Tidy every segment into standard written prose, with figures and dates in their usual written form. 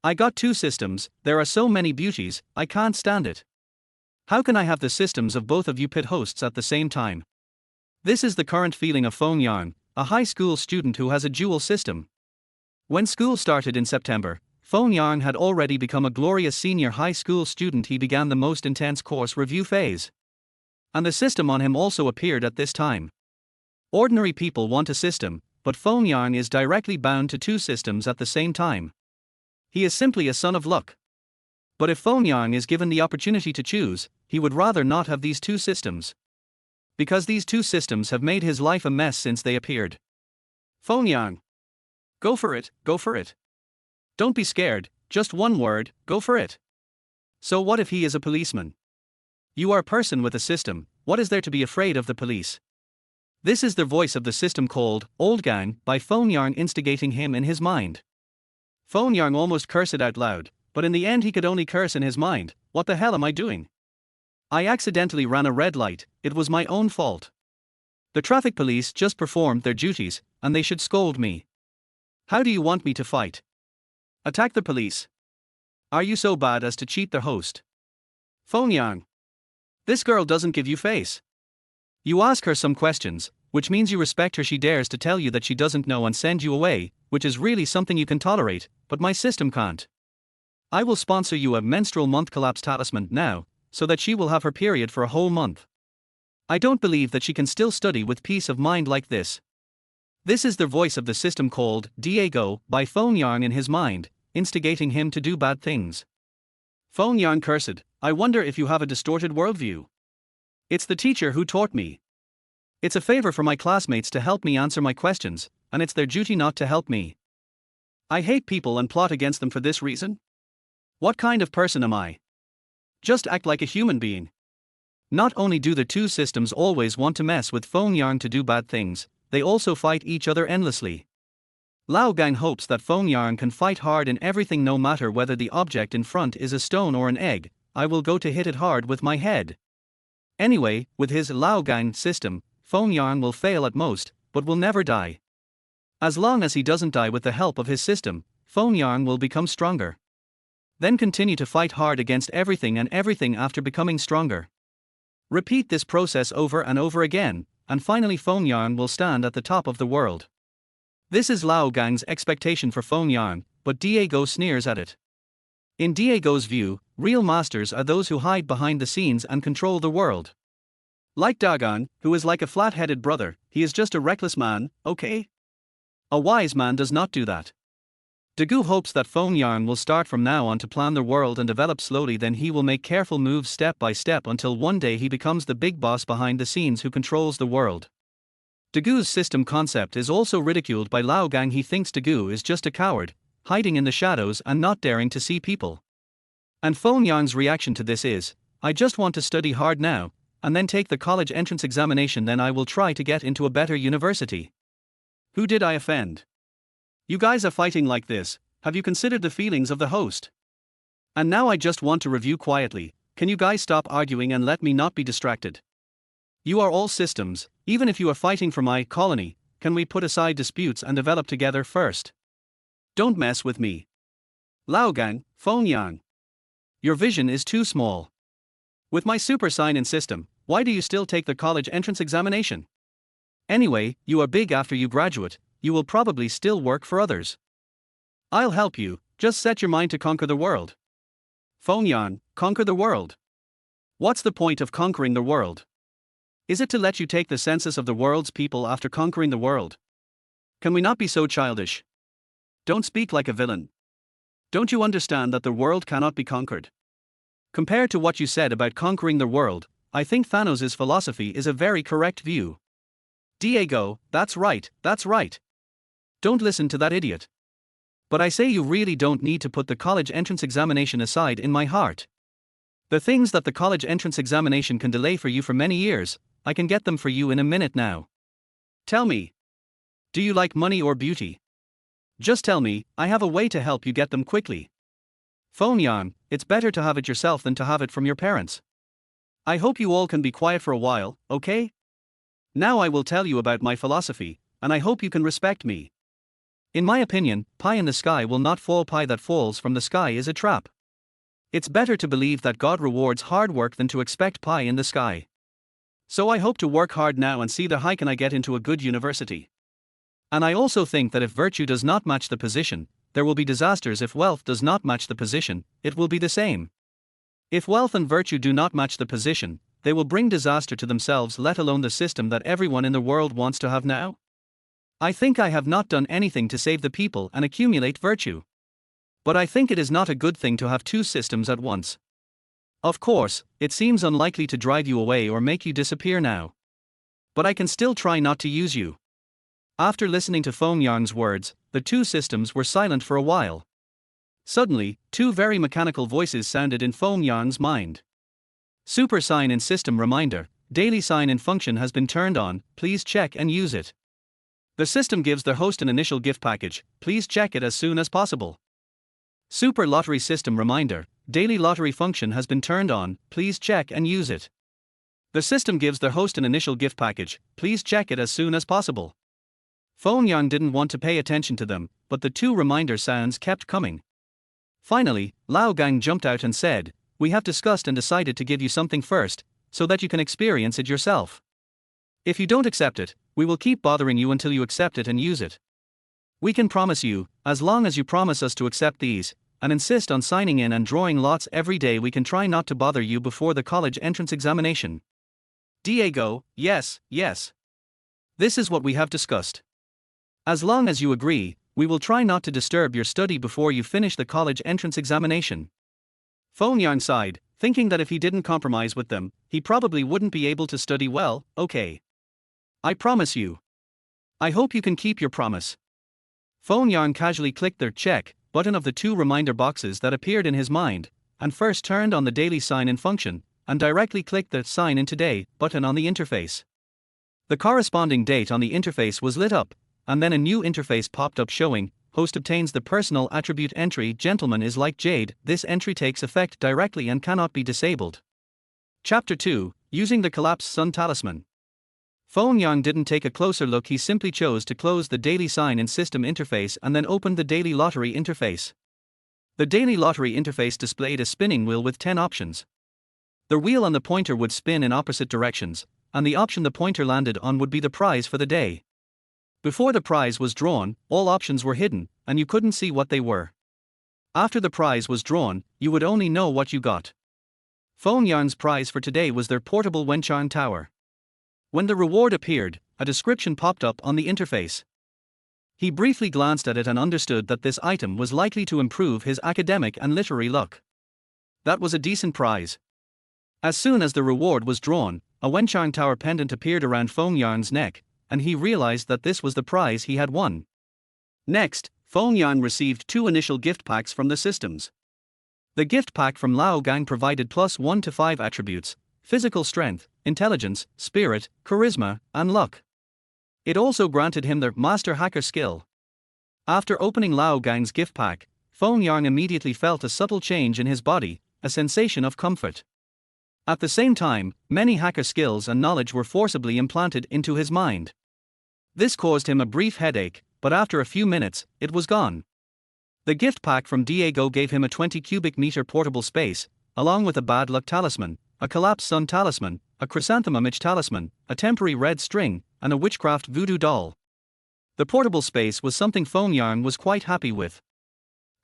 I got two systems, there are so many beauties, I can't stand it. How can I have the systems of both of you pit hosts at the same time? This is the current feeling of Feng Yang, a high school student who has a dual system. When school started in September, Feng Yang had already become a glorious senior high school student. He began the most intense course review phase. And the system on him also appeared at this time. Ordinary people want a system, but Feng Yang is directly bound to two systems at the same time. He is simply a son of luck. But if Feng Yang is given the opportunity to choose, he would rather not have these two systems. Because these two systems have made his life a mess since they appeared. Feng Yang. Go for it, go for it. Don't be scared, just one word, go for it. So what if he is a policeman? You are a person with a system, what is there to be afraid of the police? This is the voice of the system called Old Gang by Feng Yang instigating him in his mind. Feng Yang almost cursed out loud, but in the end he could only curse in his mind. What the hell am I doing? I accidentally ran a red light, it was my own fault. The traffic police just performed their duties, and they should scold me. How do you want me to fight? Attack the police? Are you so bad as to cheat the host? Feng Yang. This girl doesn't give you face. You ask her some questions, which means you respect her. She dares to tell you that she doesn't know and send you away, which is really something you can tolerate, but my system can't. I will sponsor you a menstrual month collapse talisman now, so that she will have her period for a whole month. I don't believe that she can still study with peace of mind like this. This is the voice of the system called Diego by Feng Yang in his mind, instigating him to do bad things. Feng Yang cursed, I wonder if you have a distorted worldview. It's the teacher who taught me. It's a favor for my classmates to help me answer my questions, and it's their duty not to help me. I hate people and plot against them for this reason. What kind of person am I? Just act like a human being. Not only do the two systems always want to mess with Feng Yang to do bad things, they also fight each other endlessly. Lao Gang hopes that Feng Yang can fight hard in everything no matter whether the object in front is a stone or an egg. I will go to hit it hard with my head. Anyway, with his Lao Gang system, Feng Yang will fail at most, but will never die. As long as he doesn't die with the help of his system, Feng Yang will become stronger. Then continue to fight hard against everything and everything after becoming stronger. Repeat this process over and over again, and finally Feng Yang will stand at the top of the world. This is Lao Gang's expectation for Feng Yang, but Diego sneers at it. In Diego's view, real masters are those who hide behind the scenes and control the world. Like Dagon, who is like a flat-headed brother, he is just a reckless man, okay? A wise man does not do that. Dagu hopes that Feng Yang will start from now on to plan the world and develop slowly, then he will make careful moves step by step until one day he becomes the big boss behind the scenes who controls the world. Dagu's system concept is also ridiculed by Lao Gang. He thinks Dagu is just a coward, hiding in the shadows and not daring to see people. And Feng Yang's reaction to this is, I just want to study hard now, and then take the college entrance examination, then I will try to get into a better university. Who did I offend? You guys are fighting like this, have you considered the feelings of the host? And now I just want to review quietly, can you guys stop arguing and let me not be distracted? You are all systems, even if you are fighting for my colony, can we put aside disputes and develop together first? Don't mess with me. Lao Gang, Feng Yang. Your vision is too small. With my super sign-in system, why do you still take the college entrance examination? Anyway, you are big after you graduate, you will probably still work for others. I'll help you, just set your mind to conquer the world. Feng Yang, conquer the world. What's the point of conquering the world? Is it to let you take the census of the world's people after conquering the world? Can we not be so childish? Don't speak like a villain. Don't you understand that the world cannot be conquered? Compared to what you said about conquering the world, I think Thanos' philosophy is a very correct view. Diego, that's right, that's right. Don't listen to that idiot. But I say you really don't need to put the college entrance examination aside in my heart. The things that the college entrance examination can delay for you for many years, I can get them for you in a minute now. Tell me. Do you like money or beauty? Just tell me, I have a way to help you get them quickly. Feng Yang, it's better to have it yourself than to have it from your parents. I hope you all can be quiet for a while, okay? Now I will tell you about my philosophy, and I hope you can respect me. In my opinion, pie in the sky will not fall. Pie that falls from the sky is a trap. It's better to believe that God rewards hard work than to expect pie in the sky. So I hope to work hard now and see how can I get into a good university. And I also think that if virtue does not match the position, there will be disasters. If wealth does not match the position, it will be the same. If wealth and virtue do not match the position, they will bring disaster to themselves, let alone the system that everyone in the world wants to have now. I think I have not done anything to save the people and accumulate virtue. But I think it is not a good thing to have two systems at once. Of course, it seems unlikely to drive you away or make you disappear now. But I can still try not to use you. After listening to Feng Yang's words, the two systems were silent for a while. Suddenly, two very mechanical voices sounded in Feng Yang's mind. Super sign in system reminder, daily sign in function has been turned on, please check and use it. The system gives the host an initial gift package, please check it as soon as possible. Super lottery system reminder, daily lottery function has been turned on, please check and use it. The system gives the host an initial gift package, please check it as soon as possible. Feng Yang didn't want to pay attention to them, but the two reminder sounds kept coming. Finally, Lao Gang jumped out and said, we have discussed and decided to give you something first, so that you can experience it yourself. If you don't accept it, we will keep bothering you until you accept it and use it. We can promise you, as long as you promise us to accept these, and insist on signing in and drawing lots every day, we can try not to bother you before the college entrance examination. Diego, yes, yes. This is what we have discussed. As long as you agree, we will try not to disturb your study before you finish the college entrance examination. Feng Yang sighed, thinking that if he didn't compromise with them, he probably wouldn't be able to study well. Okay. I promise you. I hope you can keep your promise. Feng Yang casually clicked the check button of the two reminder boxes that appeared in his mind, and first turned on the daily sign in function, and directly clicked the sign in today button on the interface. The corresponding date on the interface was lit up, and then a new interface popped up showing, host obtains the personal attribute entry, gentleman is like jade, this entry takes effect directly and cannot be disabled. Chapter 2, Using the Collapsed Sun Talisman. Feng Yang didn't take a closer look, he simply chose to close the daily sign in system interface and then opened the daily lottery interface. The daily lottery interface displayed a spinning wheel with 10 options. The wheel and the pointer would spin in opposite directions, and the option the pointer landed on would be the prize for the day. Before the prize was drawn, all options were hidden, and you couldn't see what they were. After the prize was drawn, you would only know what you got. Feng Yang's prize for today was their portable Wenchang tower. When the reward appeared, a description popped up on the interface. He briefly glanced at it and understood that this item was likely to improve his academic and literary luck. That was a decent prize. As soon as the reward was drawn, a Wenchang tower pendant appeared around Feng Yang's neck, and he realized that this was the prize he had won. Next, Feng Yang received two initial gift packs from the systems. The gift pack from Lao Gang provided +1 to 5 attributes: physical strength, intelligence, spirit, charisma, and luck. It also granted him the master hacker skill. After opening Lao Gang's gift pack, Feng Yang immediately felt a subtle change in his body, a sensation of comfort. At the same time, many hacker skills and knowledge were forcibly implanted into his mind. This caused him a brief headache, but after a few minutes, it was gone. The gift pack from Diego gave him a 20 cubic meter portable space, along with a bad luck talisman, a collapsed sun talisman, a chrysanthemum image talisman, a temporary red string, and a witchcraft voodoo doll. The portable space was something Feng Yang was quite happy with.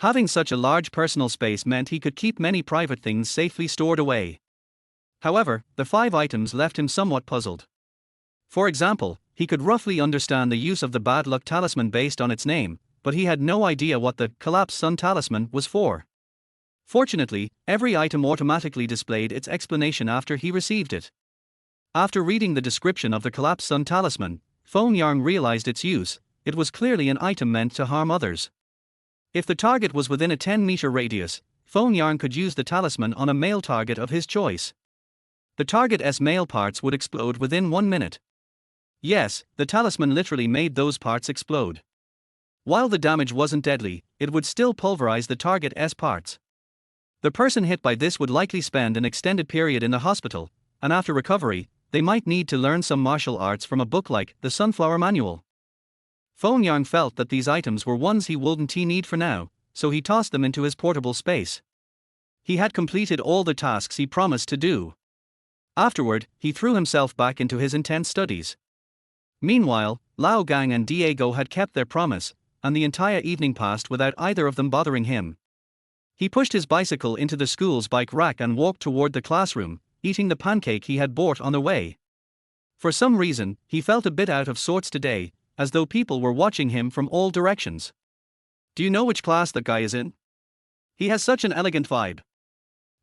Having such a large personal space meant he could keep many private things safely stored away. However, the 5 items left him somewhat puzzled. For example, he could roughly understand the use of the bad luck talisman based on its name, but he had no idea what the collapsed sun talisman was for. Fortunately, every item automatically displayed its explanation after he received it. After reading the description of the collapsed sun talisman, Feng Yang realized its use. It was clearly an item meant to harm others. If the target was within a 10-meter radius, Feng Yang could use the talisman on a male target of his choice. The target's male parts would explode within 1 minute. Yes, the talisman literally made those parts explode. While the damage wasn't deadly, it would still pulverize the target's parts. The person hit by this would likely spend an extended period in the hospital, and after recovery, they might need to learn some martial arts from a book like The Sunflower Manual. Feng Yang felt that these items were ones he wouldn't need for now, so he tossed them into his portable space. He had completed all the tasks he promised to do. Afterward, he threw himself back into his intense studies. Meanwhile, Lao Gang and Diego had kept their promise, and the entire evening passed without either of them bothering him. He pushed his bicycle into the school's bike rack and walked toward the classroom, eating the pancake he had bought on the way. For some reason, he felt a bit out of sorts today, as though people were watching him from all directions. Do you know which class that guy is in? He has such an elegant vibe.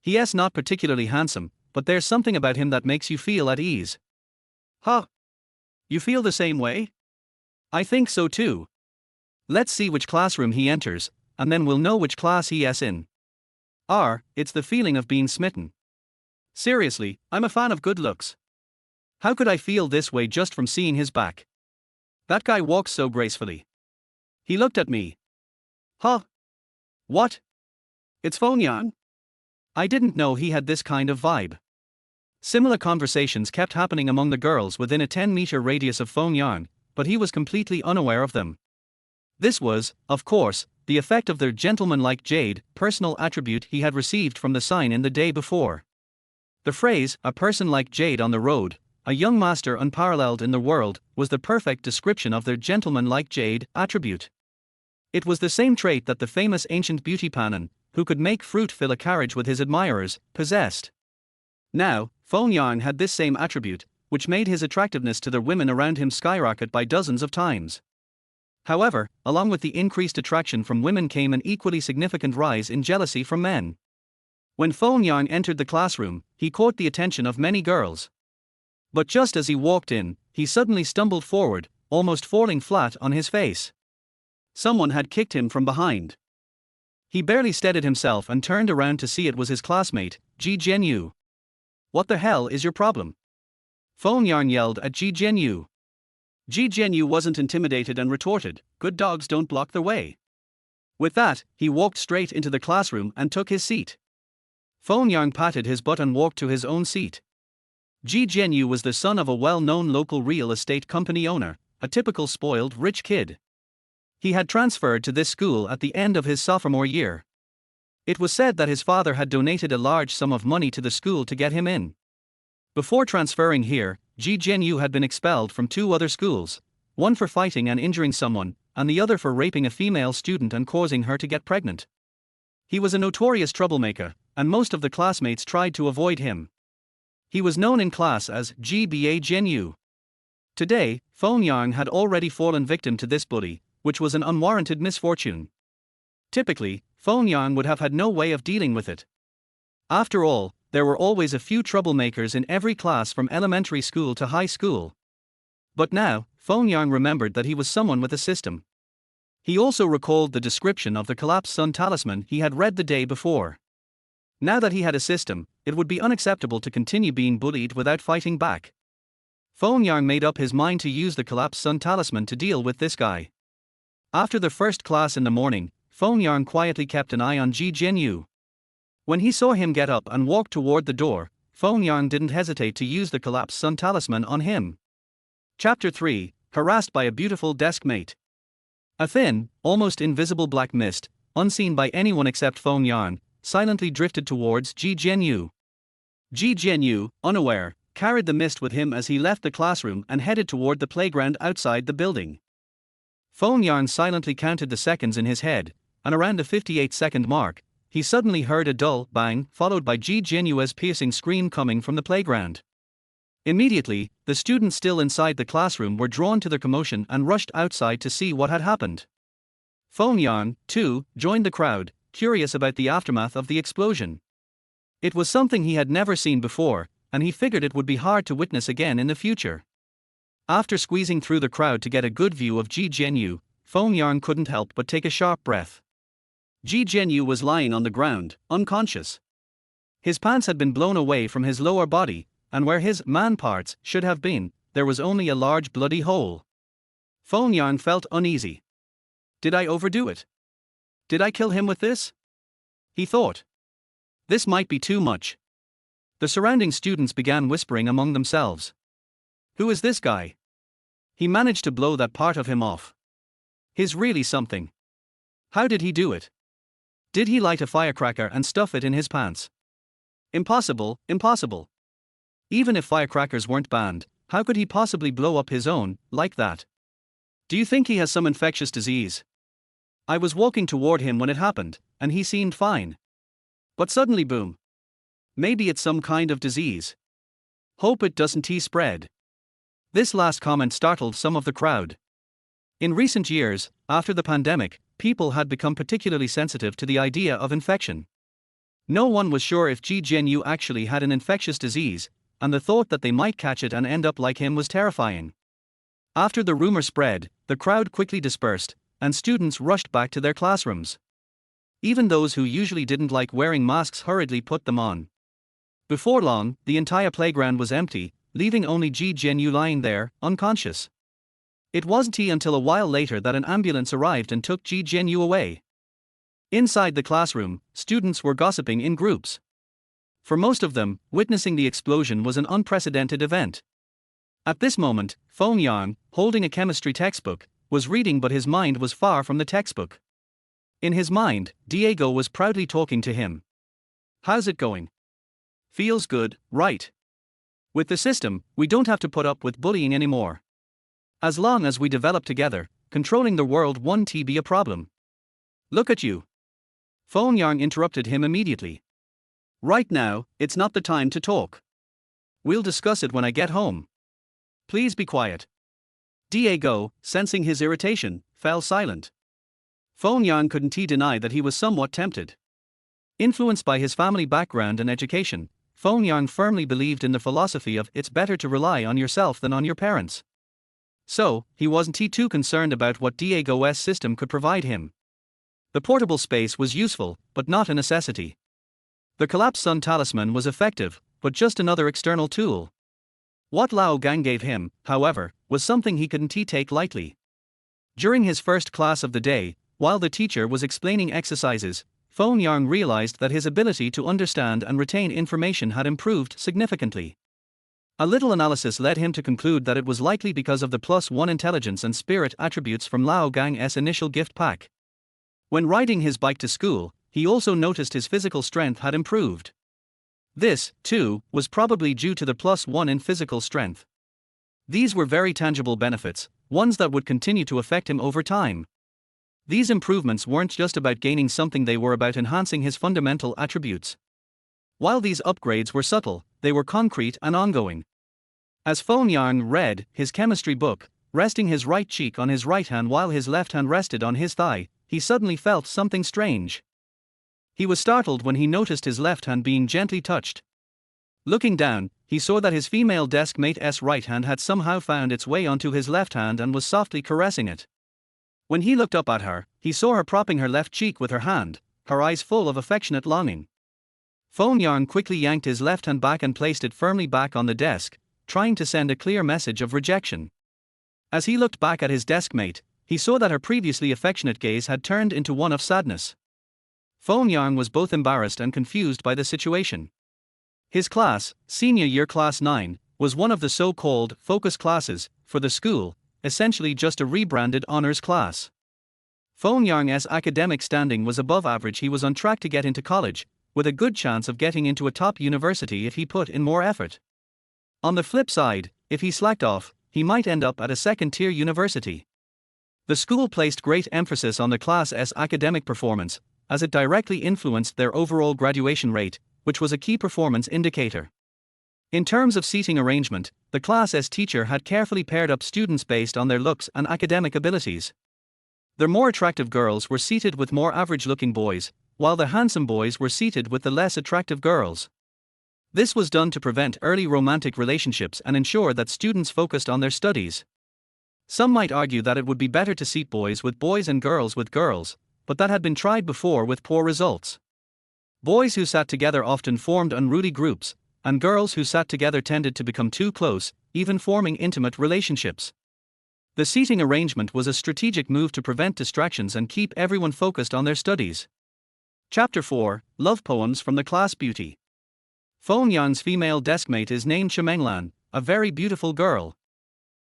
He's not particularly handsome, but there's something about him that makes you feel at ease. Huh? You feel the same way? I think so too. Let's see which classroom he enters, and then we'll know which class he's in. It's the feeling of being smitten. Seriously, I'm a fan of good looks. How could I feel this way just from seeing his back? That guy walks so gracefully. He looked at me. Huh? What? It's Feng Yang? I didn't know he had this kind of vibe. Similar conversations kept happening among the girls within a 10-meter radius of Feng Yang, but he was completely unaware of them. This was, of course, the effect of their gentleman-like jade, personal attribute he had received from the sign in the day before. The phrase, "a person like jade on the road, a young master unparalleled in the world," was the perfect description of their gentleman-like jade attribute. It was the same trait that the famous ancient beauty Panan, who could make fruit fill a carriage with his admirers, possessed. Now, Feng Yang had this same attribute, which made his attractiveness to the women around him skyrocket by dozens of times. However, along with the increased attraction from women came an equally significant rise in jealousy from men. When Feng Yang entered the classroom, he caught the attention of many girls. But just as he walked in, he suddenly stumbled forward, almost falling flat on his face. Someone had kicked him from behind. He barely steadied himself and turned around to see it was his classmate, Ji Jianyu. What the hell is your problem? Feng Yang yelled at Ji Jianyu. Ji Jianyu wasn't intimidated and retorted, "Good dogs don't block the way." With that, he walked straight into the classroom and took his seat. Feng Yang patted his butt and walked to his own seat. Ji Jianyu was the son of a well-known local real estate company owner, a typical spoiled rich kid. He had transferred to this school at the end of his sophomore year. It was said that his father had donated a large sum of money to the school to get him in. Before transferring here, Ji Jianyu had been expelled from 2 other schools, one for fighting and injuring someone, and the other for raping a female student and causing her to get pregnant. He was a notorious troublemaker, and most of the classmates tried to avoid him. He was known in class as Ji Jianyu. Today, Feng Yang had already fallen victim to this bully, which was an unwarranted misfortune. Typically, Feng Yang would have had no way of dealing with it. After all, there were always a few troublemakers in every class from elementary school to high school. But now, Feng Yang remembered that he was someone with a system. He also recalled the description of the collapsed sun talisman he had read the day before. Now that he had a system, it would be unacceptable to continue being bullied without fighting back. Feng Yang made up his mind to use the collapsed sun talisman to deal with this guy. After the first class in the morning, Feng Yang quietly kept an eye on Ji Jianyu. When he saw him get up and walk toward the door, Feng Yang didn't hesitate to use the collapsed sun talisman on him. Chapter 3, Harassed by a Beautiful Desk Mate. A thin, almost invisible black mist, unseen by anyone except Feng Yang, silently drifted towards Ji Jianyu. Ji Jianyu, unaware, carried the mist with him as he left the classroom and headed toward the playground outside the building. Feng Yang silently counted the seconds in his head, and around the 58-second mark, he suddenly heard a dull bang followed by Ji Jianyu's piercing scream coming from the playground. Immediately, the students still inside the classroom were drawn to the commotion and rushed outside to see what had happened. Feng Yang, too, joined the crowd, curious about the aftermath of the explosion. It was something he had never seen before, and he figured it would be hard to witness again in the future. After squeezing through the crowd to get a good view of Ji Jianyu, Feng Yang couldn't help but take a sharp breath. Ji Jianyu was lying on the ground, unconscious. His pants had been blown away from his lower body, and where his man parts should have been, there was only a large bloody hole. Feng Yang felt uneasy. Did I overdo it? Did I kill him with this? He thought. This might be too much. The surrounding students began whispering among themselves. Who is this guy? He managed to blow that part of him off. He's really something. How did he do it? Did he light a firecracker and stuff it in his pants? Impossible, impossible. Even if firecrackers weren't banned, how could he possibly blow up his own, like that? Do you think he has some infectious disease? I was walking toward him when it happened, and he seemed fine. But suddenly boom. Maybe it's some kind of disease. Hope it doesn't spread. This last comment startled some of the crowd. In recent years, after the pandemic, people had become particularly sensitive to the idea of infection. No one was sure if Ji Jianyu actually had an infectious disease, and the thought that they might catch it and end up like him was terrifying. After the rumor spread, the crowd quickly dispersed, and students rushed back to their classrooms. Even those who usually didn't like wearing masks hurriedly put them on. Before long, the entire playground was empty, leaving only Ji Jianyu lying there, unconscious. It wasn't until a while later that an ambulance arrived and took Ji Jianyu away. Inside the classroom, students were gossiping in groups. For most of them, witnessing the explosion was an unprecedented event. At this moment, Feng Yang, holding a chemistry textbook, was reading, but his mind was far from the textbook. In his mind, Diego was proudly talking to him. How's it going? Feels good, right? With the system, we don't have to put up with bullying anymore. As long as we develop together, controlling the world won't be a problem. Look at you. Feng Yang interrupted him immediately. Right now, it's not the time to talk. We'll discuss it when I get home. Please be quiet. Diego, sensing his irritation, fell silent. Feng Yang couldn't deny that he was somewhat tempted. Influenced by his family background and education, Feng Yang firmly believed in the philosophy of it's better to rely on yourself than on your parents. So, he wasn't too concerned about what Diego's system could provide him. The portable space was useful, but not a necessity. The collapsed sun talisman was effective, but just another external tool. What Lao Gang gave him, however, was something he couldn't take lightly. During his first class of the day, while the teacher was explaining exercises, Feng Yang realized that his ability to understand and retain information had improved significantly. A little analysis led him to conclude that it was likely because of the +1 intelligence and spirit attributes from Lao Gang's initial gift pack. When riding his bike to school, he also noticed his physical strength had improved. This, too, was probably due to the +1 in physical strength. These were very tangible benefits, ones that would continue to affect him over time. These improvements weren't just about gaining something, they were about enhancing his fundamental attributes. While these upgrades were subtle, they were concrete and ongoing. As Feng Yang read his chemistry book, resting his right cheek on his right hand while his left hand rested on his thigh, he suddenly felt something strange. He was startled when he noticed his left hand being gently touched. Looking down, he saw that his female desk mate's right hand had somehow found its way onto his left hand and was softly caressing it. When he looked up at her, he saw her propping her left cheek with her hand, her eyes full of affectionate longing. Feng Yang quickly yanked his left hand back and placed it firmly back on the desk, trying to send a clear message of rejection. As he looked back at his desk mate, he saw that her previously affectionate gaze had turned into one of sadness. Feng Yang was both embarrassed and confused by the situation. His class, senior year class 9, was one of the so-called focus classes for the school, essentially just a rebranded honors class. Feng Yang's academic standing was above average. He was on track to get into college, with a good chance of getting into a top university if he put in more effort. On the flip side, if he slacked off, he might end up at a second-tier university. The school placed great emphasis on the class's academic performance, as it directly influenced their overall graduation rate, which was a key performance indicator. In terms of seating arrangement, the class's teacher had carefully paired up students based on their looks and academic abilities. The more attractive girls were seated with more average-looking boys, while the handsome boys were seated with the less attractive girls. This was done to prevent early romantic relationships and ensure that students focused on their studies. Some might argue that it would be better to seat boys with boys and girls with girls, but that had been tried before with poor results. Boys who sat together often formed unruly groups, and girls who sat together tended to become too close, even forming intimate relationships. The seating arrangement was a strategic move to prevent distractions and keep everyone focused on their studies. Chapter 4, Love Poems from the Class Beauty. Feng Yang's female deskmate is named Shimenglan, a very beautiful girl.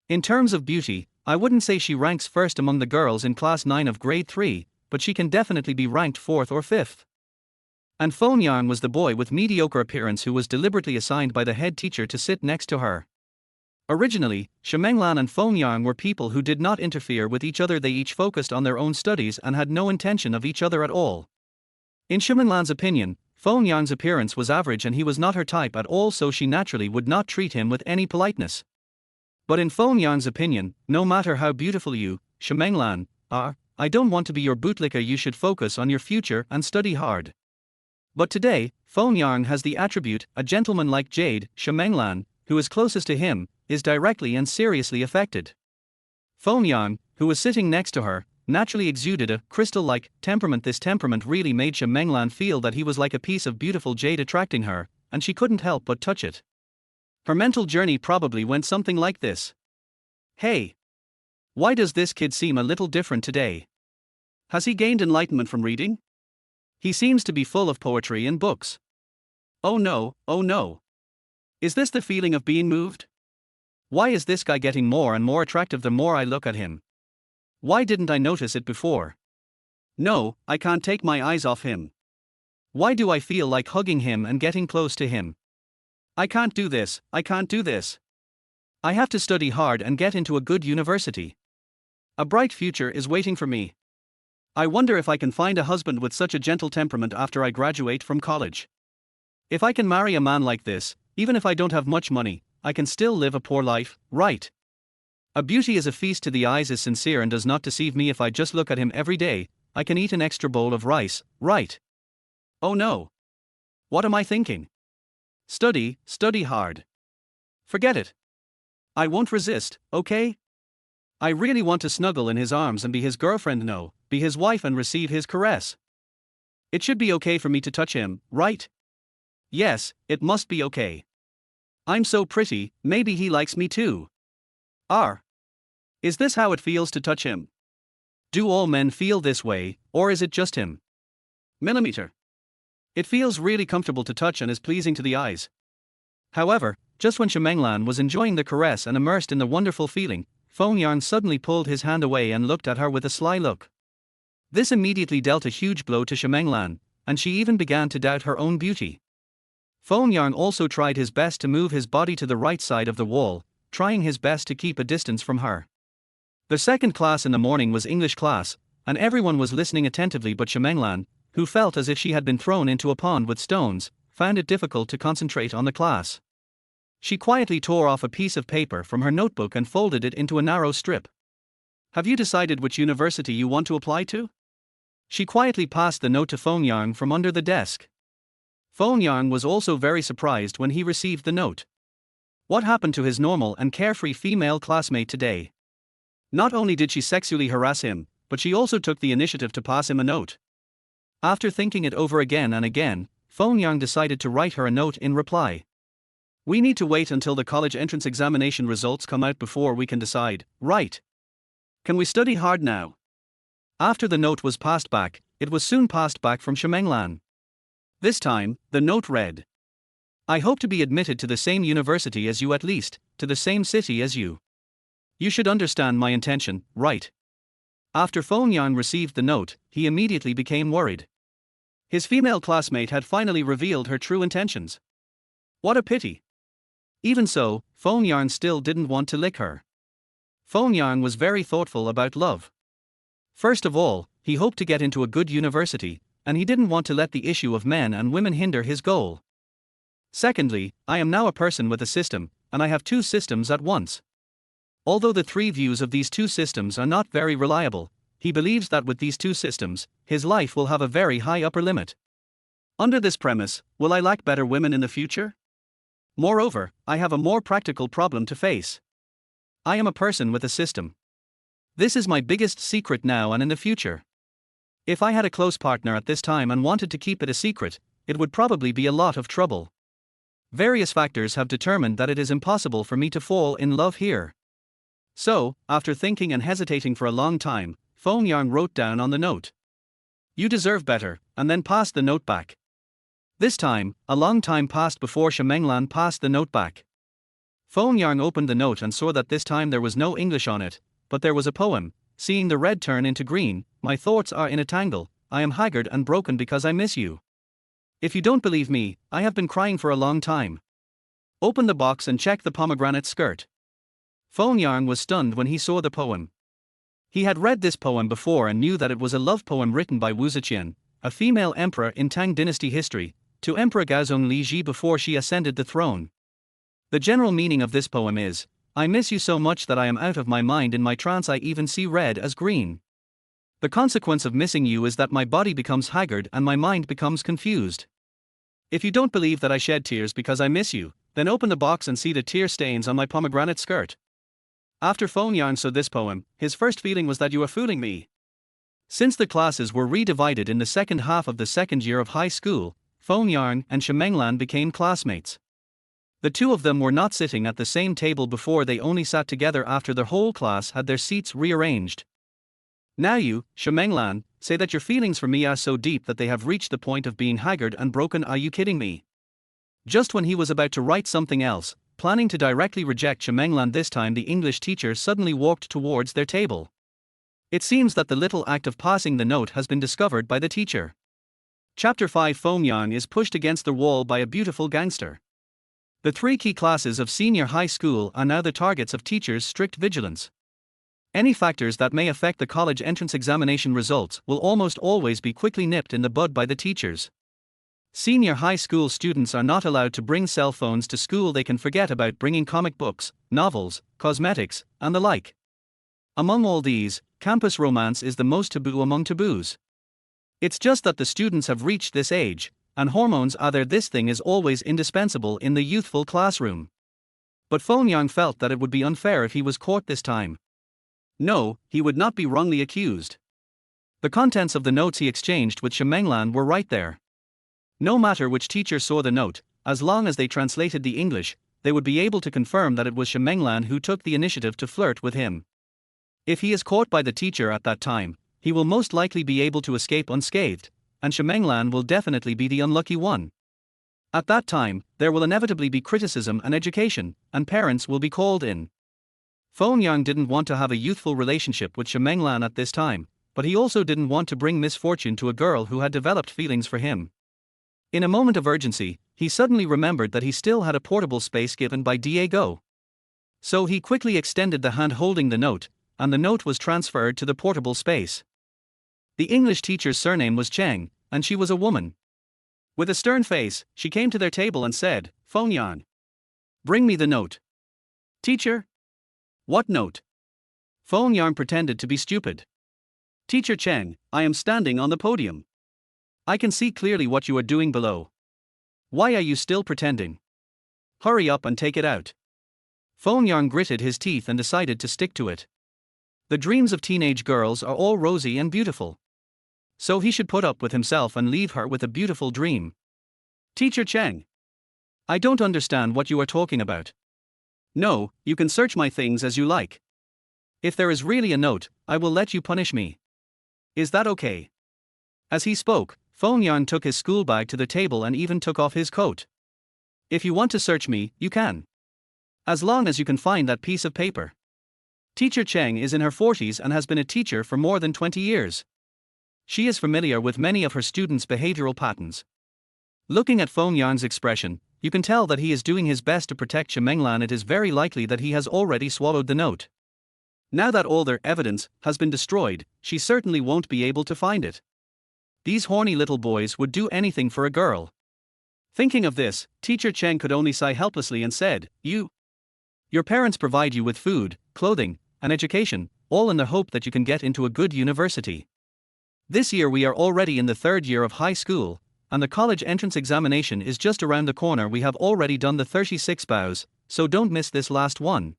In terms of beauty, I wouldn't say she ranks first among the girls in class 9 of grade 3, but she can definitely be ranked 4th or 5th. And Feng Yang was the boy with mediocre appearance who was deliberately assigned by the head teacher to sit next to her. Originally, Xiaomenglan and Feng Yang were people who did not interfere with each other. They each focused on their own studies and had no intention of each other at all. In Xiaomenglan's opinion, Feng Yang's appearance was average and he was not her type at all, so she naturally would not treat him with any politeness. But in Feng Yang's opinion, no matter how beautiful you, Xiaomenglan, are, I don't want to be your bootlicker. You should focus on your future and study hard. But today, Feng Yang has the attribute, a gentleman like Jade. Xiaomenglan, who is closest to him, is directly and seriously affected. Feng Yang, who was sitting next to her, naturally exuded a crystal-like temperament. This temperament really made Xiaomenglan feel that he was like a piece of beautiful jade attracting her, and she couldn't help but touch it. Her mental journey probably went something like this. Hey! Why does this kid seem a little different today? Has he gained enlightenment from reading? He seems to be full of poetry and books. Oh no, oh no. Is this the feeling of being moved? Why is this guy getting more and more attractive the more I look at him? Why didn't I notice it before? No, I can't take my eyes off him. Why do I feel like hugging him and getting close to him? I can't do this, I can't do this. I have to study hard and get into a good university. A bright future is waiting for me. I wonder if I can find a husband with such a gentle temperament after I graduate from college. If I can marry a man like this, even if I don't have much money, I can still live a poor life, right? A beauty is a feast to the eyes, is sincere and does not deceive me. If I just look at him every day, I can eat an extra bowl of rice, right? Oh no. What am I thinking? Study, study hard. Forget it. I won't resist, okay? I really want to snuggle in his arms and be his girlfriend, no, be his wife and receive his caress. It should be okay for me to touch him, right? Yes, it must be okay. I'm so pretty, maybe he likes me too. Is this how it feels to touch him? Do all men feel this way, or is it just him? Millimeter. It feels really comfortable to touch and is pleasing to the eyes. However, just when Xiaomenglan was enjoying the caress and immersed in the wonderful feeling, Feng Yang suddenly pulled his hand away and looked at her with a sly look. This immediately dealt a huge blow to Xiaomenglan, and she even began to doubt her own beauty. Feng Yang also tried his best to move his body to the right side of the wall, trying his best to keep a distance from her. The second class in the morning was English class, and everyone was listening attentively, but Xiaomenglan, who felt as if she had been thrown into a pond with stones, found it difficult to concentrate on the class. She quietly tore off a piece of paper from her notebook and folded it into a narrow strip. Have you decided which university you want to apply to? She quietly passed the note to Feng Yang from under the desk. Feng Yang was also very surprised when he received the note. What happened to his normal and carefree female classmate today? Not only did she sexually harass him, but she also took the initiative to pass him a note. After thinking it over again and again, Feng Yang decided to write her a note in reply. We need to wait until the college entrance examination results come out before we can decide, right? Can we study hard now? After the note was passed back, it was soon passed back from Xiaomenglan. This time, the note read: I hope to be admitted to the same university as you, at least, to the same city as you. You should understand my intention, right? After Feng Yang received the note, he immediately became worried. His female classmate had finally revealed her true intentions. What a pity. Even so, Feng Yang still didn't want to lick her. Feng Yang was very thoughtful about love. First of all, he hoped to get into a good university, and he didn't want to let the issue of men and women hinder his goal. Secondly, I am now a person with a system, and I have two systems at once. Although the three views of these two systems are not very reliable, he believes that with these two systems, his life will have a very high upper limit. Under this premise, will I lack better women in the future? Moreover, I have a more practical problem to face. I am a person with a system. This is my biggest secret now and in the future. If I had a close partner at this time and wanted to keep it a secret, it would probably be a lot of trouble. Various factors have determined that it is impossible for me to fall in love here. So, after thinking and hesitating for a long time, Feng Yang wrote down on the note, You deserve better, and then passed the note back. This time, a long time passed before Xiaomenglan passed the note back. Feng Yang opened the note and saw that this time there was no English on it, but there was a poem. Seeing the red turn into green, my thoughts are in a tangle, I am haggard and broken because I miss you. If you don't believe me, I have been crying for a long time. Open the box and check the pomegranate skirt. Feng Yang was stunned when he saw the poem. He had read this poem before and knew that it was a love poem written by Wu Ziqian, a female emperor in Tang dynasty history, to Emperor Gaozong Li Ji before she ascended the throne. The general meaning of this poem is, I miss you so much that I am out of my mind. In my trance I even see red as green. The consequence of missing you is that my body becomes haggard and my mind becomes confused. If you don't believe that I shed tears because I miss you, then open the box and see the tear stains on my pomegranate skirt. After Feng Yang saw this poem, his first feeling was that you are fooling me. Since the classes were redivided in the second half of the second year of high school, Feng Yang and Shimenglan became classmates. The two of them were not sitting at the same table before, they only sat together after the whole class had their seats rearranged. Now you, Shimenglan, say that your feelings for me are so deep that they have reached the point of being haggard and broken. Are you kidding me? Just when he was about to write something else, planning to directly reject Shimenglan this time, the English teacher suddenly walked towards their table. It seems that the little act of passing the note has been discovered by the teacher. Chapter 5 Feng Yang is pushed against the wall by a beautiful gangster. The three key classes of senior high school are now the targets of teachers' strict vigilance. Any factors that may affect the college entrance examination results will almost always be quickly nipped in the bud by the teachers. Senior high school students are not allowed to bring cell phones to school. They can forget about bringing comic books, novels, cosmetics, and the like. Among all these, campus romance is the most taboo among taboos. It's just that the students have reached this age, and hormones are there. This thing is always indispensable in the youthful classroom. But Feng Yang felt that it would be unfair if he was caught this time. No, he would not be wrongly accused. The contents of the notes he exchanged with Shimenglan were right there. No matter which teacher saw the note, as long as they translated the English, they would be able to confirm that it was Shimenglan who took the initiative to flirt with him. If he is caught by the teacher at that time, he will most likely be able to escape unscathed, and Shimenglan will definitely be the unlucky one. At that time, there will inevitably be criticism and education, and parents will be called in. Feng Yang didn't want to have a youthful relationship with Shimenglan at this time, but he also didn't want to bring misfortune to a girl who had developed feelings for him. In a moment of urgency, he suddenly remembered that he still had a portable space given by Diego. So he quickly extended the hand holding the note, and the note was transferred to the portable space. The English teacher's surname was Cheng, and she was a woman. With a stern face, she came to their table and said, Feng Yang, bring me the note. Teacher? What note? Feng Yang pretended to be stupid. Teacher Cheng, I am standing on the podium. I can see clearly what you are doing below. Why are you still pretending? Hurry up and take it out. Feng Yang gritted his teeth and decided to stick to it. The dreams of teenage girls are all rosy and beautiful. So he should put up with himself and leave her with a beautiful dream. Teacher Cheng, I don't understand what you are talking about. No, you can search my things as you like. If there is really a note, I will let you punish me. Is that okay? As he spoke, Feng Yang took his school bag to the table and even took off his coat. If you want to search me, you can. As long as you can find that piece of paper. Teacher Cheng is in her 40s and has been a teacher for more than 20 years. She is familiar with many of her students' behavioral patterns. Looking at Feng Yang's expression, you can tell that he is doing his best to protect Shimenglan. It is very likely that he has already swallowed the note. Now that all their evidence has been destroyed, she certainly won't be able to find it. These horny little boys would do anything for a girl. Thinking of this, Teacher Cheng could only sigh helplessly and said, Your parents provide you with food, clothing, and education, all in the hope that you can get into a good university. This year we are already in the third year of high school, and the college entrance examination is just around the corner. We have already done the 36 bows, so don't miss this last one.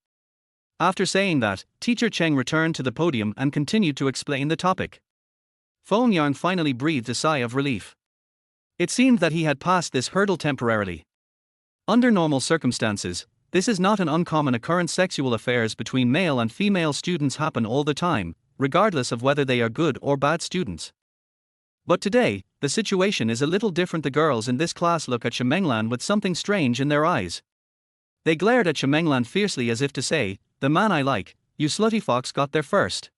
After saying that, Teacher Cheng returned to the podium and continued to explain the topic. Feng Yang finally breathed a sigh of relief. It seemed that he had passed this hurdle temporarily. Under normal circumstances, this is not an uncommon occurrence. Sexual affairs between male and female students happen all the time, regardless of whether they are good or bad students. But today, the situation is a little different. The girls in this class look at Shimenglan with something strange in their eyes. They glared at Shimenglan fiercely as if to say, the man I like, you slutty fox got there first.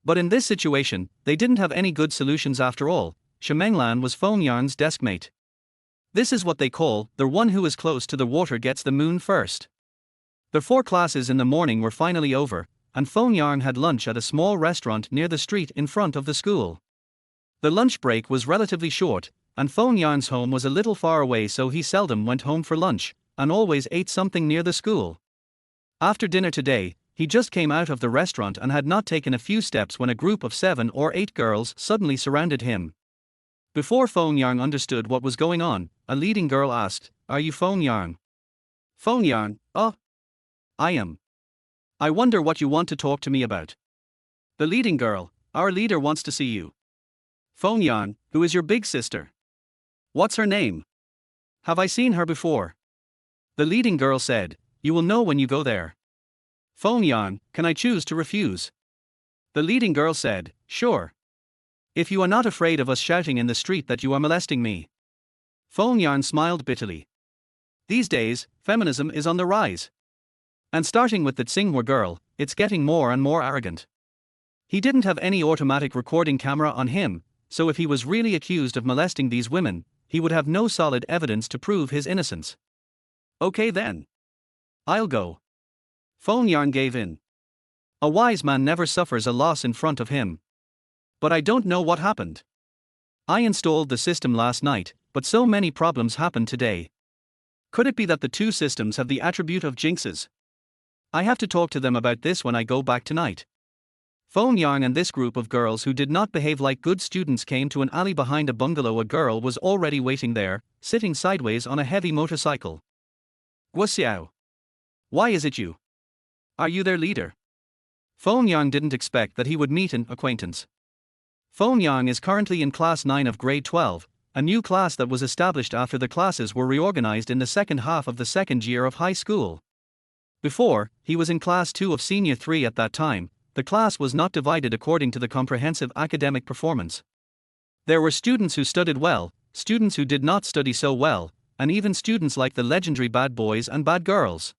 But in this situation, they didn't have any good solutions after all. Shimenglan was Feng Yang's deskmate. This is what they call, the one who is close to the water gets the moon first. The 4 classes in the morning were finally over, and Feng Yang had lunch at a small restaurant near the street in front of the school. The lunch break was relatively short, and Feng Yang's home was a little far away, so he seldom went home for lunch, and always ate something near the school. After dinner today, he just came out of the restaurant and had not taken a few steps when a group of 7 or 8 girls suddenly surrounded him. Before Feng Yang understood what was going on, a leading girl asked, "Are you Feng Yang?" Feng Yang, "Oh, I am. I wonder what you want to talk to me about." The leading girl, "Our leader wants to see you." Feng Yang, "Who is your big sister? What's her name? Have I seen her before?" The leading girl said, "You will know when you go there." Feng Yang, "Can I choose to refuse?" The leading girl said, "Sure. If you are not afraid of us shouting in the street that you are molesting me." Feng Yang smiled bitterly. These days, feminism is on the rise. And starting with the Tsinghua girl, it's getting more and more arrogant. He didn't have any automatic recording camera on him, so if he was really accused of molesting these women, he would have no solid evidence to prove his innocence. "Okay then. I'll go." Feng Yang gave in. A wise man never suffers a loss in front of him. "But I don't know what happened. I installed the system last night, but so many problems happened today. Could it be that the 2 systems have the attribute of jinxes? I have to talk to them about this when I go back tonight." Feng Yang and this group of girls who did not behave like good students came to an alley behind a bungalow. A girl was already waiting there, sitting sideways on a heavy motorcycle. "Guoxiao. Why is it you? Are you their leader?" Feng Yang didn't expect that he would meet an acquaintance. Feng Yang is currently in class 9 of grade 12, a new class that was established after the classes were reorganized in the second half of the second year of high school. Before, he was in class 2 of senior 3 at that time. The class was not divided according to the comprehensive academic performance. There were students who studied well, students who did not study so well, and even students like the legendary bad boys and bad girls.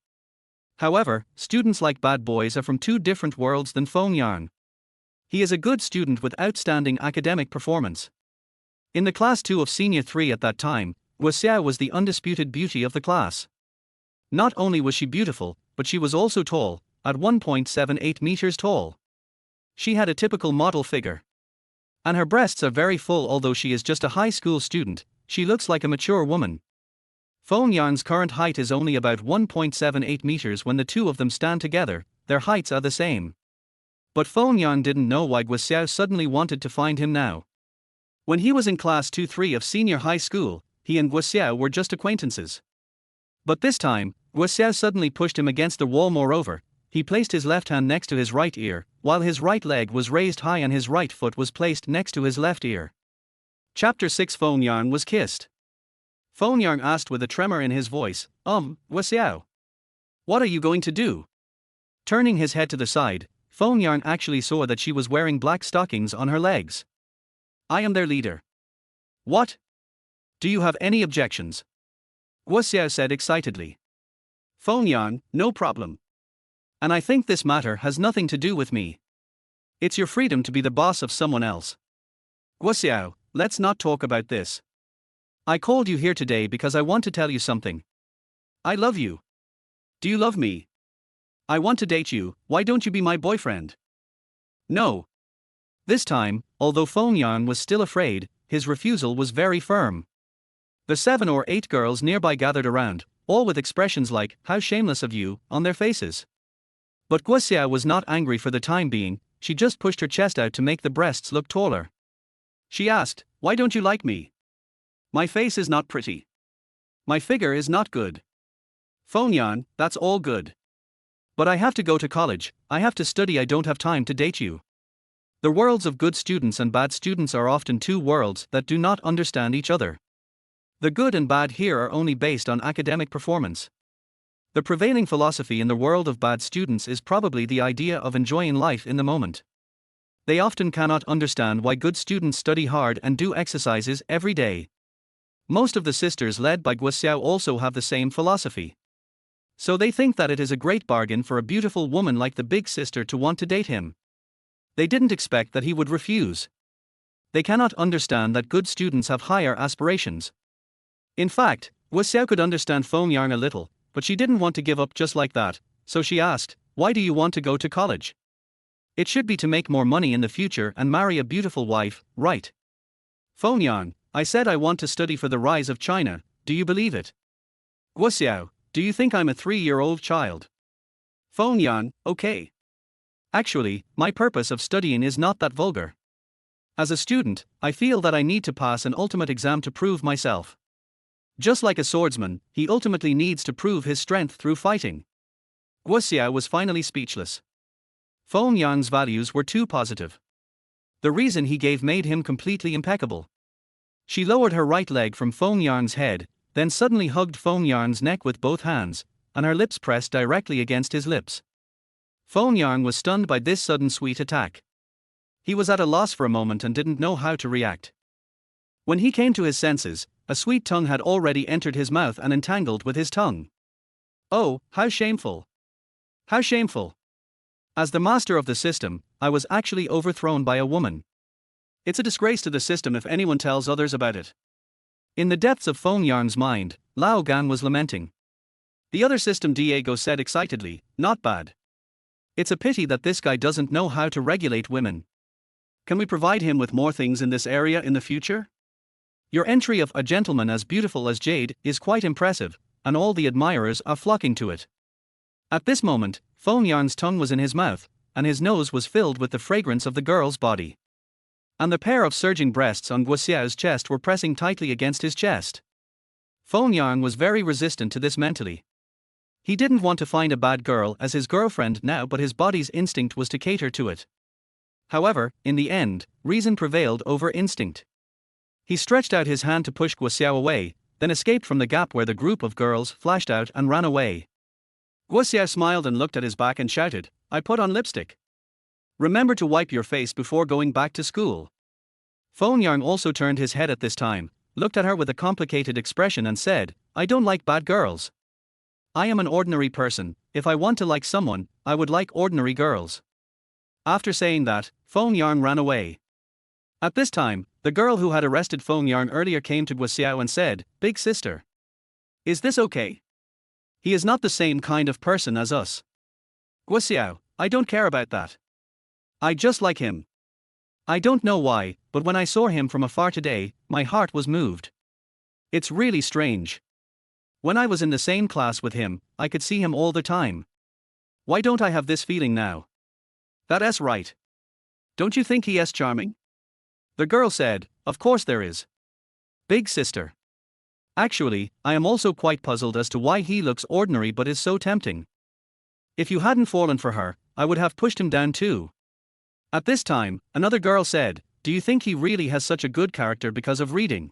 However, students like bad boys are from 2 different worlds than Feng Yang. He is a good student with outstanding academic performance. In the class 2 of senior 3 at that time, Guoxiao was the undisputed beauty of the class. Not only was she beautiful, but she was also tall, at 1.78 meters tall. She had a typical model figure. And her breasts are very full. Although she is just a high school student, she looks like a mature woman. Feng Yang's current height is only about 1.78 meters. When the 2 of them stand together, their heights are the same. But Feng Yang didn't know why Guoxiao suddenly wanted to find him now. When he was in class 2-3 of senior high school, he and Guoxiao were just acquaintances. But this time, Guoxiao suddenly pushed him against the wall. Moreover, he placed his left hand next to his right ear, while his right leg was raised high and his right foot was placed next to his left ear. Chapter 6. Feng Yang was kissed. Feng Yang asked with a tremor in his voice, Guoxiao, what are you going to do?" Turning his head to the side, Feng Yang actually saw that she was wearing black stockings on her legs. "I am their leader." "What? Do you have any objections?" Guoxiao said excitedly. Feng Yang, "No problem. And I think this matter has nothing to do with me. It's your freedom to be the boss of someone else." "Guoxiao, let's not talk about this. I called you here today because I want to tell you something. I love you. Do you love me? I want to date you. Why don't you be my boyfriend?" "No." This time, although Feng Yang was still afraid, his refusal was very firm. The 7 or 8 girls nearby gathered around, all with expressions like, "How shameless of you," on their faces. But Guoxiao was not angry for the time being. She just pushed her chest out to make the breasts look taller. She asked, "Why don't you like me? My face is not pretty. My figure is not good." "Feng Yang, that's all good. But I have to go to college, I have to study, I don't have time to date you." The worlds of good students and bad students are often 2 worlds that do not understand each other. The good and bad here are only based on academic performance. The prevailing philosophy in the world of bad students is probably the idea of enjoying life in the moment. They often cannot understand why good students study hard and do exercises every day. Most of the sisters led by Guoxiao also have the same philosophy. So they think that it is a great bargain for a beautiful woman like the big sister to want to date him. They didn't expect that he would refuse. They cannot understand that good students have higher aspirations. In fact, Wu Xiao could understand Feng Yang a little, but she didn't want to give up just like that, so she asked, "Why do you want to go to college?" "It should be to make more money in the future and marry a beautiful wife, right?" "Feng Yang, I said I want to study for the rise of China, do you believe it?" "Wu Xiao, do you think I'm a 3-year-old child?" "Feng Yang, okay. Actually, my purpose of studying is not that vulgar. As a student, I feel that I need to pass an ultimate exam to prove myself. Just like a swordsman, he ultimately needs to prove his strength through fighting." Wu Xiao was finally speechless. Feng Yang's values were too positive. The reason he gave made him completely impeccable. She lowered her right leg from Feng Yang's head, then suddenly hugged Feng Yang's neck with both hands, and her lips pressed directly against his lips. Feng Yang was stunned by this sudden sweet attack. He was at a loss for a moment and didn't know how to react. When he came to his senses, a sweet tongue had already entered his mouth and entangled with his tongue. Oh, how shameful! How shameful! As the master of the system, I was actually overthrown by a woman. It's a disgrace to the system if anyone tells others about it. In the depths of Feng Yang's mind, Lao Gan was lamenting. The other system, Diego said excitedly, "Not bad. It's a pity that this guy doesn't know how to regulate women. Can we provide him with more things in this area in the future? Your entry of a gentleman as beautiful as Jade is quite impressive, and all the admirers are flocking to it." At this moment, Feng Yang's tongue was in his mouth, and his nose was filled with the fragrance of the girl's body. And the pair of surging breasts on Wu Xiao's chest were pressing tightly against his chest. Feng Yang was very resistant to this mentally. He didn't want to find a bad girl as his girlfriend now, but his body's instinct was to cater to it. However, in the end, reason prevailed over instinct. He stretched out his hand to push Wu Xiao away, then escaped from the gap where the group of girls flashed out and ran away. Wu Xiao smiled and looked at his back and shouted, "I put on lipstick. Remember to wipe your face before going back to school." Feng Yang also turned his head at this time, looked at her with a complicated expression and said, "I don't like bad girls. I am an ordinary person. If I want to like someone, I would like ordinary girls." After saying that, Feng Yang ran away. At this time, the girl who had arrested Feng Yang earlier came to Wu Xiao and said, "Big sister. Is this okay? He is not the same kind of person as us." "Wu Xiao, I don't care about that. I just like him. I don't know why, but when I saw him from afar today, my heart was moved. It's really strange. When I was in the same class with him, I could see him all the time. Why don't I have this feeling now? That's right. Don't you think he is charming?" The girl said, "Of course there is. Big sister. Actually, I am also quite puzzled as to why he looks ordinary but is so tempting. If you hadn't fallen for her, I would have pushed him down too." At this time, another girl said, "Do you think he really has such a good character because of reading?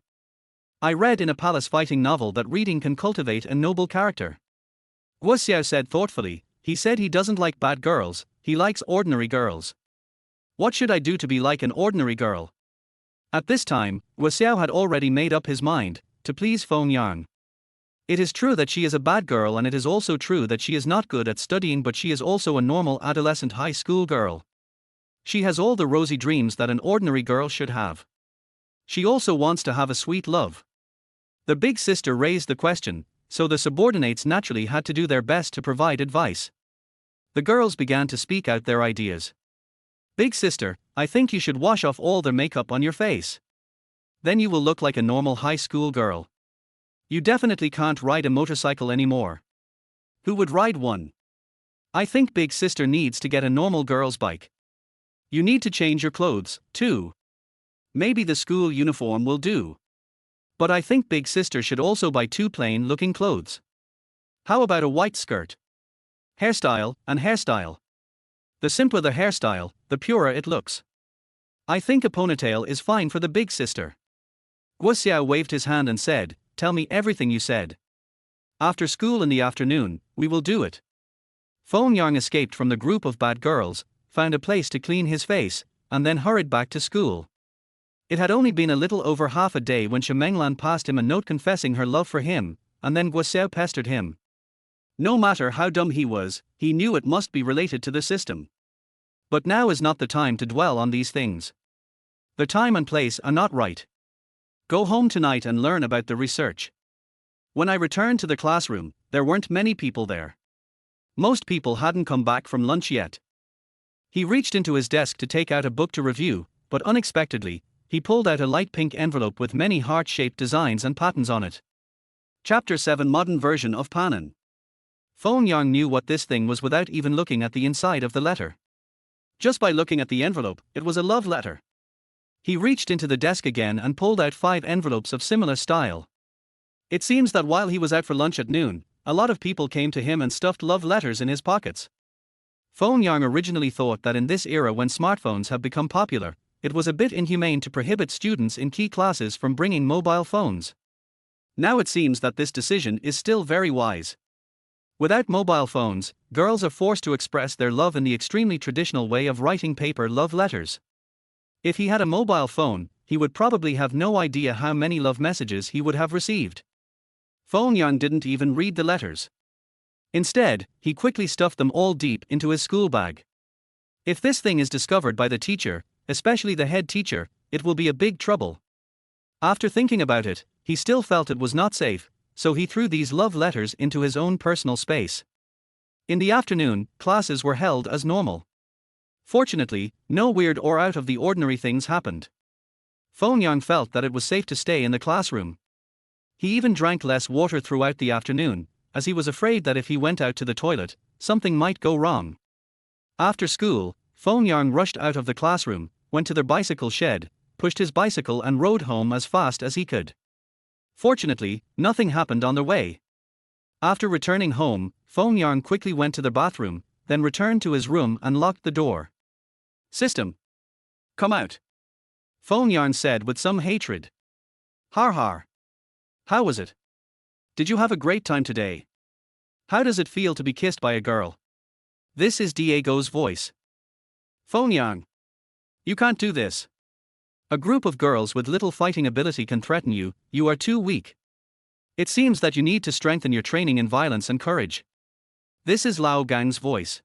I read in a palace fighting novel that reading can cultivate a noble character." Wu Xiao said thoughtfully, "He said he doesn't like bad girls, he likes ordinary girls. What should I do to be like an ordinary girl?" At this time, Wu Xiao had already made up his mind, to please Feng Yang. It is true that she is a bad girl, and it is also true that she is not good at studying, but she is also a normal adolescent high school girl. She has all the rosy dreams that an ordinary girl should have. She also wants to have a sweet love. The big sister raised the question, so the subordinates naturally had to do their best to provide advice. The girls began to speak out their ideas. "Big sister, I think you should wash off all the makeup on your face. Then you will look like a normal high school girl. You definitely can't ride a motorcycle anymore. Who would ride one? I think big sister needs to get a normal girl's bike. You need to change your clothes, too. Maybe the school uniform will do. But I think big sister should also buy 2 plain-looking clothes. How about a white skirt? Hairstyle and hairstyle. The simpler the hairstyle, the purer it looks. I think a ponytail is fine for the big sister." Wu Xiao waved his hand and said, "Tell me everything you said. After school in the afternoon, we will do it." Feng Yang escaped from the group of bad girls, found a place to clean his face, and then hurried back to school. It had only been a little over half a day when Shimenglan passed him a note confessing her love for him, and then Wu Xiao pestered him. No matter how dumb he was, he knew it must be related to the system. But now is not the time to dwell on these things. The time and place are not right. Go home tonight and learn about the research. When I returned to the classroom, there weren't many people there. Most people hadn't come back from lunch yet. He reached into his desk to take out a book to review, but unexpectedly, he pulled out a light pink envelope with many heart-shaped designs and patterns on it. Chapter 7 Modern Version of Panan. Feng Yang knew what this thing was without even looking at the inside of the letter. Just by looking at the envelope, it was a love letter. He reached into the desk again and pulled out 5 envelopes of similar style. It seems that while he was out for lunch at noon, a lot of people came to him and stuffed love letters in his pockets. Feng Yang originally thought that in this era when smartphones have become popular, it was a bit inhumane to prohibit students in key classes from bringing mobile phones. Now it seems that this decision is still very wise. Without mobile phones, girls are forced to express their love in the extremely traditional way of writing paper love letters. If he had a mobile phone, he would probably have no idea how many love messages he would have received. Feng Yang didn't even read the letters. Instead, he quickly stuffed them all deep into his school bag. If this thing is discovered by the teacher, especially the head teacher, it will be a big trouble. After thinking about it, he still felt it was not safe, so he threw these love letters into his own personal space. In the afternoon, classes were held as normal. Fortunately, no weird or out of the ordinary things happened. Feng Yang felt that it was safe to stay in the classroom. He even drank less water throughout the afternoon, as he was afraid that if he went out to the toilet, something might go wrong. After school, Feng Yang rushed out of the classroom, went to their bicycle shed, pushed his bicycle and rode home as fast as he could. Fortunately, nothing happened on their way. After returning home, Feng Yang quickly went to the bathroom, then returned to his room and locked the door. System. Come out. Feng Yang said with some hatred. Har har. How was it? Did you have a great time today? How does it feel to be kissed by a girl? This is Diego's voice. Feng Yang. You can't do this. A group of girls with little fighting ability can threaten you, you are too weak. It seems that you need to strengthen your training in violence and courage. This is Lao Gang's voice.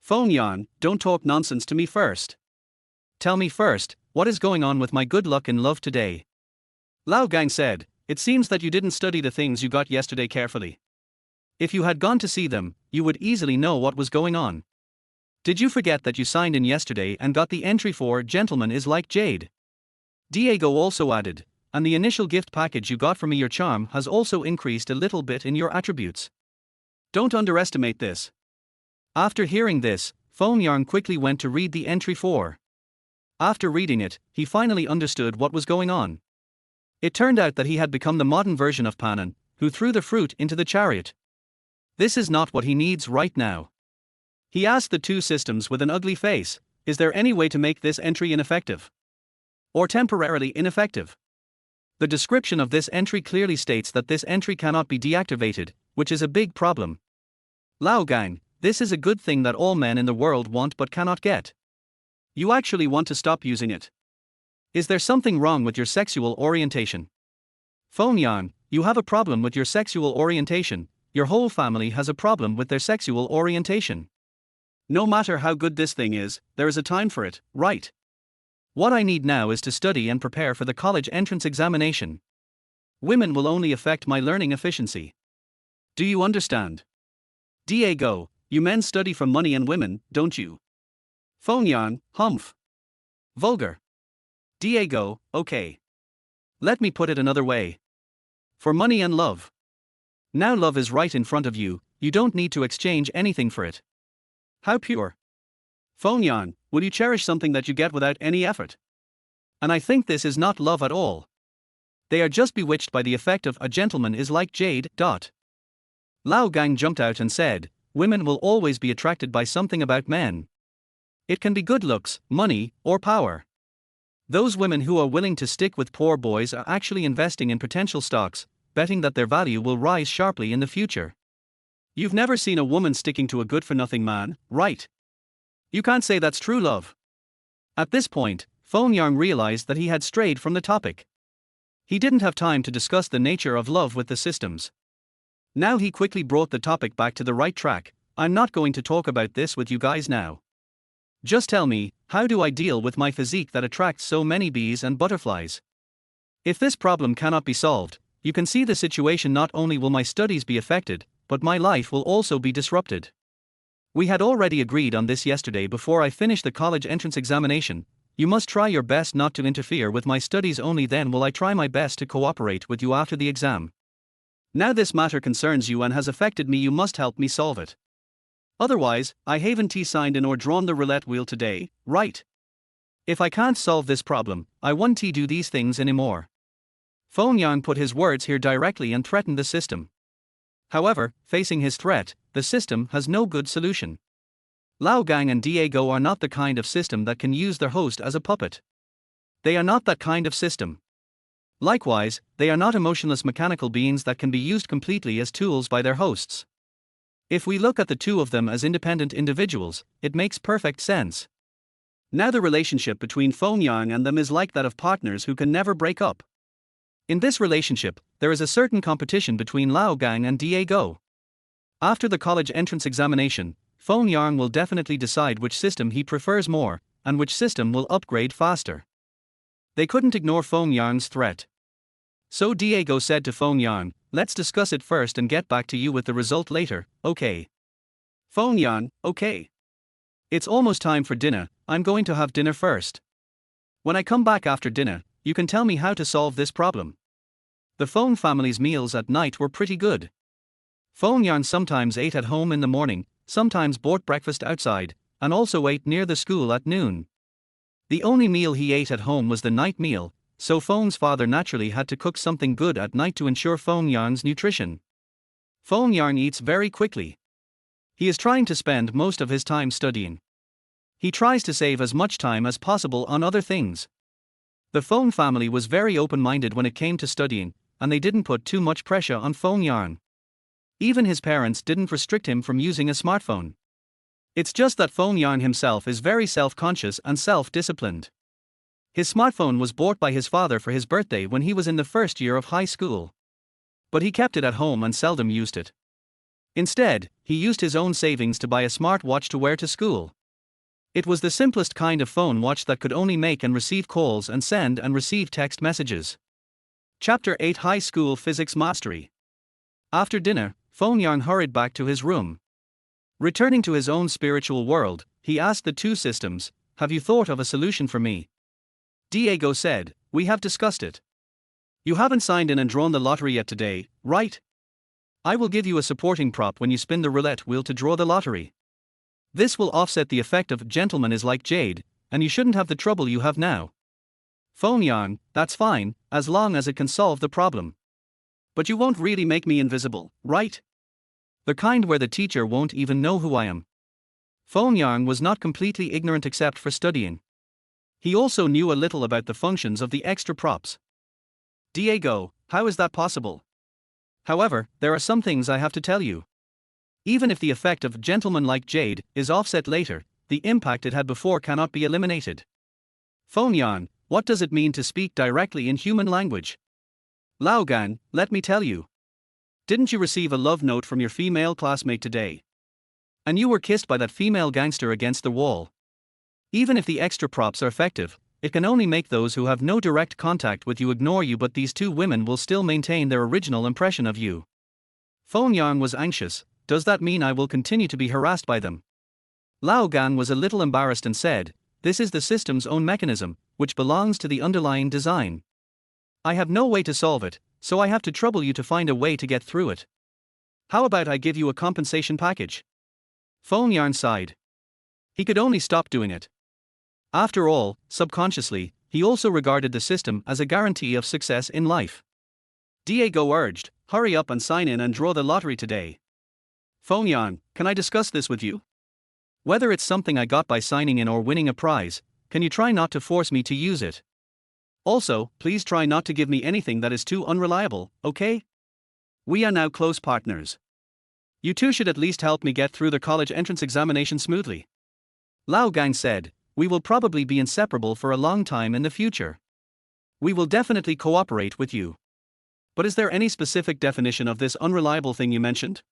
Feng Yang, don't talk nonsense to me first. Tell me first, what is going on with my good luck in love today? Lao Gang said, it seems that you didn't study the things you got yesterday carefully. If you had gone to see them, you would easily know what was going on. Did you forget that you signed in yesterday and got the entry for Gentleman is like Jade? Diego also added, and the initial gift package you got from me, your charm has also increased a little bit in your attributes. Don't underestimate this. After hearing this, Feng Yang quickly went to read the entry for. After reading it, he finally understood what was going on. It turned out that he had become the modern version of Panan, who threw the fruit into the chariot. This is not what he needs right now. He asked the two systems with an ugly face, is there any way to make this entry ineffective? Or temporarily ineffective? The description of this entry clearly states that this entry cannot be deactivated, which is a big problem. Lao Gang, this is a good thing that all men in the world want but cannot get. You actually want to stop using it. Is there something wrong with your sexual orientation? Feng Yang, you have a problem with your sexual orientation, your whole family has a problem with their sexual orientation. No matter how good this thing is, there is a time for it, right? What I need now is to study and prepare for the college entrance examination. Women will only affect my learning efficiency. Do you understand? Diego, you men study for money and women, don't you? Feng Yang, humph. Vulgar. Diego, okay. Let me put it another way. For money and love. Now love is right in front of you, you don't need to exchange anything for it. How pure. Feng Yang, will you cherish something that you get without any effort? And I think this is not love at all. They are just bewitched by the effect of a gentleman is like Jade. Lao Gang jumped out and said, women will always be attracted by something about men. It can be good looks, money, or power. Those women who are willing to stick with poor boys are actually investing in potential stocks, betting that their value will rise sharply in the future. You've never seen a woman sticking to a good-for-nothing man, right? You can't say that's true love. At this point, Feng Yang realized that he had strayed from the topic. He didn't have time to discuss the nature of love with the systems. Now he quickly brought the topic back to the right track. I'm not going to talk about this with you guys now. Just tell me, how do I deal with my physique that attracts so many bees and butterflies? If this problem cannot be solved, you can see the situation. Not only will my studies be affected, but my life will also be disrupted. We had already agreed on this yesterday before I finished the college entrance examination. You must try your best not to interfere with my studies, only then will I try my best to cooperate with you after the exam. Now this matter concerns you and has affected me, you must help me solve it. Otherwise, I haven't signed in or drawn the roulette wheel today, right? If I can't solve this problem, I won't do these things anymore. Feng Yang put his words here directly and threatened the system. However, facing his threat, the system has no good solution. Lao Gang and Diego are not the kind of system that can use their host as a puppet. They are not that kind of system. Likewise, they are not emotionless mechanical beings that can be used completely as tools by their hosts. If we look at the two of them as independent individuals, it makes perfect sense. Now the relationship between Feng Yang and them is like that of partners who can never break up. In this relationship, there is a certain competition between Lao Gang and Diego. After the college entrance examination, Feng Yang will definitely decide which system he prefers more, and which system will upgrade faster. They couldn't ignore Feng Yang's threat. So Diego said to Feng Yang, let's discuss it first and get back to you with the result later, okay? Feng Yang, okay. It's almost time for dinner, I'm going to have dinner first. When I come back after dinner, you can tell me how to solve this problem. The Feng family's meals at night were pretty good. Feng Yang sometimes ate at home in the morning, sometimes bought breakfast outside, and also ate near the school at noon. The only meal he ate at home was the night meal, so Feng's father naturally had to cook something good at night to ensure Feng Yang's nutrition. Feng Yang eats very quickly. He is trying to spend most of his time studying. He tries to save as much time as possible on other things. The Feng family was very open-minded when it came to studying, and they didn't put too much pressure on Feng Yang. Even his parents didn't restrict him from using a smartphone. It's just that Feng Yang himself is very self-conscious and self-disciplined. His smartphone was bought by his father for his birthday when he was in the first year of high school. But he kept it at home and seldom used it. Instead, he used his own savings to buy a smart watch to wear to school. It was the simplest kind of phone watch that could only make and receive calls and send and receive text messages. Chapter 8 High School Physics Mastery. After dinner, Feng Yang hurried back to his room. Returning to his own spiritual world, he asked the two systems, have you thought of a solution for me? Diego said, we have discussed it. You haven't signed in and drawn the lottery yet today, right? I will give you a supporting prop when you spin the roulette wheel to draw the lottery. This will offset the effect of gentleman is like jade, and you shouldn't have the trouble you have now. Feng Yang, that's fine, as long as it can solve the problem. But you won't really make me invisible, right? The kind where the teacher won't even know who I am. Feng Yang was not completely ignorant except for studying. He also knew a little about the functions of the extra props. Diego, how is that possible? However, there are some things I have to tell you. Even if the effect of gentleman like jade is offset later, the impact it had before cannot be eliminated. Feng Yang, what does it mean to speak directly in human language? Lao Gang, let me tell you. Didn't you receive a love note from your female classmate today? And you were kissed by that female gangster against the wall. Even if the extra props are effective, it can only make those who have no direct contact with you ignore you, but these two women will still maintain their original impression of you. Feng Yang was anxious. Does that mean I will continue to be harassed by them? Lao Gan was a little embarrassed and said, this is the system's own mechanism, which belongs to the underlying design. I have no way to solve it, so I have to trouble you to find a way to get through it. How about I give you a compensation package? Feng Yang sighed. He could only stop doing it. After all, subconsciously, he also regarded the system as a guarantee of success in life. Diego urged, hurry up and sign in and draw the lottery today. Feng Yang, can I discuss this with you? Whether it's something I got by signing in or winning a prize, can you try not to force me to use it? Also, please try not to give me anything that is too unreliable, okay? We are now close partners. You two should at least help me get through the college entrance examination smoothly. Lao Gang said, we will probably be inseparable for a long time in the future. We will definitely cooperate with you. But is there any specific definition of this unreliable thing you mentioned?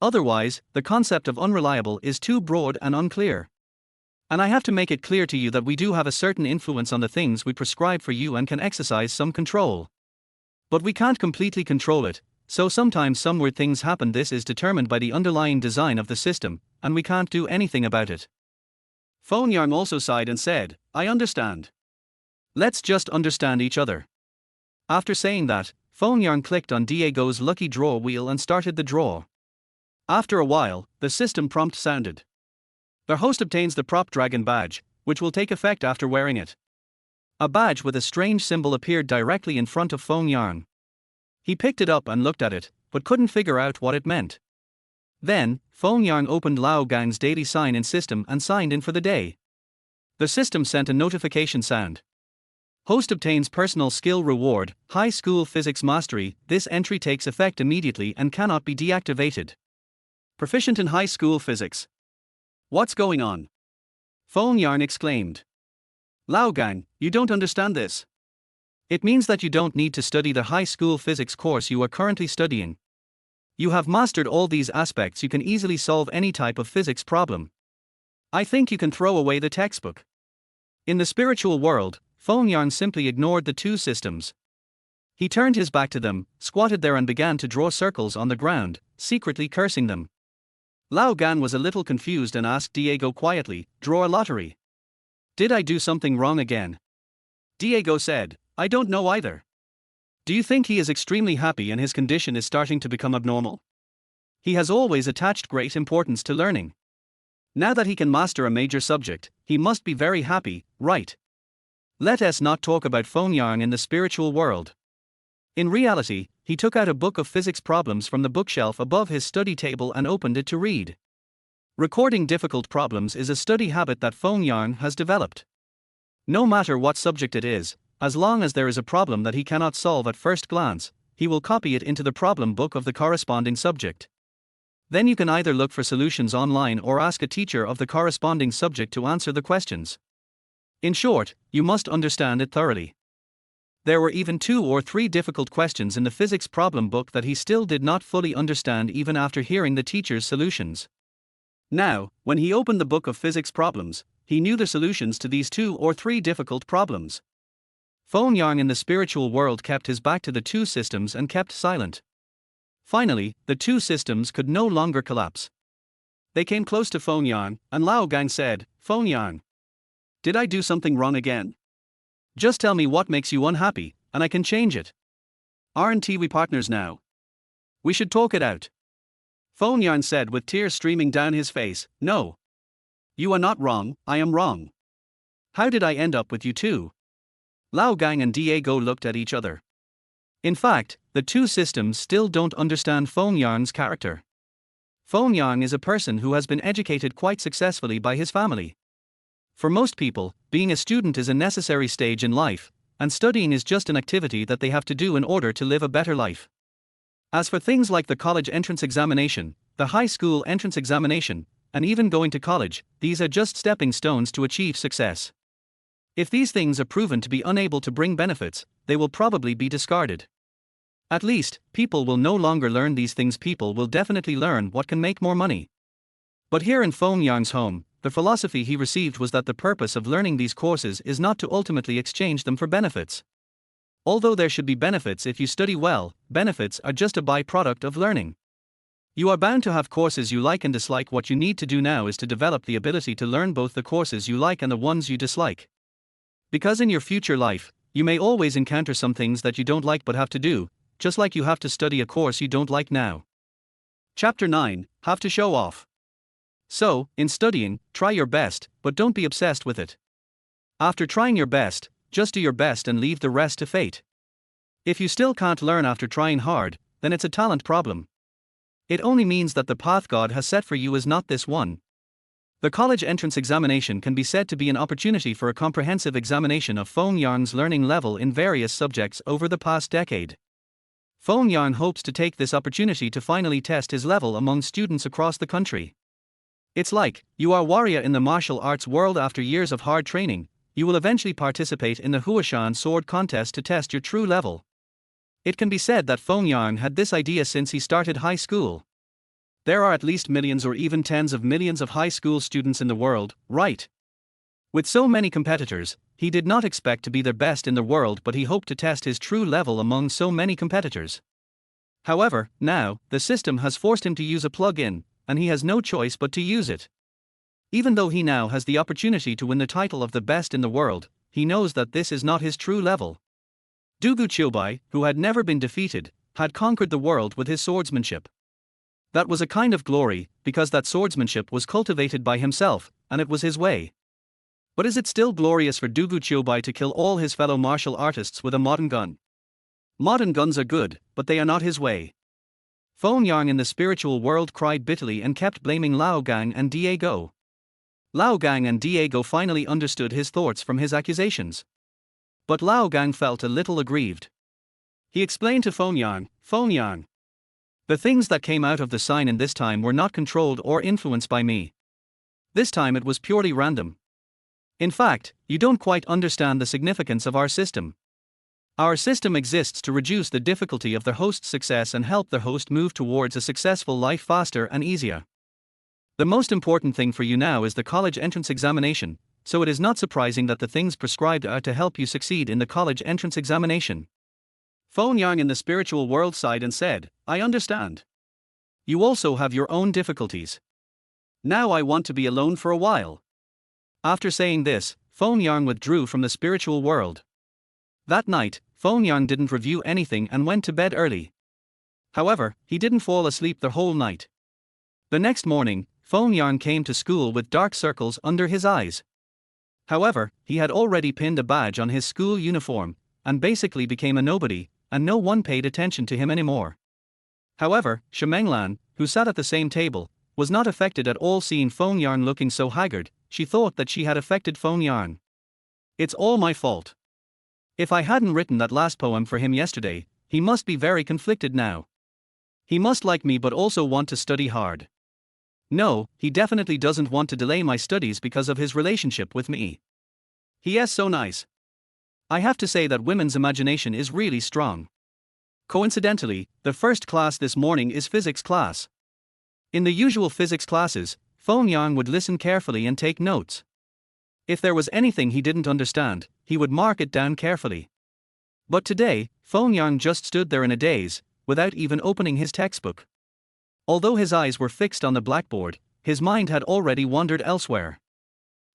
Otherwise, the concept of unreliable is too broad and unclear. And I have to make it clear to you that we do have a certain influence on the things we prescribe for you and can exercise some control. But we can't completely control it, so sometimes some weird things happen. This is determined by the underlying design of the system, and we can't do anything about it. Feng Yang also sighed and said, I understand. Let's just understand each other. After saying that, Feng Yang clicked on Diego's lucky draw wheel and started the draw. After a while, the system prompt sounded. The host obtains the Prop Dragon badge, which will take effect after wearing it. A badge with a strange symbol appeared directly in front of Feng Yang. He picked it up and looked at it, but couldn't figure out what it meant. Then, Feng Yang opened Lao Gang's daily sign-in system and signed in for the day. The system sent a notification sound. Host obtains personal skill reward, high school physics mastery. This entry takes effect immediately and cannot be deactivated. Proficient in high school physics. What's going on? Feng Yang exclaimed. Lao Gang, you don't understand this. It means that you don't need to study the high school physics course you are currently studying. You have mastered all these aspects. You can easily solve any type of physics problem. I think you can throw away the textbook. In the spiritual world, Feng Yang simply ignored the two systems. He turned his back to them, squatted there and began to draw circles on the ground, secretly cursing them. Lao Gan was a little confused and asked Diego quietly, draw a lottery. Did I do something wrong again? Diego said, I don't know either. Do you think he is extremely happy and his condition is starting to become abnormal? He has always attached great importance to learning. Now that he can master a major subject, he must be very happy, right? Let us not talk about Feng Yang in the spiritual world. In reality, he took out a book of physics problems from the bookshelf above his study table and opened it to read. Recording difficult problems is a study habit that Feng Yang has developed. No matter what subject it is, as long as there is a problem that he cannot solve at first glance, he will copy it into the problem book of the corresponding subject. Then you can either look for solutions online or ask a teacher of the corresponding subject to answer the questions. In short, you must understand it thoroughly. There were even 2 or 3 difficult questions in the physics problem book that he still did not fully understand even after hearing the teacher's solutions. Now, when he opened the book of physics problems, he knew the solutions to these 2 or 3 difficult problems. Feng Yang in the spiritual world kept his back to the two systems and kept silent. Finally, the two systems could no longer collapse. They came close to Feng Yang, and Lao Gang said, Feng Yang, did I do something wrong again? Just tell me what makes you unhappy, and I can change it. Aren't we partners now? We should talk it out. Feng Yang said with tears streaming down his face, No. You are not wrong, I am wrong. How did I end up with you two? Lao Gang and Diego looked at each other. In fact, the two systems still don't understand Feng Yang's character. Feng Yang is a person who has been educated quite successfully by his family. For most people, being a student is a necessary stage in life, and studying is just an activity that they have to do in order to live a better life. As for things like the college entrance examination, the high school entrance examination, and even going to college, these are just stepping stones to achieve success. If these things are proven to be unable to bring benefits, they will probably be discarded. At least, people will no longer learn these things. People will definitely learn what can make more money. But here in Feng Yang's home, the philosophy he received was that the purpose of learning these courses is not to ultimately exchange them for benefits. Although there should be benefits if you study well, benefits are just a byproduct of learning. You are bound to have courses you like and dislike. What you need to do now is to develop the ability to learn both the courses you like and the ones you dislike. Because in your future life, you may always encounter some things that you don't like but have to do, just like you have to study a course you don't like now. Chapter 9, Have to show off. So, in studying, try your best, but don't be obsessed with it. After trying your best, just do your best and leave the rest to fate. If you still can't learn after trying hard, then it's a talent problem. It only means that the path God has set for you is not this one. The college entrance examination can be said to be an opportunity for a comprehensive examination of Feng Yang's learning level in various subjects over the past decade. Feng Yang hopes to take this opportunity to finally test his level among students across the country. It's like, you are a warrior in the martial arts world. After years of hard training, you will eventually participate in the Huashan sword contest to test your true level. It can be said that Feng Yang had this idea since he started high school. There are at least millions or even tens of millions of high school students in the world, right? With so many competitors, he did not expect to be the best in the world, but he hoped to test his true level among so many competitors. However, now, the system has forced him to use a plug-in, and he has no choice but to use it. Even though he now has the opportunity to win the title of the best in the world, he knows that this is not his true level. Dugu Chobai, who had never been defeated, had conquered the world with his swordsmanship. That was a kind of glory, because that swordsmanship was cultivated by himself, and it was his way. But is it still glorious for Dugu Chobai to kill all his fellow martial artists with a modern gun? Modern guns are good, but they are not his way. Feng Yang in the spiritual world cried bitterly and kept blaming Lao Gang and Diego. Lao Gang and Diego finally understood his thoughts from his accusations. But Lao Gang felt a little aggrieved. He explained to Feng Yang, the things that came out of the sign in this time were not controlled or influenced by me. This time it was purely random. In fact, you don't quite understand the significance of our system. Our system exists to reduce the difficulty of the host's success and help the host move towards a successful life faster and easier. The most important thing for you now is the college entrance examination, so it is not surprising that the things prescribed are to help you succeed in the college entrance examination. Feng Yang in the spiritual world sighed and said, I understand. You also have your own difficulties. Now I want to be alone for a while. After saying this, Feng Yang withdrew from the spiritual world. That night, Feng Yang didn't review anything and went to bed early. However, he didn't fall asleep the whole night. The next morning, Feng Yang came to school with dark circles under his eyes. However, he had already pinned a badge on his school uniform, and basically became a nobody, and no one paid attention to him anymore. However, Shimenglan, who sat at the same table, was not affected at all seeing Feng Yang looking so haggard. She thought that she had affected Feng Yang. It's all my fault. If I hadn't written that last poem for him yesterday, he must be very conflicted now. He must like me but also want to study hard. No, he definitely doesn't want to delay my studies because of his relationship with me. He is so nice. I have to say that women's imagination is really strong. Coincidentally, the first class this morning is physics class. In the usual physics classes, Feng Yang would listen carefully and take notes. If there was anything he didn't understand, he would mark it down carefully. But today, Feng Yang just stood there in a daze, without even opening his textbook. Although his eyes were fixed on the blackboard, his mind had already wandered elsewhere.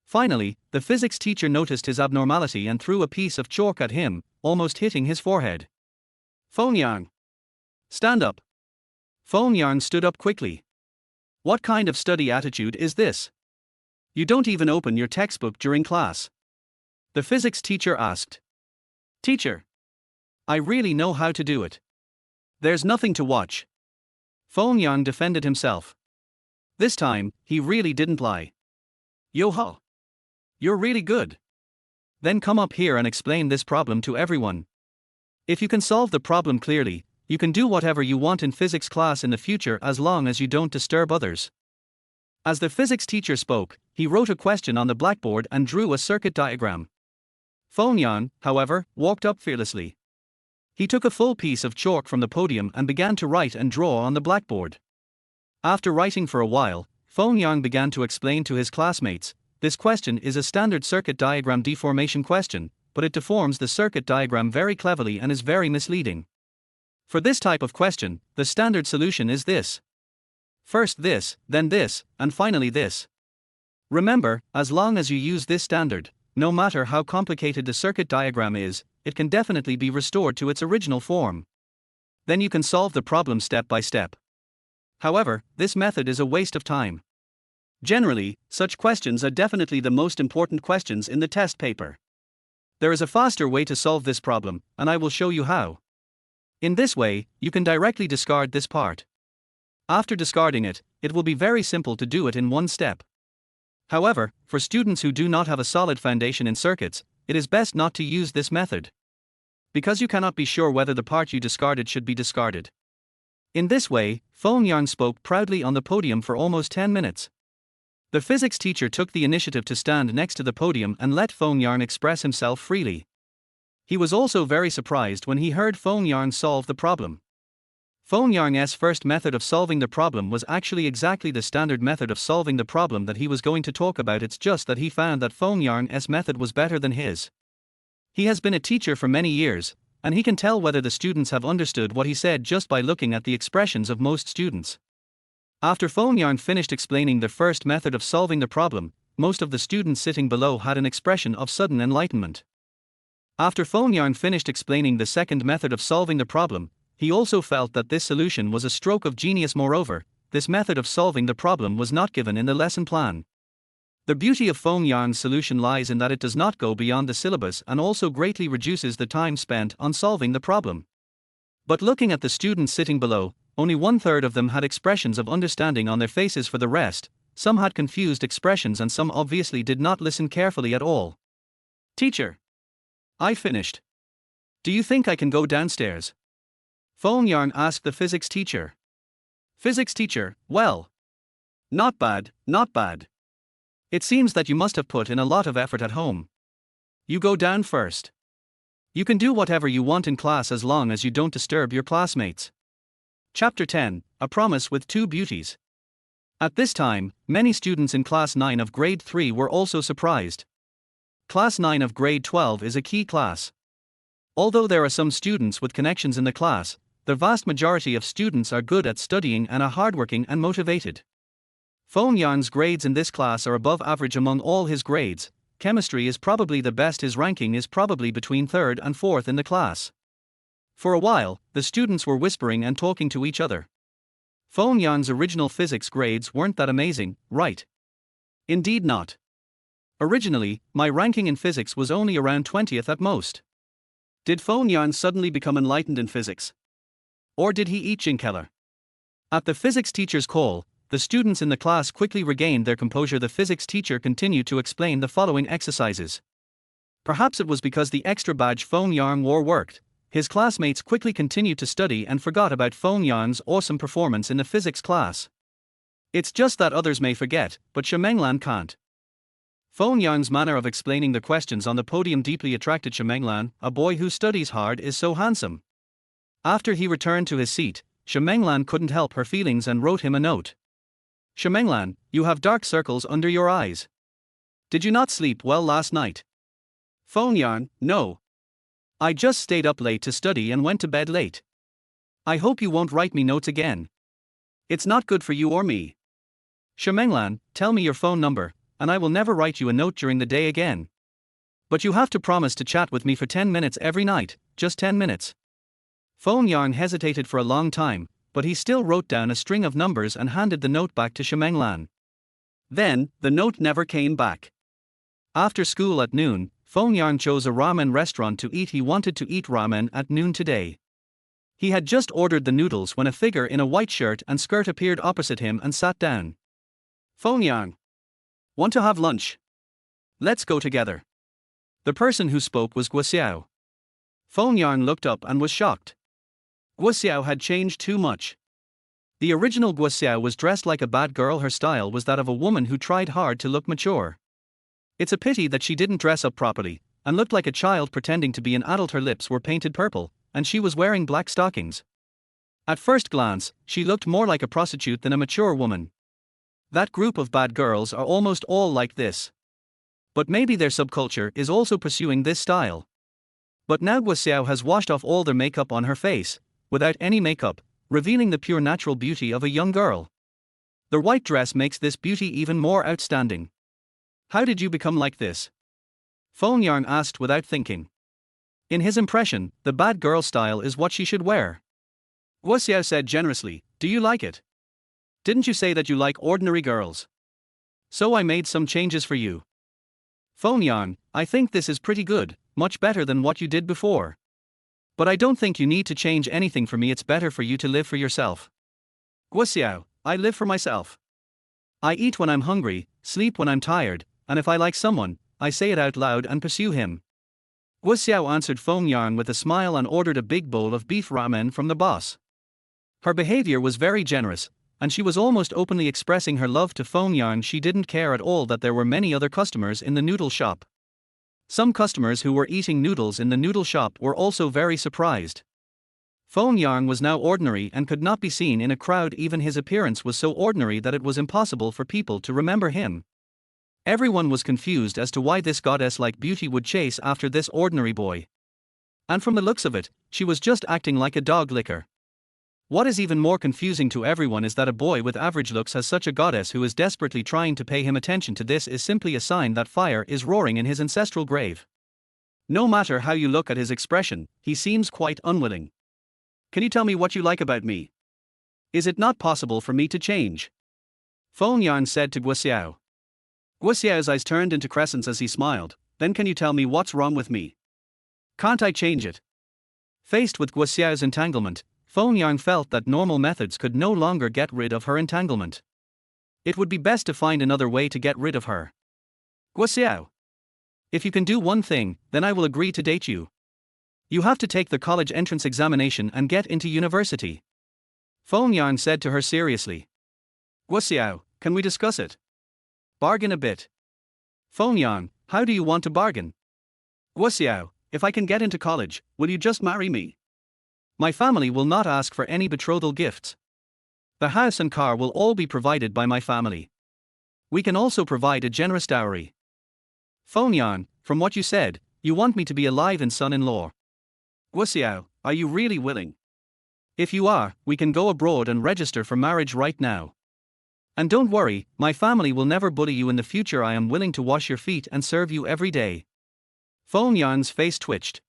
Finally, the physics teacher noticed his abnormality and threw a piece of chalk at him, almost hitting his forehead. Feng Yang, stand up. Feng Yang stood up quickly. What kind of study attitude is this? You don't even open your textbook during class. The physics teacher asked. Teacher, I really know how to do it. There's nothing to watch. Feng Yang defended himself. This time, he really didn't lie. Yo-ho! You're really good. Then come up here and explain this problem to everyone. If you can solve the problem clearly, you can do whatever you want in physics class in the future as long as you don't disturb others. As the physics teacher spoke, he wrote a question on the blackboard and drew a circuit diagram. Feng Yang, however, walked up fearlessly. He took a full piece of chalk from the podium and began to write and draw on the blackboard. After writing for a while, Feng Yang began to explain to his classmates, this question is a standard circuit diagram deformation question, but it deforms the circuit diagram very cleverly and is very misleading. For this type of question, the standard solution is this. First this, then this, and finally this. Remember, as long as you use this standard, no matter how complicated the circuit diagram is, it can definitely be restored to its original form. Then you can solve the problem step by step. However, this method is a waste of time. Generally, such questions are definitely the most important questions in the test paper. There is a faster way to solve this problem, and I will show you how. In this way, you can directly discard this part. After discarding it, it will be very simple to do it in one step. However, for students who do not have a solid foundation in circuits, it is best not to use this method. Because you cannot be sure whether the part you discarded should be discarded. In this way, Feng Yang spoke proudly on the podium for almost 10 minutes. The physics teacher took the initiative to stand next to the podium and let Feng Yang express himself freely. He was also very surprised when he heard Feng Yang solve the problem. Feng Yang's first method of solving the problem was actually exactly the standard method of solving the problem that he was going to talk about. It's just that he found that Feng Yang's method was better than his. He has been a teacher for many years, and he can tell whether the students have understood what he said just by looking at the expressions of most students. After Feng Yang finished explaining the first method of solving the problem, most of the students sitting below had an expression of sudden enlightenment. After Feng Yang finished explaining the second method of solving the problem, he also felt that this solution was a stroke of genius. Moreover, this method of solving the problem was not given in the lesson plan. The beauty of Feng Yang's solution lies in that it does not go beyond the syllabus and also greatly reduces the time spent on solving the problem. But looking at the students sitting below, only 1/3 of them had expressions of understanding on their faces. For the rest, some had confused expressions and some obviously did not listen carefully at all. Teacher, I finished. Do you think I can go downstairs? Feng Yang asked the physics teacher. Physics teacher, well, not bad, not bad. It seems that you must have put in a lot of effort at home. You go down first. You can do whatever you want in class as long as you don't disturb your classmates. Chapter 10, A Promise with Two Beauties. At this time, many students in Class 9 of Grade 3 were also surprised. Class 9 of Grade 12 is a key class. Although there are some students with connections in the class, the vast majority of students are good at studying and are hardworking and motivated. Feng Yang's grades in this class are above average among all his grades. Chemistry is probably the best. His ranking is probably between 3rd and 4th in the class. For a while, the students were whispering and talking to each other. Feng Yang's original physics grades weren't that amazing, right? Indeed not. Originally, my ranking in physics was only around 20th at most. Did Feng Yang suddenly become enlightened in physics? Or did he eat Jinkeller? At the physics teacher's call, the students in the class quickly regained their composure. The physics teacher continued to explain the following exercises. Perhaps it was because the extra badge Feng Yang wore worked. His classmates quickly continued to study and forgot about Feng Yang's awesome performance in the physics class. It's just that others may forget, but Shimenglan can't. Feng Yang's manner of explaining the questions on the podium deeply attracted Shimenglan. A boy who studies hard is so handsome. After he returned to his seat, Shimenglan couldn't help her feelings and wrote him a note. Shimenglan, you have dark circles under your eyes. Did you not sleep well last night? Feng Yang, no. I just stayed up late to study and went to bed late. I hope you won't write me notes again. It's not good for you or me. Shimenglan, tell me your phone number, and I will never write you a note during the day again. But you have to promise to chat with me for 10 minutes every night, just 10 minutes. Feng Yang hesitated for a long time, but he still wrote down a string of numbers and handed the note back to Shimenglan. Then, the note never came back. After school at noon, Feng Yang chose a ramen restaurant to eat. He wanted to eat ramen at noon today. He had just ordered the noodles when a figure in a white shirt and skirt appeared opposite him and sat down. Feng Yang, want to have lunch? Let's go together. The person who spoke was Guoxiao. Feng Yang looked up and was shocked. Guoxiao had changed too much. The original Guoxiao was dressed like a bad girl. Her style was that of a woman who tried hard to look mature. It's a pity that she didn't dress up properly, and looked like a child pretending to be an adult. Her lips were painted purple, and she was wearing black stockings. At first glance, she looked more like a prostitute than a mature woman. That group of bad girls are almost all like this. But maybe their subculture is also pursuing this style. But now Guoxiao has washed off all their makeup on her face, without any makeup, revealing the pure natural beauty of a young girl. The white dress makes this beauty even more outstanding. How did you become like this? Feng Yang asked without thinking. In his impression, the bad girl style is what she should wear. Guoxiao said generously, do you like it? Didn't you say that you like ordinary girls? So I made some changes for you. Feng Yang, I think this is pretty good, much better than what you did before. But I don't think you need to change anything for me. It's better for you to live for yourself. Guoxiao, I live for myself. I eat when I'm hungry, sleep when I'm tired, and if I like someone, I say it out loud and pursue him. Guoxiao answered Feng Yang with a smile and ordered a big bowl of beef ramen from the boss. Her behavior was very generous, and she was almost openly expressing her love to Feng Yang. She didn't care at all that there were many other customers in the noodle shop. Some customers who were eating noodles in the noodle shop were also very surprised. Feng Yang was now ordinary and could not be seen in a crowd. Even his appearance was so ordinary that it was impossible for people to remember him. Everyone was confused as to why this goddess-like beauty would chase after this ordinary boy. And from the looks of it, she was just acting like a dog licker. What is even more confusing to everyone is that a boy with average looks has such a goddess who is desperately trying to pay him attention. To this is simply a sign that fire is roaring in his ancestral grave. No matter how you look at his expression, he seems quite unwilling. Can you tell me what you like about me? Is it not possible for me to change? Feng Yang said to Guoxiao. Guoxiao's eyes turned into crescents as he smiled. Then can you tell me what's wrong with me? Can't I change it? Faced with Guoxiao's entanglement, Feng Yang felt that normal methods could no longer get rid of her entanglement. It would be best to find another way to get rid of her. Guoxiao, if you can do one thing, then I will agree to date you. You have to take the college entrance examination and get into university. Feng Yang said to her seriously. Guoxiao, can we discuss it? Bargain a bit. Feng Yang, how do you want to bargain? Guoxiao, if I can get into college, will you just marry me? My family will not ask for any betrothal gifts. The house and car will all be provided by my family. We can also provide a generous dowry. Feng Yang, from what you said, you want me to be a live-in son-in-law. Guoxiao, are you really willing? If you are, we can go abroad and register for marriage right now. And don't worry, my family will never bully you in the future. I am willing to wash your feet and serve you every day. Feng Yang's face twitched.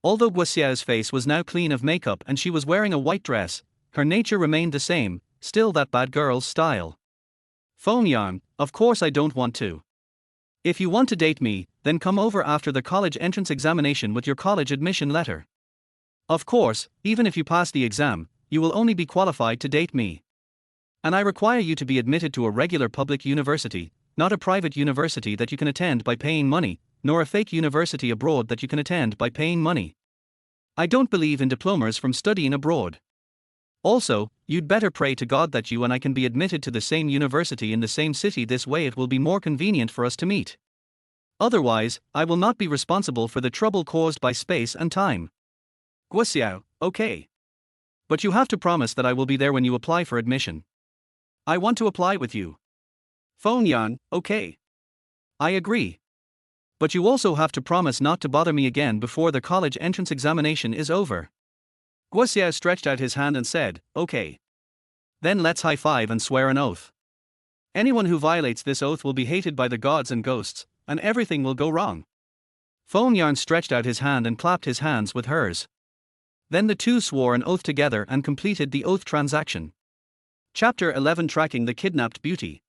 Although Guoxiao's face was now clean of makeup and she was wearing a white dress, her nature remained the same, still that bad girl's style. Feng Yang, of course I don't want to. If you want to date me, then come over after the college entrance examination with your college admission letter. Of course, even if you pass the exam, you will only be qualified to date me. And I require you to be admitted to a regular public university, not a private university that you can attend by paying money, nor a fake university abroad that you can attend by paying money. I don't believe in diplomas from studying abroad. Also, you'd better pray to God that you and I can be admitted to the same university in the same city. This way it will be more convenient for us to meet. Otherwise, I will not be responsible for the trouble caused by space and time. Guoxiao, okay. But you have to promise that I will be there when you apply for admission. I want to apply with you. Feng Yang, okay. I agree. But you also have to promise not to bother me again before the college entrance examination is over. Guoxiao stretched out his hand and said, okay. Then let's high-five and swear an oath. Anyone who violates this oath will be hated by the gods and ghosts, and everything will go wrong. Feng Yang stretched out his hand and clapped his hands with hers. Then the two swore an oath together and completed the oath transaction. Chapter 11, Tracking the Kidnapped Beauty.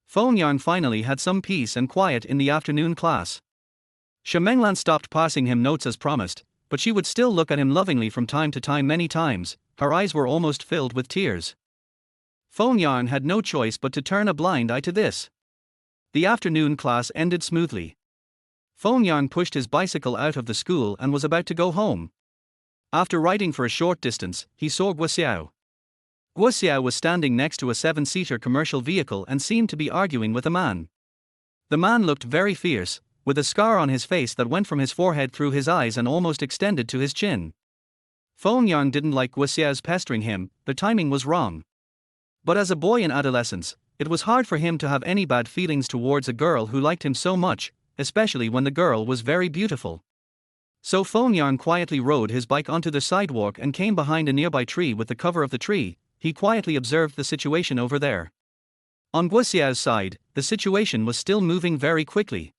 Feng Yang finally had some peace and quiet in the afternoon class. Shi Menglan stopped passing him notes as promised, but she would still look at him lovingly from time to time. Many times, her eyes were almost filled with tears. Feng Yang had no choice but to turn a blind eye to this. The afternoon class ended smoothly. Feng Yang pushed his bicycle out of the school and was about to go home. After riding for a short distance, he saw Guoxiao. Guoxiao was standing next to a 7-seater commercial vehicle and seemed to be arguing with a man. The man looked very fierce, with a scar on his face that went from his forehead through his eyes and almost extended to his chin. Feng Yang didn't like Guoxiao's pestering him. The timing was wrong. But as a boy in adolescence, it was hard for him to have any bad feelings towards a girl who liked him so much, especially when the girl was very beautiful. So Feng Yang quietly rode his bike onto the sidewalk and came behind a nearby tree. With the cover of the tree, he quietly observed the situation over there. On Guoxiao's side, the situation was still moving very quickly.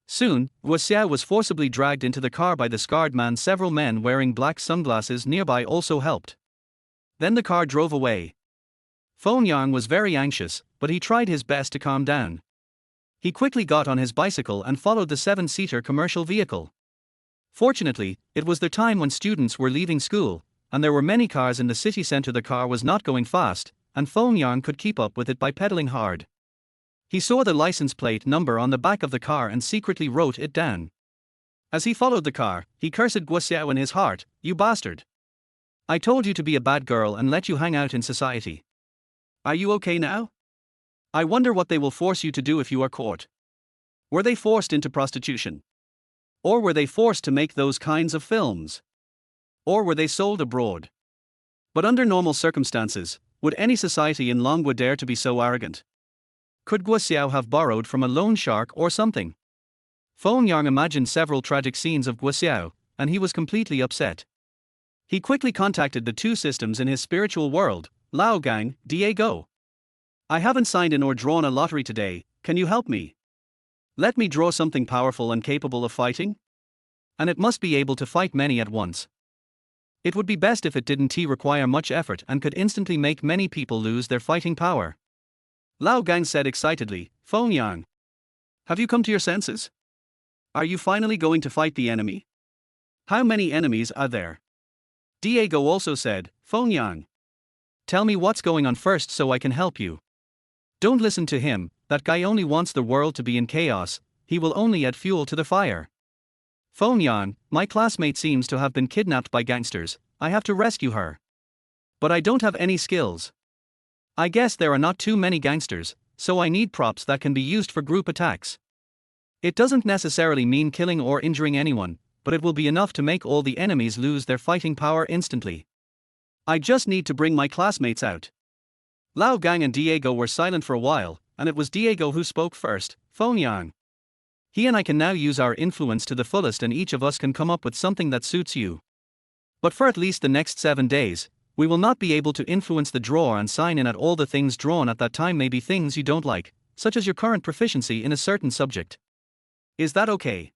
Soon, Guoxiao was forcibly dragged into the car by the scarred man. Several men wearing black sunglasses nearby also helped. Then the car drove away. Feng Yang was very anxious, but he tried his best to calm down. He quickly got on his bicycle and followed the 7-seater commercial vehicle. Fortunately, it was the time when students were leaving school, and there were many cars in the city center. The car was not going fast, and Feng Yang could keep up with it by pedaling hard. He saw the license plate number on the back of the car and secretly wrote it down. As he followed the car, he cursed Guoxiao in his heart, "You bastard! I told you to be a bad girl and let you hang out in society. Are you okay now? I wonder what they will force you to do if you are caught. Were they forced into prostitution? Or were they forced to make those kinds of films? Or were they sold abroad? But under normal circumstances, would any society in Longwood dare to be so arrogant? Could Guo Xiao have borrowed from a loan shark or something? Feng Yang imagined several tragic scenes of Guo Xiao, and he was completely upset. He quickly contacted the two systems in his spiritual world, Lao Gang, Diego. I haven't signed in or drawn a lottery today, can you help me? Let me draw something powerful and capable of fighting? And it must be able to fight many at once. It would be best if it didn't require much effort and could instantly make many people lose their fighting power. Lao Gang said excitedly, Feng Yang. Have you come to your senses? Are you finally going to fight the enemy? How many enemies are there? Diego also said, Feng Yang. Tell me what's going on first so I can help you. Don't listen to him, that guy only wants the world to be in chaos, he will only add fuel to the fire. Feng Yang, my classmate seems to have been kidnapped by gangsters, I have to rescue her. But I don't have any skills. I guess there are not too many gangsters, so I need props that can be used for group attacks. It doesn't necessarily mean killing or injuring anyone, but it will be enough to make all the enemies lose their fighting power instantly. I just need to bring my classmates out. Lao Gang and Diego were silent for a while, and it was Diego who spoke first, Feng Yang. He and I can now use our influence to the fullest and each of us can come up with something that suits you. But for at least the next 7 days, we will not be able to influence the drawer and sign in at all the things drawn at that time may be things you don't like, such as your current proficiency in a certain subject. Is that okay?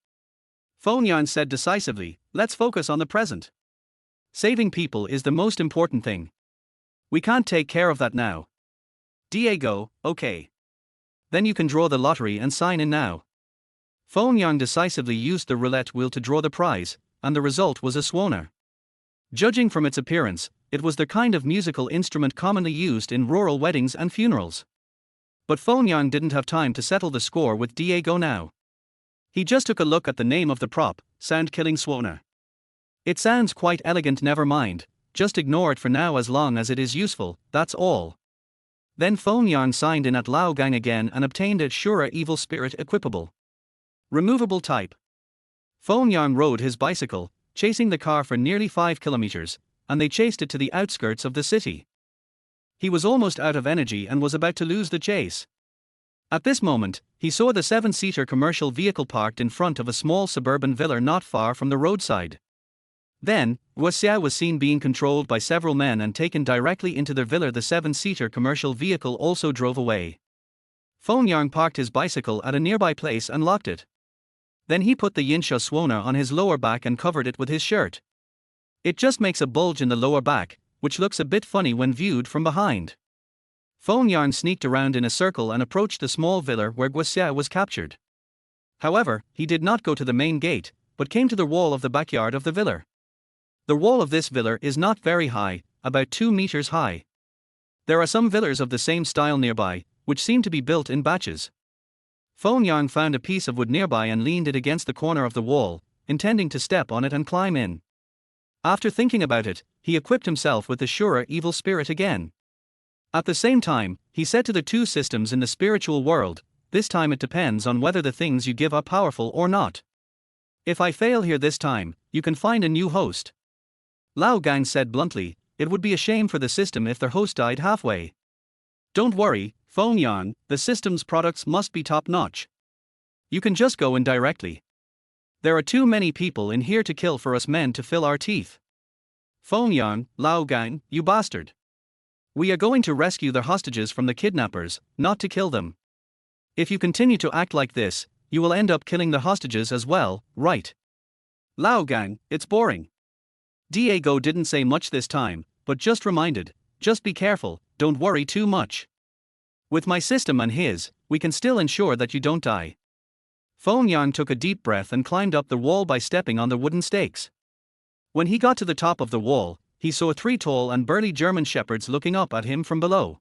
Feng Yang said decisively, let's focus on the present. Saving people is the most important thing. We can't take care of that now. Diego, okay. Then you can draw the lottery and sign in now. Feng Yang decisively used the roulette wheel to draw the prize, and the result was a swanner. Judging from its appearance, it was the kind of musical instrument commonly used in rural weddings and funerals. But Feng Yang didn't have time to settle the score with Diego now. He just took a look at the name of the prop, Sound-Killing Swanner. It sounds quite elegant, never mind, just ignore it for now as long as it is useful, that's all. Then Feng Yang signed in at Lao Gang again and obtained a Shura Evil Spirit equipable. Removable type. Feng Yang rode his bicycle, chasing the car for nearly 5 kilometers, and they chased it to the outskirts of the city. He was almost out of energy and was about to lose the chase. At this moment, he saw the 7-seater commercial vehicle parked in front of a small suburban villa not far from the roadside. Then, Guo Xiao was seen being controlled by several men and taken directly into their villa. The 7-seater commercial vehicle also drove away. Feng Yang parked his bicycle at a nearby place and locked it. Then he put the Yinsha Swanner on his lower back and covered it with his shirt. It just makes a bulge in the lower back, which looks a bit funny when viewed from behind. Feng Yang sneaked around in a circle and approached the small villa where Guo Xiao was captured. However, he did not go to the main gate, but came to the wall of the backyard of the villa. The wall of this villa is not very high, about 2 meters high. There are some villas of the same style nearby, which seem to be built in batches. Feng Yang found a piece of wood nearby and leaned it against the corner of the wall, intending to step on it and climb in. After thinking about it, he equipped himself with the Shura Evil Spirit again. At the same time, he said to the two systems in the spiritual world, this time it depends on whether the things you give are powerful or not. If I fail here this time, you can find a new host. Lao Gang said bluntly, it would be a shame for the system if their host died halfway. Don't worry, Feng Yang, the system's products must be top-notch. You can just go in directly. There are too many people in here to kill for us men to fill our teeth. Feng Yang, Lao Gang, you bastard. We are going to rescue the hostages from the kidnappers, not to kill them. If you continue to act like this, you will end up killing the hostages as well, right? Lao Gang, it's boring. Diego didn't say much this time, but just reminded, just be careful, don't worry too much. With my system and his, we can still ensure that you don't die. Feng Yang took a deep breath and climbed up the wall by stepping on the wooden stakes. When he got to the top of the wall, he saw 3 tall and burly German shepherds looking up at him from below.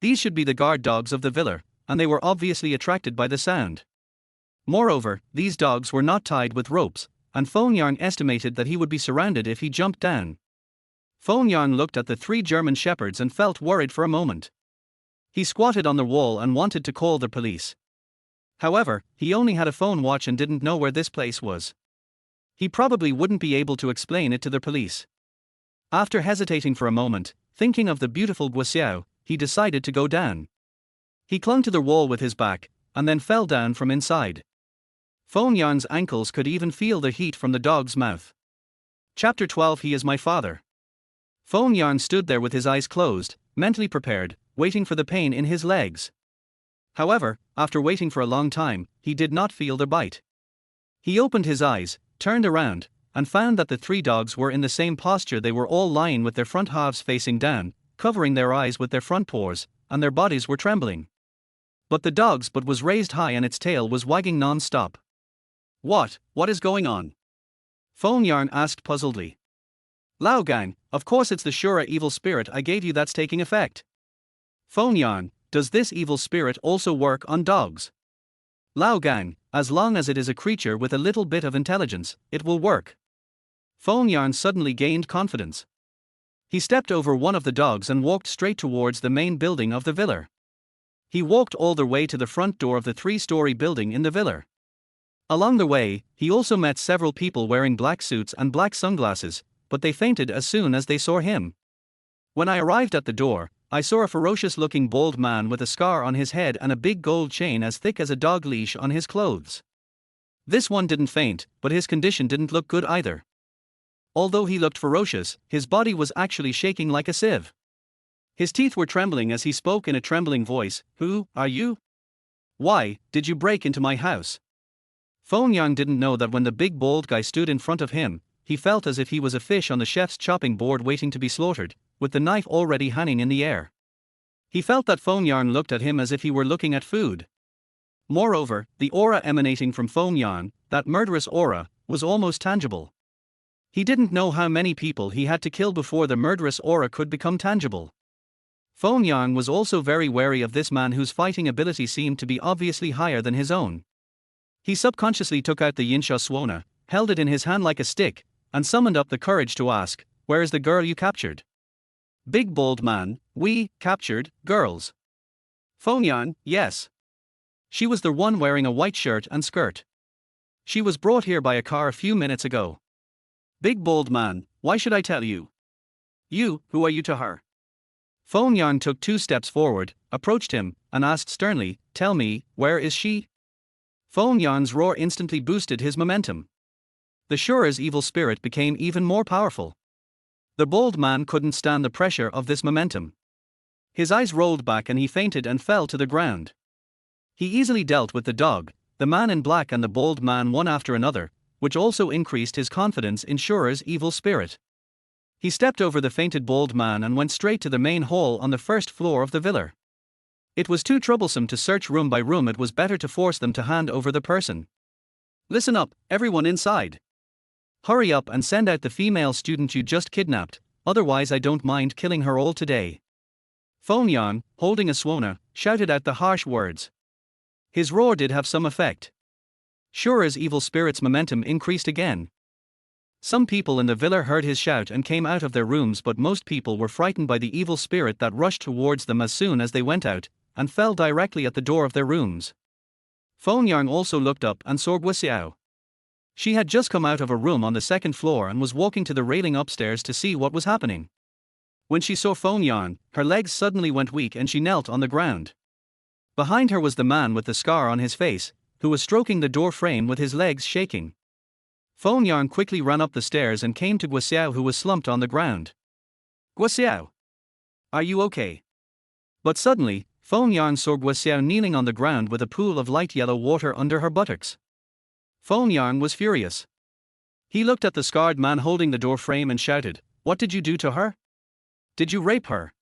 These should be the guard dogs of the villa, and they were obviously attracted by the sound. Moreover, these dogs were not tied with ropes, and Feng Yang estimated that he would be surrounded if he jumped down. Feng Yang looked at the 3 German shepherds and felt worried for a moment. He squatted on the wall and wanted to call the police. However, he only had a phone watch and didn't know where this place was. He probably wouldn't be able to explain it to the police. After hesitating for a moment, thinking of the beautiful Guo, he decided to go down. He clung to the wall with his back, and then fell down from inside. Feng Yang's ankles could even feel the heat from the dog's mouth. Chapter 12. He is my father. Feng Yang stood there with his eyes closed, mentally prepared, waiting for the pain in his legs. However, after waiting for a long time, he did not feel the bite. He opened his eyes, turned around, and found that the three dogs were in the same posture. They were all lying with their front halves facing down, covering their eyes with their front paws, and their bodies were trembling. But the dog's butt was raised high and its tail was wagging non-stop. What is going on? Feng Yang asked puzzledly. Lao Gang, of course it's the Shura evil spirit I gave you that's taking effect. Feng Yang, does this evil spirit also work on dogs? Lao Gang, as long as it is a creature with a little bit of intelligence, it will work. Feng Yang suddenly gained confidence. He stepped over one of the dogs and walked straight towards the main building of the villa. He walked all the way to the front door of the 3-story building in the villa. Along the way, he also met several people wearing black suits and black sunglasses, but they fainted as soon as they saw him. When I arrived at the door, I saw a ferocious-looking bald man with a scar on his head and a big gold chain as thick as a dog leash on his clothes. This one didn't faint, but his condition didn't look good either. Although he looked ferocious, his body was actually shaking like a sieve. His teeth were trembling as he spoke in a trembling voice. Who are you? Why did you break into my house? Feng Yang didn't know that when the big bald guy stood in front of him, he felt as if he was a fish on the chef's chopping board waiting to be slaughtered, with the knife already hanging in the air. He felt that Feng Yang looked at him as if he were looking at food. Moreover, the aura emanating from Feng Yang, that murderous aura, was almost tangible. He didn't know how many people he had to kill before the murderous aura could become tangible. Feng Yang was also very wary of this man whose fighting ability seemed to be obviously higher than his own. He subconsciously took out the Yinsha Suona, held it in his hand like a stick, and summoned up the courage to ask, "Where is the girl you captured?" Big bald man, we captured girls. Feng Yang, yes. She was the one wearing a white shirt and skirt. She was brought here by a car a few minutes ago. Big bald man, why should I tell you? You, who are you to her? Feng Yang took 2 steps forward, approached him, and asked sternly, "Tell me, where is she?" Feng Yang's roar instantly boosted his momentum. The Shura's evil spirit became even more powerful. The bald man couldn't stand the pressure of this momentum. His eyes rolled back and he fainted and fell to the ground. He easily dealt with the dog, the man in black and the bald man one after another, which also increased his confidence in Shura's evil spirit. He stepped over the fainted bald man and went straight to the main hall on the 1st floor of the villa. It was too troublesome to search room by room. It was better to force them to hand over the person. Listen up, everyone inside. Hurry up and send out the female student you just kidnapped, otherwise I don't mind killing her all today. Feng Yang, holding a Suona, shouted out the harsh words. His roar did have some effect. Shura's evil spirit's momentum increased again. Some people in the villa heard his shout and came out of their rooms, but most people were frightened by the evil spirit that rushed towards them as soon as they went out, and fell directly at the door of their rooms. Feng Yang also looked up and saw Guo. She had just come out of a room on the 2nd floor and was walking to the railing upstairs to see what was happening. When she saw Feng Yang, her legs suddenly went weak and she knelt on the ground. Behind her was the man with the scar on his face, who was stroking the door frame with his legs shaking. Feng Yang quickly ran up the stairs and came to Guo, who was slumped on the ground. Guo, are you okay? But suddenly, Feng Yang saw Guo kneeling on the ground with a pool of light yellow water under her buttocks. Feng Yang was furious. He looked at the scarred man holding the door frame and shouted, "What did you do to her? Did you rape her?"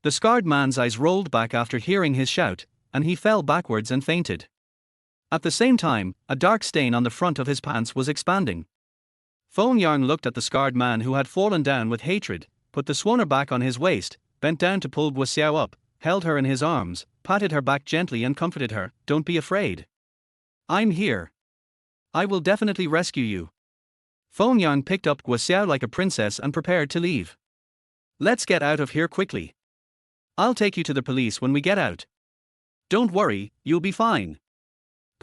The scarred man's eyes rolled back after hearing his shout, and he fell backwards and fainted. At the same time, a dark stain on the front of his pants was expanding. Feng Yang looked at the scarred man who had fallen down with hatred, put the Suona back on his waist, bent down to pull Guo up, held her in his arms, patted her back gently and comforted her. "Don't be afraid. I'm here. I will definitely rescue you." Feng Yang picked up Guo like a princess and prepared to leave. "Let's get out of here quickly. I'll take you to the police when we get out. Don't worry, you'll be fine."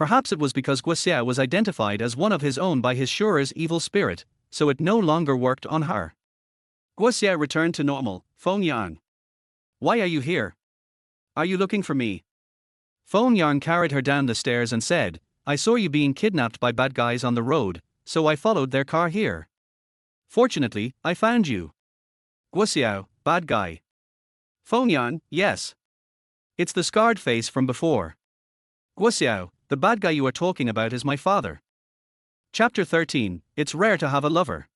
Perhaps it was because Guo Xiao was identified as one of his own by his Shure's evil spirit, so it no longer worked on her. Guo Xiao returned to normal. Feng Yang. Why are you here? Are you looking for me? Feng Yang carried her down the stairs and said, I saw you being kidnapped by bad guys on the road, so I followed their car here. Fortunately, I found you. Guo Xiao, bad guy. Feng Yang, yes. It's the scarred face from before. Guo Xiao, the bad guy you are talking about is my father. Chapter 13, It's rare to have a lover.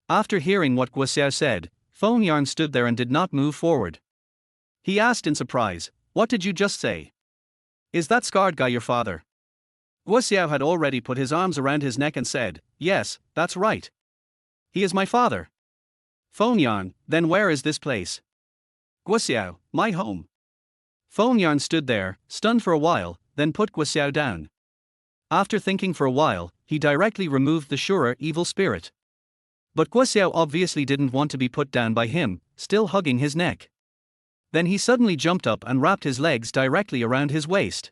After hearing what Guo Xiao said, Feng Yang stood there and did not move forward. He asked in surprise, what did you just say? Is that scarred guy your father? Guo Xiao had already put his arms around his neck and said, yes, that's right. He is my father. Feng Yang, then where is this place? Guo Xiao, my home. Feng Yang stood there, stunned for a while, then put Guo Xiao down. After thinking for a while, he directly removed the Shure evil spirit. But Guo Xiao obviously didn't want to be put down by him, still hugging his neck. Then he suddenly jumped up and wrapped his legs directly around his waist.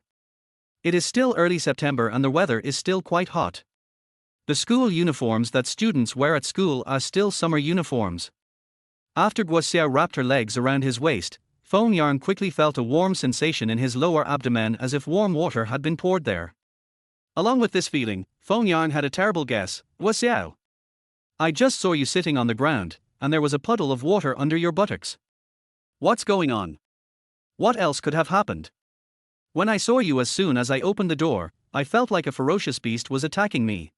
It is still early September and the weather is still quite hot. The school uniforms that students wear at school are still summer uniforms. After Guo Xiao wrapped her legs around his waist, Feng Yang quickly felt a warm sensation in his lower abdomen as if warm water had been poured there. Along with this feeling, Feng Yang had a terrible guess. Guo Xiao, I just saw you sitting on the ground, and there was a puddle of water under your buttocks. What's going on? What else could have happened? When I saw you as soon as I opened the door, I felt like a ferocious beast was attacking me.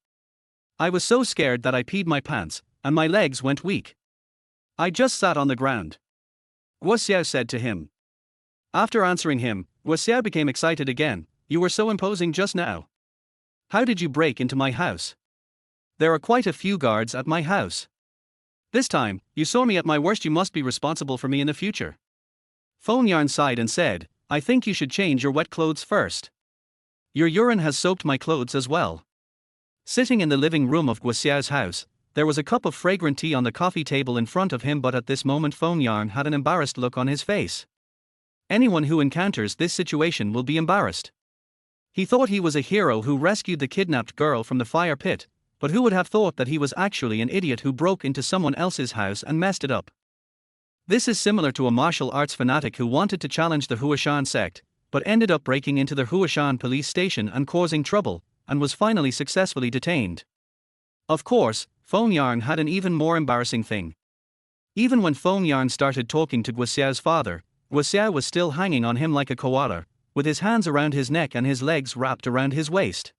I was so scared that I peed my pants, and my legs went weak. I just sat on the ground. Guo Xiao said to him. After answering him, Guo Xiao became excited again. You were so imposing just now. How did you break into my house? There are quite a few guards at my house. This time, you saw me at my worst. You must be responsible for me in the future. Feng Yang sighed and said, I think you should change your wet clothes first. Your urine has soaked my clothes as well. Sitting in the living room of Guo Xiao's house, there was a cup of fragrant tea on the coffee table in front of him, but at this moment Feng Yang had an embarrassed look on his face. Anyone who encounters this situation will be embarrassed. He thought he was a hero who rescued the kidnapped girl from the fire pit, but who would have thought that he was actually an idiot who broke into someone else's house and messed it up. This is similar to a martial arts fanatic who wanted to challenge the Huashan sect, but ended up breaking into the Huashan police station and causing trouble, and was finally successfully detained. Of course, Feng Yang had an even more embarrassing thing. Even when Feng Yang started talking to Guo Xiao's father, Guo Xiao was still hanging on him like a koala, with his hands around his neck and his legs wrapped around his waist.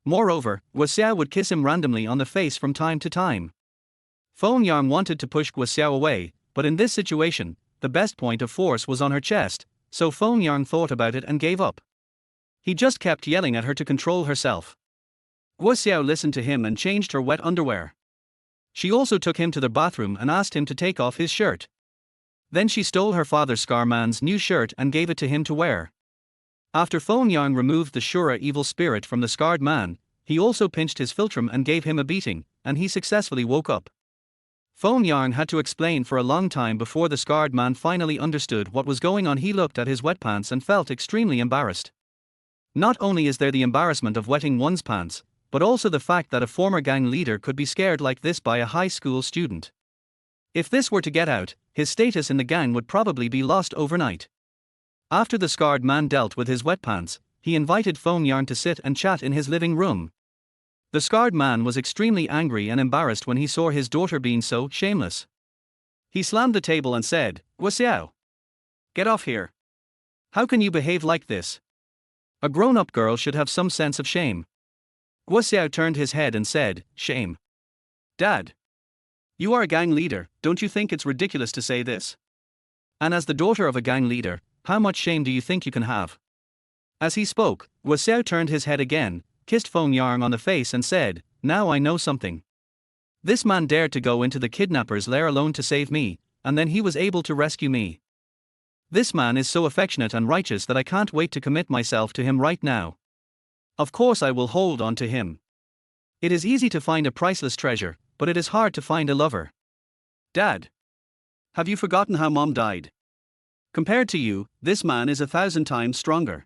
Moreover, Guo Xiao would kiss him randomly on the face from time to time. Feng Yang wanted to push Guo Xiao away, but in this situation, the best point of force was on her chest, so Feng Yang thought about it and gave up. He just kept yelling at her to control herself. Guo Xiao listened to him and changed her wet underwear. She also took him to the bathroom and asked him to take off his shirt. Then she stole her father Scarman's new shirt and gave it to him to wear. After Feng Yang removed the Shura evil spirit from the scarred man, he also pinched his philtrum and gave him a beating, and he successfully woke up. Feng Yang had to explain for a long time before the scarred man finally understood what was going on. He looked at his wet pants and felt extremely embarrassed. Not only is there the embarrassment of wetting one's pants, but also the fact that a former gang leader could be scared like this by a high school student. If this were to get out, his status in the gang would probably be lost overnight. After the scarred man dealt with his wet pants, he invited Feng Yang to sit and chat in his living room. The scarred man was extremely angry and embarrassed when he saw his daughter being so shameless. He slammed the table and said, Guo Xiao, get off here. How can you behave like this? A grown-up girl should have some sense of shame. Guo Xiao turned his head and said, shame. Dad. You are a gang leader, don't you think it's ridiculous to say this? And as the daughter of a gang leader, how much shame do you think you can have? As he spoke, Guo Xiao turned his head again, kissed Feng Yang on the face and said, now I know something. This man dared to go into the kidnapper's lair alone to save me, and then he was able to rescue me. This man is so affectionate and righteous that I can't wait to commit myself to him right now. Of course I will hold on to him. It is easy to find a priceless treasure, but it is hard to find a lover. Dad. Have you forgotten how Mom died? Compared to you, this man is 1,000 times stronger.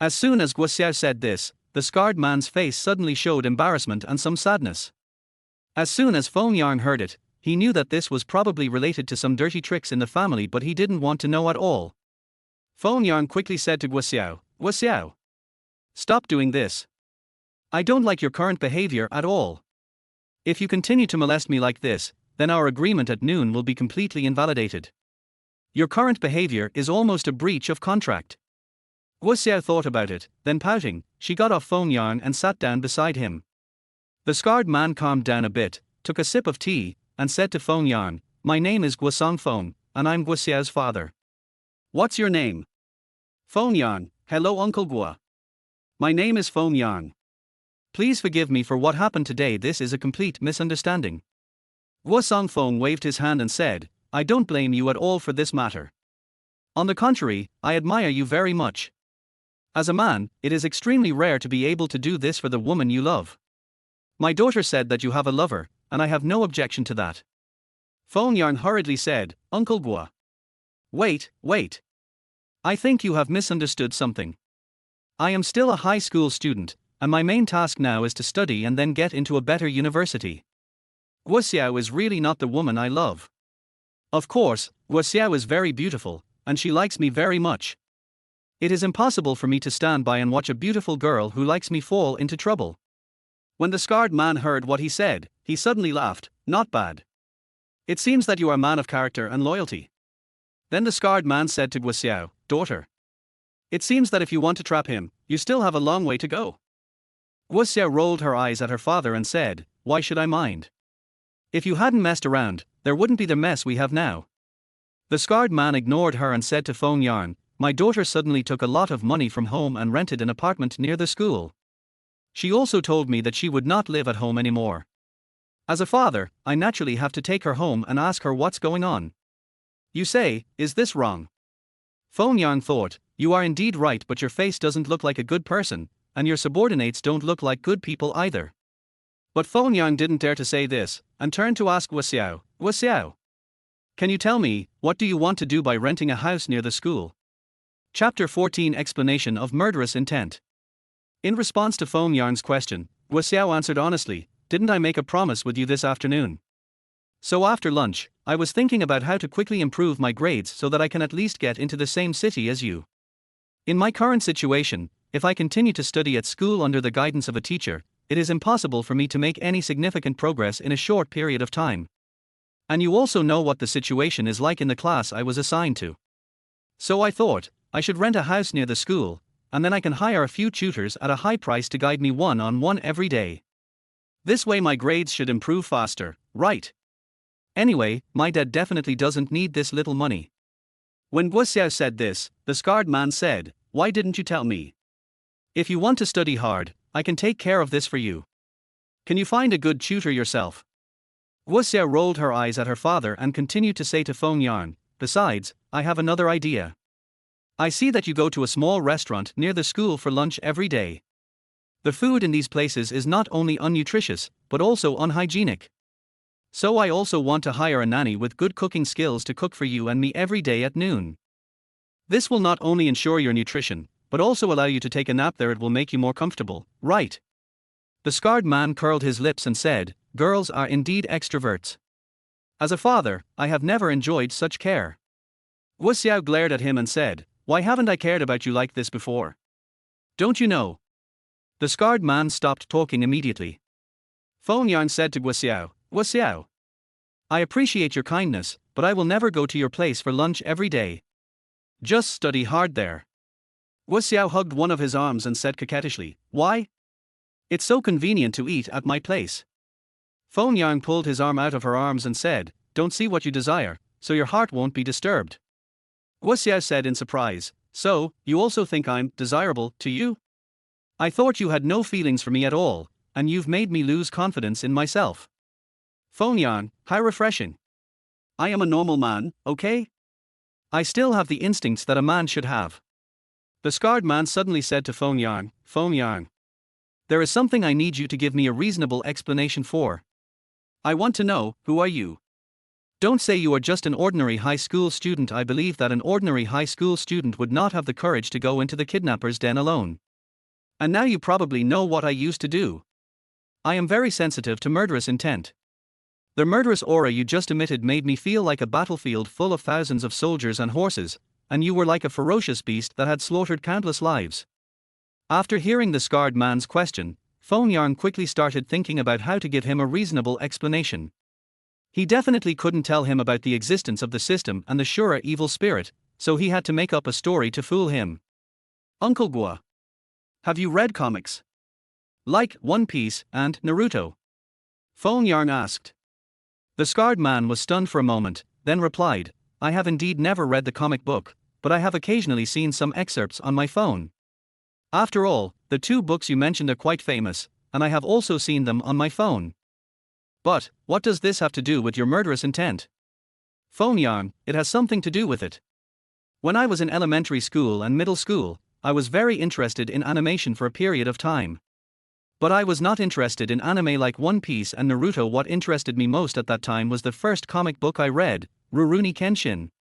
As soon as Guo Xiao said this, the scarred man's face suddenly showed embarrassment and some sadness. As soon as Feng Yang heard it, he knew that this was probably related to some dirty tricks in the family, but he didn't want to know at all. Feng Yang quickly said to Guo Xiao, stop doing this. I don't like your current behavior at all. If you continue to molest me like this, then our agreement at noon will be completely invalidated. Your current behavior is almost a breach of contract. Guo Xiao thought about it, then pouting, she got off Feng Yang and sat down beside him. The scarred man calmed down a bit, took a sip of tea, and said to Feng Yang, my name is Guosong Feng, and I'm Guo Xiao's father. What's your name? Feng Yang, hello Uncle Guo. My name is Feng Yang. Please forgive me for what happened today, this is a complete misunderstanding. Guosong Feng waved his hand and said, I don't blame you at all for this matter. On the contrary, I admire you very much. As a man, it is extremely rare to be able to do this for the woman you love. My daughter said that you have a lover, and I have no objection to that. Feng Yang hurriedly said, Uncle Guo. Wait. I think you have misunderstood something. I am still a high school student, and my main task now is to study and then get into a better university. Guo Xiao is really not the woman I love. Of course, Guo Xiao is very beautiful, and she likes me very much. It is impossible for me to stand by and watch a beautiful girl who likes me fall into trouble. When the scarred man heard what he said, he suddenly laughed, not bad. It seems that you are a man of character and loyalty. Then the scarred man said to Guo Xiao, daughter. It seems that if you want to trap him, you still have a long way to go. Guo Xiao rolled her eyes at her father and said, why should I mind? If you hadn't messed around, there wouldn't be the mess we have now. The scarred man ignored her and said to Feng Yang, my daughter suddenly took a lot of money from home and rented an apartment near the school. She also told me that she would not live at home anymore. As a father, I naturally have to take her home and ask her what's going on. You say, is this wrong? Feng Yang thought, you are indeed right, but your face doesn't look like a good person, and your subordinates don't look like good people either. But Feng Yang didn't dare to say this, and turned to ask Guo Xiao, can you tell me, what do you want to do by renting a house near the school? Chapter 14 Explanation of Murderous Intent. In response to Feng Yang's question, Guo Xiao answered honestly, didn't I make a promise with you this afternoon? So after lunch, I was thinking about how to quickly improve my grades so that I can at least get into the same city as you. In my current situation, if I continue to study at school under the guidance of a teacher, it is impossible for me to make any significant progress in a short period of time. And you also know what the situation is like in the class I was assigned to. So I thought, I should rent a house near the school, and then I can hire a few tutors at a high price to guide me one-on-one every day. This way my grades should improve faster, right? Anyway, my dad definitely doesn't need this little money. When Guo Xiao said this, the scarred man said, why didn't you tell me? If you want to study hard, I can take care of this for you. Can you find a good tutor yourself? Guo Xiao rolled her eyes at her father and continued to say to Feng Yang, besides, I have another idea. I see that you go to a small restaurant near the school for lunch every day. The food in these places is not only unnutritious, but also unhygienic. So I also want to hire a nanny with good cooking skills to cook for you and me every day at noon. This will not only ensure your nutrition, but also allow you to take a nap there. It will make you more comfortable, right? The scarred man curled his lips and said, girls are indeed extroverts. As a father, I have never enjoyed such care. Guo Xiao glared at him and said, why haven't I cared about you like this before? Don't you know? The scarred man stopped talking immediately. Feng Yang said to Guo Xiao, I appreciate your kindness, but I will never go to your place for lunch every day. Just study hard there. Guo Xiao hugged one of his arms and said coquettishly, why? It's so convenient to eat at my place. Feng Yang pulled his arm out of her arms and said, don't see what you desire, so your heart won't be disturbed. Guo Xiao said in surprise, so, you also think I'm desirable to you? I thought you had no feelings for me at all, and you've made me lose confidence in myself. Feng Yang, how refreshing. I am a normal man, okay? I still have the instincts that a man should have. The scarred man suddenly said to Feng Yang, there is something I need you to give me a reasonable explanation for. I want to know, who are you? Don't say you are just an ordinary high school student. I believe that an ordinary high school student would not have the courage to go into the kidnapper's den alone. And now you probably know what I used to do. I am very sensitive to murderous intent. The murderous aura you just emitted made me feel like a battlefield full of thousands of soldiers and horses, and you were like a ferocious beast that had slaughtered countless lives. After hearing the scarred man's question, Feng Yang quickly started thinking about how to give him a reasonable explanation. He definitely couldn't tell him about the existence of the system and the Shura evil spirit, so he had to make up a story to fool him. Uncle Gua, have you read comics? Like One Piece and Naruto? Feng Yang asked. The scarred man was stunned for a moment, then replied, I have indeed never read the comic book, but I have occasionally seen some excerpts on my phone. After all, the two books you mentioned are quite famous, and I have also seen them on my phone. But, what does this have to do with your murderous intent? Feng Yang, it has something to do with it. When I was in elementary school and middle school, I was very interested in animation for a period of time. But I was not interested in anime like One Piece and Naruto. What interested me most at that time was the first comic book I read, Rurouni Kenshin.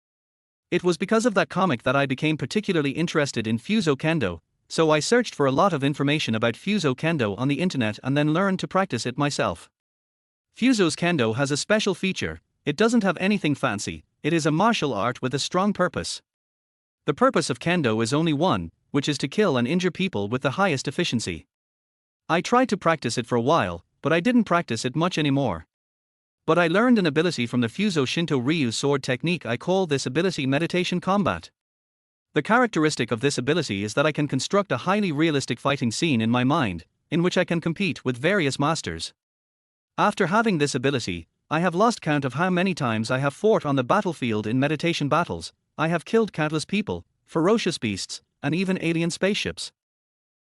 It was because of that comic that I became particularly interested in Fuso Kendo, so I searched for a lot of information about Fuso Kendo on the internet and then learned to practice it myself. Fuso's Kendo has a special feature. It doesn't have anything fancy, it is a martial art with a strong purpose. The purpose of Kendo is only one, which is to kill and injure people with the highest efficiency. I tried to practice it for a while, but I didn't practice it much anymore. But I learned an ability from the Fuso Shinto Ryu sword technique. I call this ability meditation combat. The characteristic of this ability is that I can construct a highly realistic fighting scene in my mind, in which I can compete with various masters. After having this ability, I have lost count of how many times I have fought on the battlefield in meditation battles. I have killed countless people, ferocious beasts, and even alien spaceships.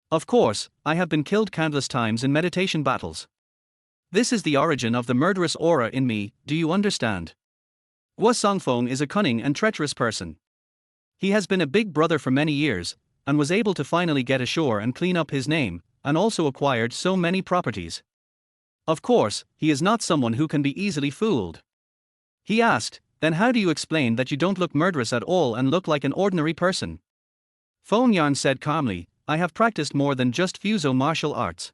Of course, I have been killed countless times in meditation battles. This is the origin of the murderous aura in me, do you understand? Guo Songfeng is a cunning and treacherous person. He has been a big brother for many years, and was able to finally get ashore and clean up his name, and also acquired so many properties. Of course, he is not someone who can be easily fooled. He asked, then how do you explain that you don't look murderous at all and look like an ordinary person? Feng Yang said calmly, I have practiced more than just Fuso martial arts.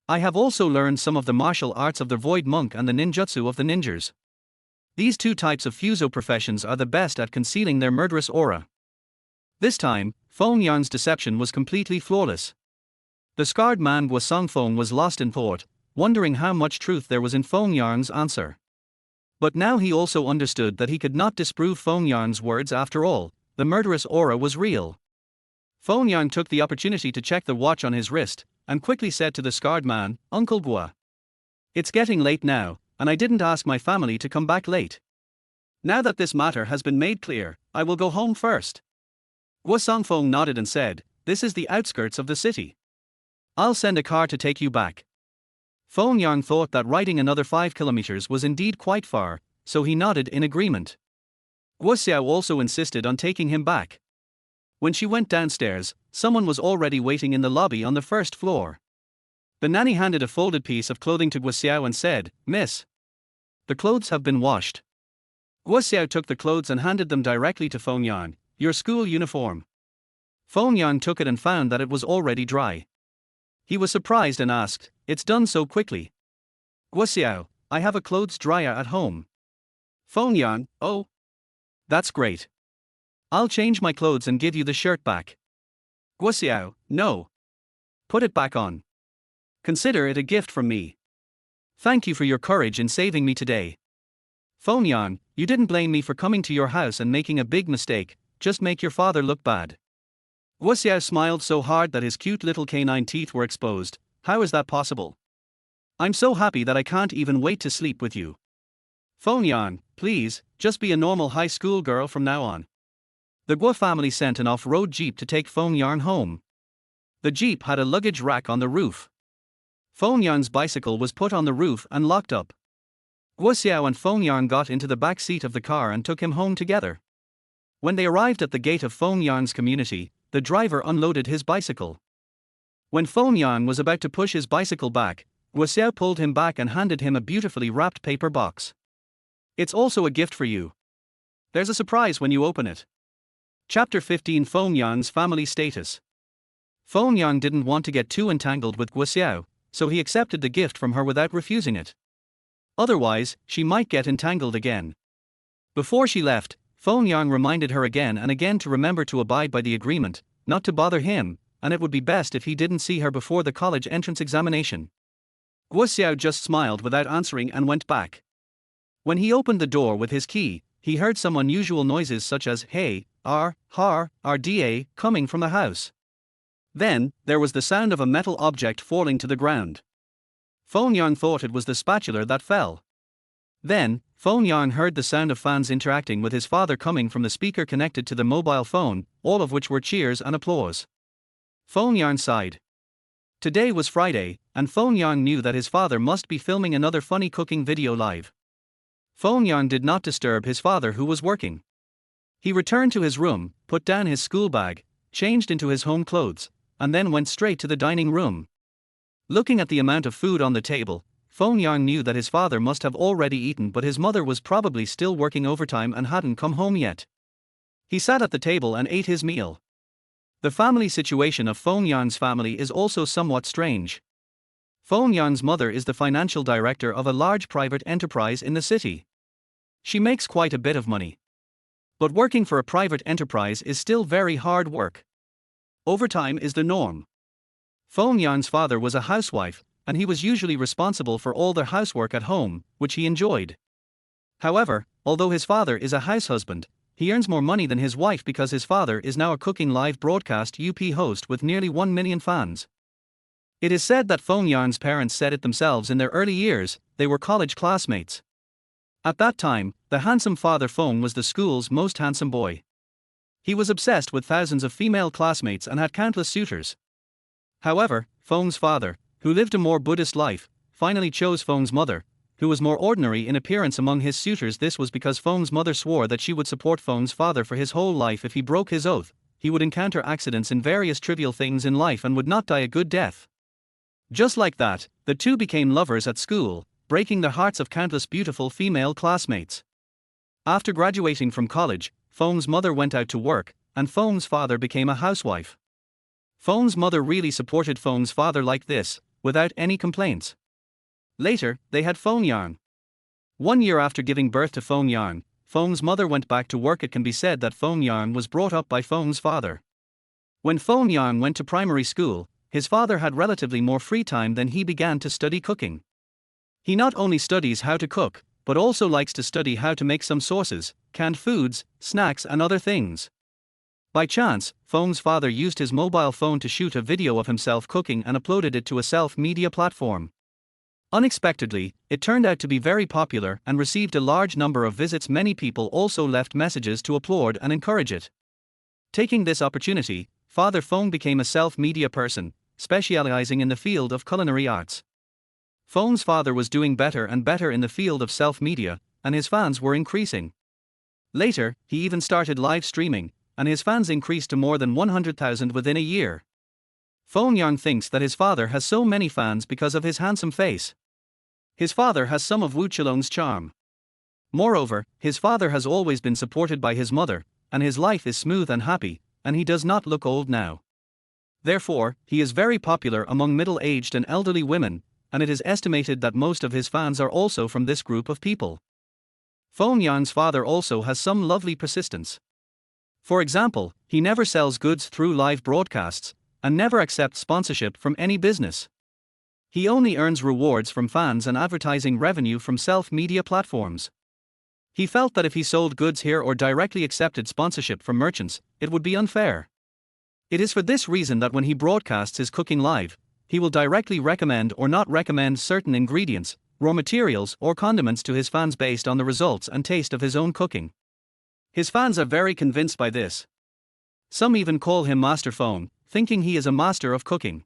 I have also learned some of the martial arts of the Void Monk and the ninjutsu of the ninjas. These two types of Fuso professions are the best at concealing their murderous aura. This time, Feng Yang's deception was completely flawless. The scarred man Guo Songfeng was lost in thought, wondering how much truth there was in Feng Yang's answer. But now he also understood that he could not disprove Feng Yang's words. After all, the murderous aura was real. Feng Yang took the opportunity to check the watch on his wrist, and quickly said to the scarred man, Uncle Gua. It's getting late now, and I didn't ask my family to come back late. Now that this matter has been made clear, I will go home first. Guo Songfeng nodded and said, this is the outskirts of the city. I'll send a car to take you back. Feng Yang thought that riding another 5 kilometers was indeed quite far, so he nodded in agreement. Guo Xiao also insisted on taking him back. When she went downstairs, someone was already waiting in the lobby on the first floor. The nanny handed a folded piece of clothing to Guo Xiao and said, Miss, the clothes have been washed. Guo Xiao took the clothes and handed them directly to Feng Yang, your school uniform. Feng Yang took it and found that it was already dry. He was surprised and asked, it's done so quickly. Guo Xiao, I have a clothes dryer at home. Feng Yang, oh, that's great. I'll change my clothes and give you the shirt back. Guo Xiao, no. Put it back on. Consider it a gift from me. Thank you for your courage in saving me today. Feng Yang, you didn't blame me for coming to your house and making a big mistake, just make your father look bad. Guo Xiao smiled so hard that his cute little canine teeth were exposed. How is that possible? I'm so happy that I can't even wait to sleep with you. Feng Yang, please, just be a normal high school girl from now on. The Guo family sent an off-road jeep to take Feng Yang home. The jeep had a luggage rack on the roof. Feng Yang's bicycle was put on the roof and locked up. Guo Xiao and Feng Yang got into the back seat of the car and took him home together. When they arrived at the gate of Feng Yang's community, the driver unloaded his bicycle. When Feng Yang was about to push his bicycle back, Guo Xiao pulled him back and handed him a beautifully wrapped paper box. It's also a gift for you. There's a surprise when you open it. Chapter 15 Feng Yang's family status. Feng Yang didn't want to get too entangled with Guo, so he accepted the gift from her without refusing it. Otherwise, she might get entangled again. Before she left, Feng Yang reminded her again and again to remember to abide by the agreement, not to bother him, and it would be best if he didn't see her before the college entrance examination. Guo just smiled without answering and went back. When he opened the door with his key, he heard some unusual noises such as hey, rda coming from the house. Then, there was the sound of a metal object falling to the ground. Feng Yang thought it was the spatula that fell. Then, Feng Yang heard the sound of fans interacting with his father coming from the speaker connected to the mobile phone, all of which were cheers and applause. Feng Yang sighed. Today was Friday, and Feng Yang knew that his father must be filming another funny cooking video live. Feng Yang did not disturb his father who was working. He returned to his room, put down his school bag, changed into his home clothes, and then went straight to the dining room. Looking at the amount of food on the table, Feng Yang knew that his father must have already eaten, but his mother was probably still working overtime and hadn't come home yet. He sat at the table and ate his meal. The family situation of Feng Yang's family is also somewhat strange. Feng Yang's mother is the financial director of a large private enterprise in the city. She makes quite a bit of money. But working for a private enterprise is still very hard work. Overtime is the norm. Feng Yang's father was a housewife, and he was usually responsible for all the housework at home, which he enjoyed. However, although his father is a house husband, he earns more money than his wife because his father is now a cooking live broadcast host with nearly 1 million fans. It is said that Feng Yang's parents said it themselves in their early years, they were college classmates. At that time, the handsome father Feng was the school's most handsome boy. He was obsessed with thousands of female classmates and had countless suitors. However, Feng's father, who lived a more Buddhist life, finally chose Feng's mother, who was more ordinary in appearance among his suitors. This was because Feng's mother swore that she would support Feng's father for his whole life if he broke his oath. He would encounter accidents in various trivial things in life and would not die a good death. Just like that, the two became lovers at school, breaking the hearts of countless beautiful female classmates. After graduating from college, Feng's mother went out to work, and Feng's father became a housewife. Feng's mother really supported Feng's father like this, without any complaints. Later, they had Feng Yang. 1 year after giving birth to Feng Yang, Feng's mother went back to work. It can be said that Feng Yang was brought up by Feng's father. When Feng Yang went to primary school, his father had relatively more free time than he began to study cooking. He not only studies how to cook, but also likes to study how to make some sauces, canned foods, snacks and other things. By chance, Feng's father used his mobile phone to shoot a video of himself cooking and uploaded it to a self-media platform. Unexpectedly, it turned out to be very popular and received a large number of visits. Many people also left messages to applaud and encourage it. Taking this opportunity, Father Feng became a self-media person, specializing in the field of culinary arts. Feng's father was doing better and better in the field of self-media, and his fans were increasing. Later, he even started live streaming, and his fans increased to more than 100,000 within a year. Feng Yang thinks that his father has so many fans because of his handsome face. His father has some of Wu Qilong's charm. Moreover, his father has always been supported by his mother, and his life is smooth and happy, and he does not look old now. Therefore, he is very popular among middle-aged and elderly women, and it is estimated that most of his fans are also from this group of people. Feng Yang's father also has some lovely persistence. For example, he never sells goods through live broadcasts, and never accepts sponsorship from any business. He only earns rewards from fans and advertising revenue from self-media platforms. He felt that if he sold goods here or directly accepted sponsorship from merchants, it would be unfair. It is for this reason that when he broadcasts his cooking live, he will directly recommend or not recommend certain ingredients, raw materials or condiments to his fans based on the results and taste of his own cooking. His fans are very convinced by this. Some even call him Master Feng, thinking he is a master of cooking.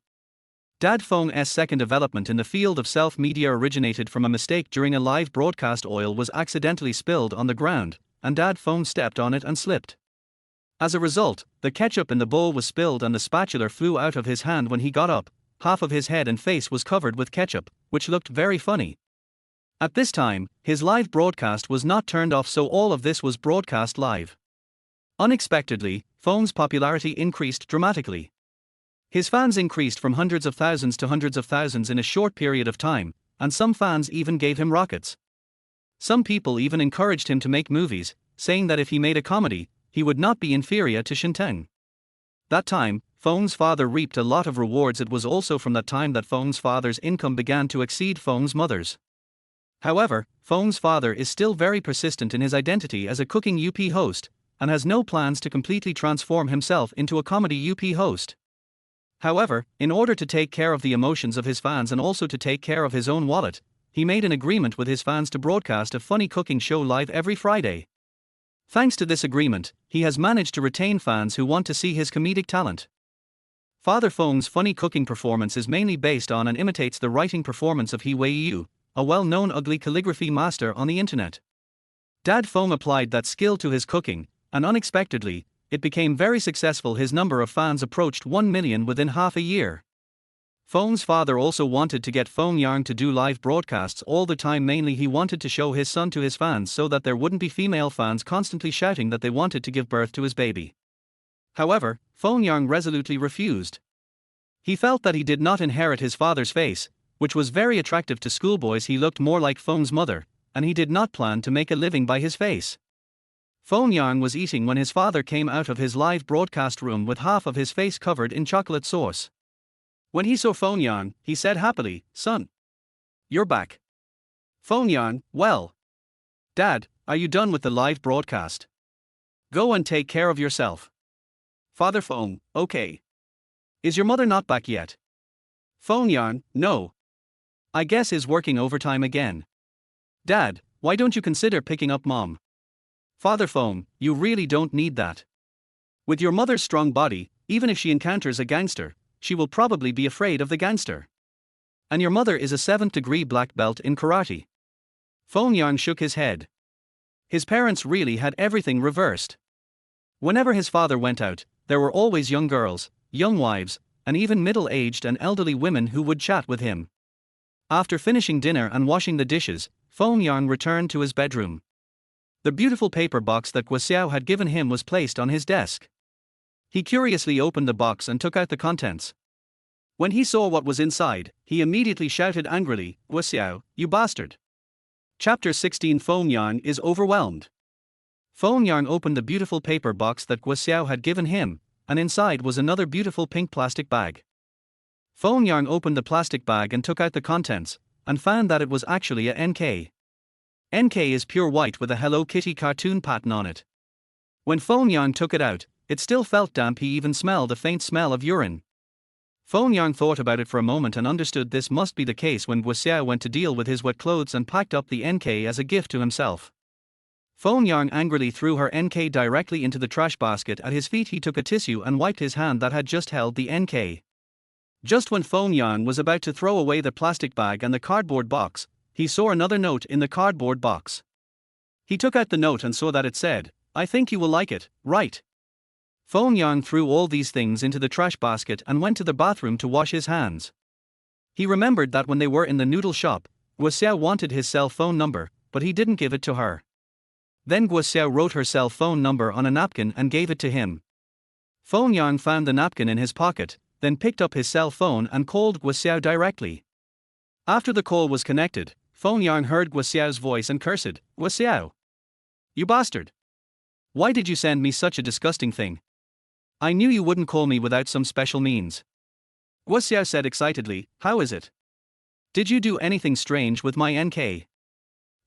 Dad Feng's second development in the field of self-media originated from a mistake during a live broadcast. Oil was accidentally spilled on the ground, and Dad Feng stepped on it and slipped. As a result, the ketchup in the bowl was spilled and the spatula flew out of his hand. When he got up, half of his head and face was covered with ketchup, which looked very funny. At this time, his live broadcast was not turned off, so all of this was broadcast live. Unexpectedly, Feng's popularity increased dramatically. His fans increased from hundreds of thousands to hundreds of thousands in a short period of time, and some fans even gave him rockets. Some people even encouraged him to make movies, saying that if he made a comedy, he would not be inferior to Shinteng. That time, Feng's father reaped a lot of rewards. It was also from that time that Feng's father's income began to exceed Feng's mother's. However, Feng's father is still very persistent in his identity as a cooking UP host, and has no plans to completely transform himself into a comedy UP host. However, in order to take care of the emotions of his fans and also to take care of his own wallet, he made an agreement with his fans to broadcast a funny cooking show live every Friday. Thanks to this agreement, he has managed to retain fans who want to see his comedic talent. Father Feng's funny cooking performance is mainly based on and imitates the writing performance of He Wei-yu, a well-known ugly calligraphy master on the internet. Dad Feng applied that skill to his cooking, and unexpectedly, it became very successful. His number of fans approached 1 million within half a year. Feng's father also wanted to get Feng Yang to do live broadcasts all the time. Mainly he wanted to show his son to his fans so that there wouldn't be female fans constantly shouting that they wanted to give birth to his baby. However, Feng Yang resolutely refused. He felt that he did not inherit his father's face, which was very attractive to schoolboys. He looked more like Feng's mother, and he did not plan to make a living by his face. Feng Yang was eating when his father came out of his live broadcast room with half of his face covered in chocolate sauce. When he saw Feng Yang, he said happily, "Son, you're back." Feng Yang, "Well, Dad, are you done with the live broadcast? Go and take care of yourself." Father Feng, "Okay. Is your mother not back yet?" Feng Yang, "No. I guess is working overtime again." Dad, why don't you consider picking up Mom? Father Feng, "You really don't need that. With your mother's strong body, even if she encounters a gangster, she will probably be afraid of the gangster. And your mother is a 7th-degree black belt in karate." Feng Yang shook his head. His parents really had everything reversed. Whenever his father went out, there were always young girls, young wives, and even middle-aged and elderly women who would chat with him. After finishing dinner and washing the dishes, Feng Yang returned to his bedroom. The beautiful paper box that Guo had given him was placed on his desk. He curiously opened the box and took out the contents. When he saw what was inside, he immediately shouted angrily, "Guo, you bastard!" Chapter 16. Feng Yang is overwhelmed. Feng Yang opened the beautiful paper box that Guo had given him, and inside was another beautiful pink plastic bag. Feng Yang opened the plastic bag and took out the contents, and found that it was actually a NK. NK is pure white with a Hello Kitty cartoon pattern on it. When Feng Yang took it out, it still felt damp. He even smelled a faint smell of urine. Feng Yang thought about it for a moment and understood this must be the case when Guo went to deal with his wet clothes and packed up the NK as a gift to himself. Feng Yang angrily threw her NK directly into the trash basket at his feet. He took a tissue and wiped his hand that had just held the NK. Just when Feng Yang was about to throw away the plastic bag and the cardboard box, he saw another note in the cardboard box. He took out the note and saw that it said, "I think you will like it, right?" Feng Yang threw all these things into the trash basket and went to the bathroom to wash his hands. He remembered that when they were in the noodle shop, Guo wanted his cell phone number, but he didn't give it to her. Then Guo wrote her cell phone number on a napkin and gave it to him. Feng Yang found the napkin in his pocket, then picked up his cell phone and called Guo directly. After the call was connected, Feng Yang heard Guo's voice and cursed, "Guo, you bastard! Why did you send me such a disgusting thing? I knew you wouldn't call me without some special means." Guo said excitedly, "How is it? Did you do anything strange with my NK?"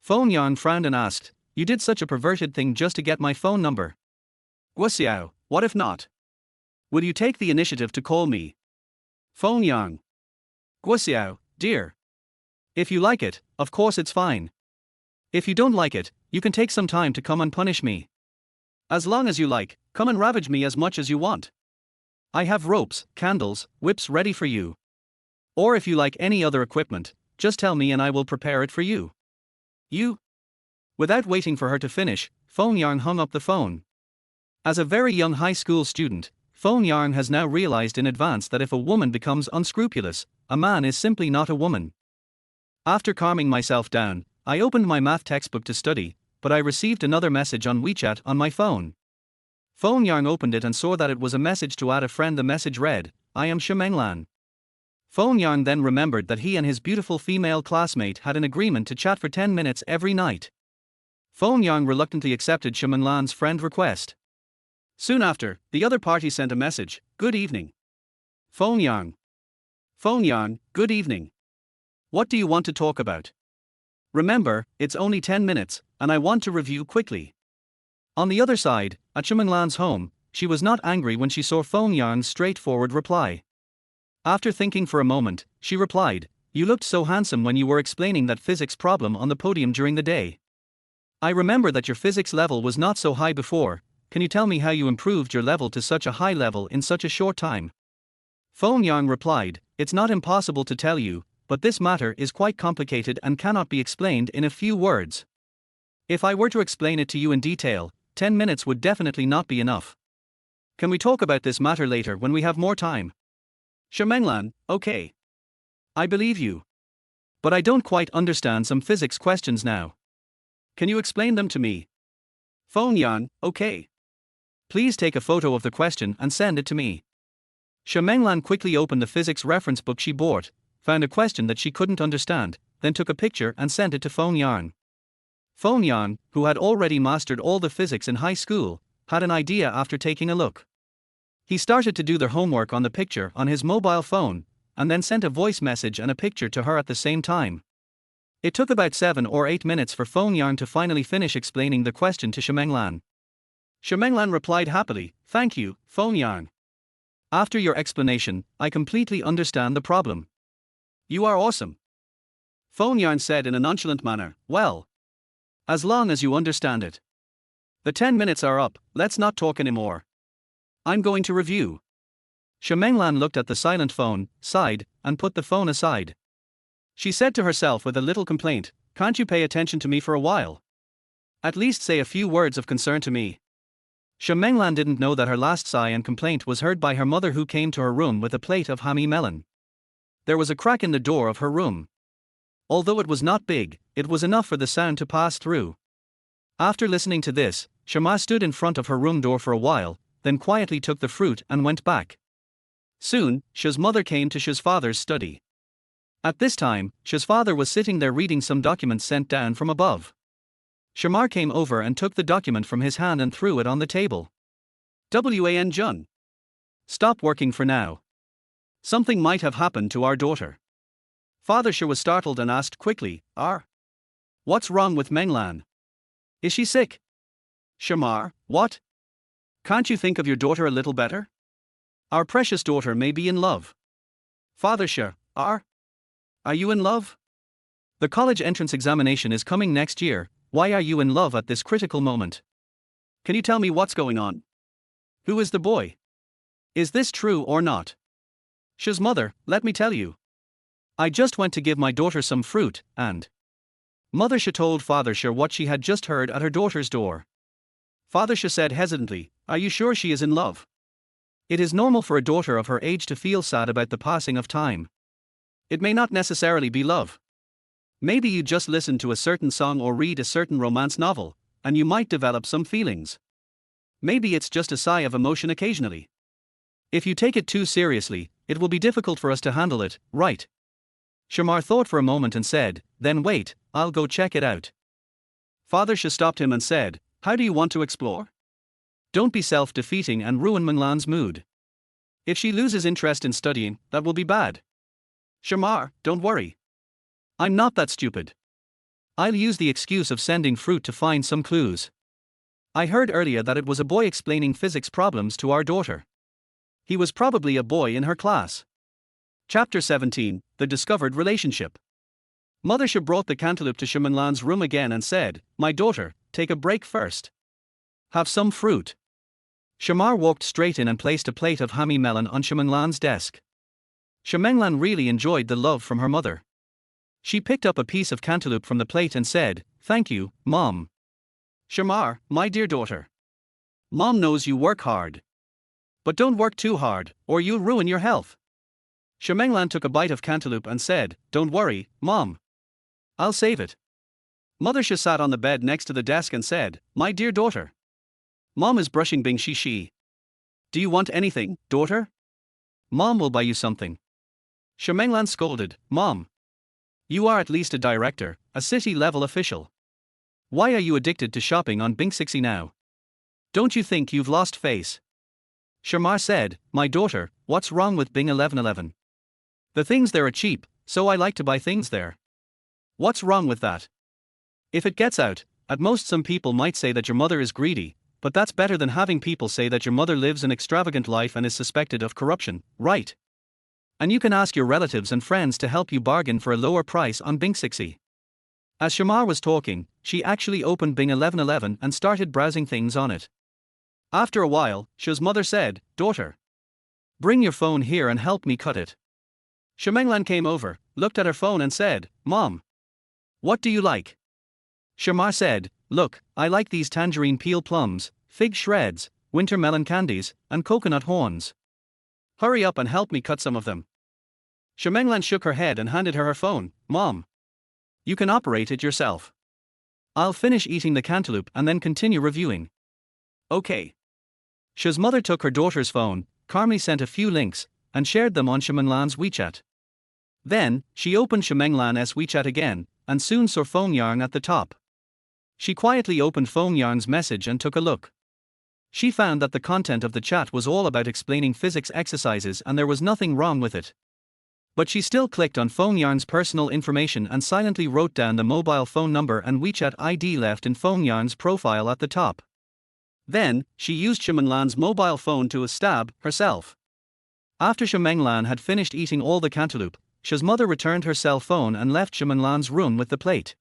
Feng Yang frowned and asked, "You did such a perverted thing just to get my phone number. Guo, what if not? Will you take the initiative to call me?" Feng Yang. "Guo, dear. If you like it, of course it's fine. If you don't like it, you can take some time to come and punish me. As long as you like, come and ravage me as much as you want. I have ropes, candles, whips ready for you. Or if you like any other equipment, just tell me and I will prepare it for you. You?" Without waiting for her to finish, Feng Yang hung up the phone. As a very young high school student, Feng Yang has now realized in advance that if a woman becomes unscrupulous, a man is simply not a woman. After calming myself down, I opened my math textbook to study, but I received another message on WeChat on my phone. Feng Yang opened it and saw that it was a message to add a friend. The message read, I am Shemenglan. Feng Yang then remembered that he and his beautiful female classmate had an agreement to chat for 10 minutes every night. Feng Yang reluctantly accepted Shemenglan's friend request. Soon after, the other party sent a message, Good evening. Feng Yang. Feng Yang, good evening. What do you want to talk about? Remember, it's only 10 minutes, and I want to review quickly. On the other side, at Shemenglan's home, she was not angry when she saw Feng Yang's straightforward reply. After thinking for a moment, she replied, You looked so handsome when you were explaining that physics problem on the podium during the day. I remember that your physics level was not so high before. Can you tell me how you improved your level to such a high level in such a short time? Feng Yang replied, It's not impossible to tell you, but this matter is quite complicated and cannot be explained in a few words. If I were to explain it to you in detail, 10 minutes would definitely not be enough. Can we talk about this matter later when we have more time? Shemenglan, okay. I believe you. But I don't quite understand some physics questions now. Can you explain them to me? Feng Yang, okay. Please take a photo of the question and send it to me. Shemenglan quickly opened the physics reference book she bought, found a question that she couldn't understand, then took a picture and sent it to Feng Yang. Feng Yang, who had already mastered all the physics in high school, had an idea after taking a look. He started to do their homework on the picture on his mobile phone, and then sent a voice message and a picture to her at the same time. It took about 7 or 8 minutes for Feng Yang to finally finish explaining the question to Shemenglan. Shemenglan replied happily, Thank you, Feng Yang. After your explanation, I completely understand the problem. You are awesome. Feng Yang said in a nonchalant manner, Well, as long as you understand it. The 10 minutes are up, let's not talk anymore. I'm going to review. Shemenglan looked at the silent phone, sighed, and put the phone aside. She said to herself with a little complaint, Can't you pay attention to me for a while? At least say a few words of concern to me. Shemenglan didn't know that her last sigh and complaint was heard by her mother, who came to her room with a plate of hammy melon. There was a crack in the door of her room. Although it was not big, it was enough for the sound to pass through. After listening to this, Shema stood in front of her room door for a while, then quietly took the fruit and went back. Soon, Sha's mother came to Sha's father's study. At this time, Sha's father was sitting there reading some documents sent down from above. Shamar came over and took the document from his hand and threw it on the table. Wan Jun. Stop working for now. Something might have happened to our daughter. Father Sha was startled and asked quickly, What's wrong with Menglan? Is she sick? Shamar, what? Can't you think of your daughter a little better? Our precious daughter may be in love. Father Sha, are you in love? The college entrance examination is coming next year. Why are you in love at this critical moment? Can you tell me what's going on? Who is the boy? Is this true or not? Sha's mother, let me tell you. I just went to give my daughter some fruit, and Mother Sha told Father Sha what she had just heard at her daughter's door. Father Sha said hesitantly, Are you sure she is in love? It is normal for a daughter of her age to feel sad about the passing of time. It may not necessarily be love. Maybe you just listen to a certain song or read a certain romance novel, and you might develop some feelings. Maybe it's just a sigh of emotion occasionally. If you take it too seriously, it will be difficult for us to handle it, right? Shamar thought for a moment and said, Then wait, I'll go check it out. Father Sha stopped him and said, How do you want to explore? Don't be self-defeating and ruin Menglan's mood. If she loses interest in studying, that will be bad. Shamar, don't worry. I'm not that stupid. I'll use the excuse of sending fruit to find some clues. I heard earlier that it was a boy explaining physics problems to our daughter. He was probably a boy in her class. Chapter 17, The Discovered Relationship. Mother Sha brought the cantaloupe to Shemenglan's room again and said, My daughter, take a break first. Have some fruit. Shamar walked straight in and placed a plate of hammy melon on Shemenglan's desk. Shemenglan really enjoyed the love from her mother. She picked up a piece of cantaloupe from the plate and said, Thank you, Mom. Shamar, my dear daughter. Mom knows you work hard. But don't work too hard, or you'll ruin your health. Shemenglan took a bite of cantaloupe and said, Don't worry, Mom. I'll save it. Mother She sat on the bed next to the desk and said, "My dear daughter. Mom is brushing Bing Shi. Do you want anything, daughter? Mom will buy you something." Menglan scolded, "Mom. You are at least a director, a city-level official. Why are you addicted to shopping on Bing Shi now? Don't you think you've lost face?" Shamar said, "My daughter, what's wrong with Bing 1111? The things there are cheap, so I like to buy things there. What's wrong with that? If it gets out, at most some people might say that your mother is greedy, but that's better than having people say that your mother lives an extravagant life and is suspected of corruption, right? And you can ask your relatives and friends to help you bargain for a lower price on Bing Shi." As Shamar was talking, she actually opened Bing 1111 and started browsing things on it. After a while, Sha's mother said, "Daughter, bring your phone here and help me cut it." Menglan came over, looked at her phone and said, "Mom, what do you like?" Shamar said, "Look, I like these tangerine peel plums, fig shreds, winter melon candies, and coconut horns. Hurry up and help me cut some of them." Menglan shook her head and handed her phone. "Mom, you can operate it yourself. I'll finish eating the cantaloupe and then continue reviewing." "Okay." Sha's mother took her daughter's phone, calmly sent a few links, and shared them on Menglan's WeChat. Then, she opened Menglan's WeChat again, and soon saw Feng Yang at the top. She quietly opened Feng Yang's message and took a look. She found that the content of the chat was all about explaining physics exercises and there was nothing wrong with it. But she still clicked on Feng Yang's personal information and silently wrote down the mobile phone number and WeChat ID left in Feng Yang's profile at the top. Then, she used Menglan's mobile phone to stab herself. After Menglan had finished eating all the cantaloupe, Sha's mother returned her cell phone and left Menglan's room with the plate.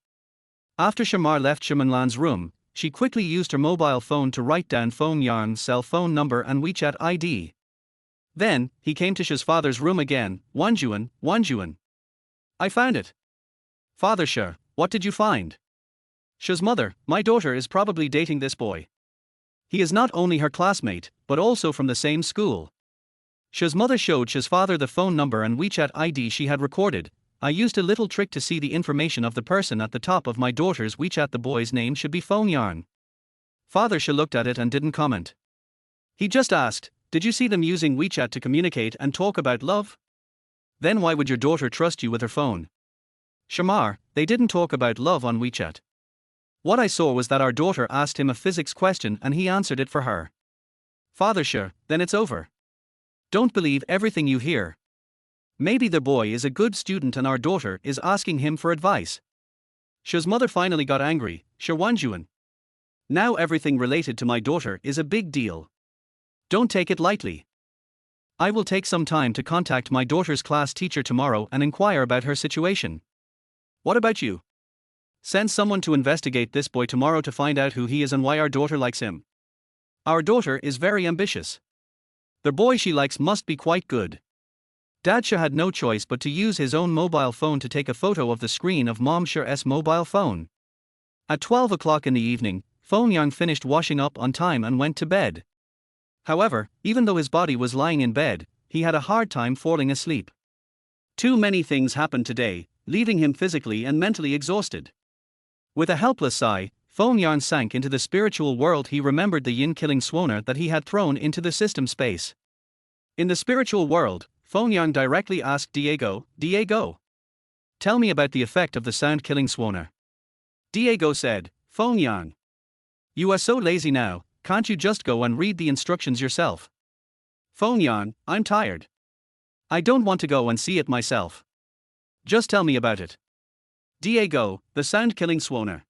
After Shamar left Menglan's room, she quickly used her mobile phone to write down Feng Yang's cell phone number and WeChat ID. Then, he came to Sha's father's room again. Wanjuan. I found it." "Father Sha, what did you find?" Sha's mother, "My daughter is probably dating this boy. He is not only her classmate, but also from the same school." Sha's mother showed Sha's father the phone number and WeChat ID she had recorded. "I used a little trick to see the information of the person at the top of my daughter's WeChat. The boy's name should be Feng Yang." Father Sha looked at it and didn't comment. He just asked, "Did you see them using WeChat to communicate and talk about love? Then why would your daughter trust you with her phone?" "Shamar, they didn't talk about love on WeChat. What I saw was that our daughter asked him a physics question and he answered it for her." "Father Sha, then it's over. Don't believe everything you hear. Maybe the boy is a good student and our daughter is asking him for advice." Sha's mother finally got angry. "Sha Wanjuan. Now everything related to my daughter is a big deal. Don't take it lightly. I will take some time to contact my daughter's class teacher tomorrow and inquire about her situation. What about you? Send someone to investigate this boy tomorrow to find out who he is and why our daughter likes him. Our daughter is very ambitious. The boy she likes must be quite good." Dad Sha had no choice but to use his own mobile phone to take a photo of the screen of Mom Sha's mobile phone. At 12 o'clock in the evening, Feng Yang finished washing up on time and went to bed. However, even though his body was lying in bed, he had a hard time falling asleep. Too many things happened today, leaving him physically and mentally exhausted. With a helpless sigh, Feng Yang sank into the spiritual world. He remembered the yin-killing swanner that he had thrown into the system space. In the spiritual world, Feng Yang directly asked Diego, "Tell me about the effect of the sound-killing swanner." Diego said, "Feng Yang, you are so lazy now, can't you just go and read the instructions yourself?" "Feng Yang, I'm tired. I don't want to go and see it myself. Just tell me about it." Diego, the sound-killing swanner.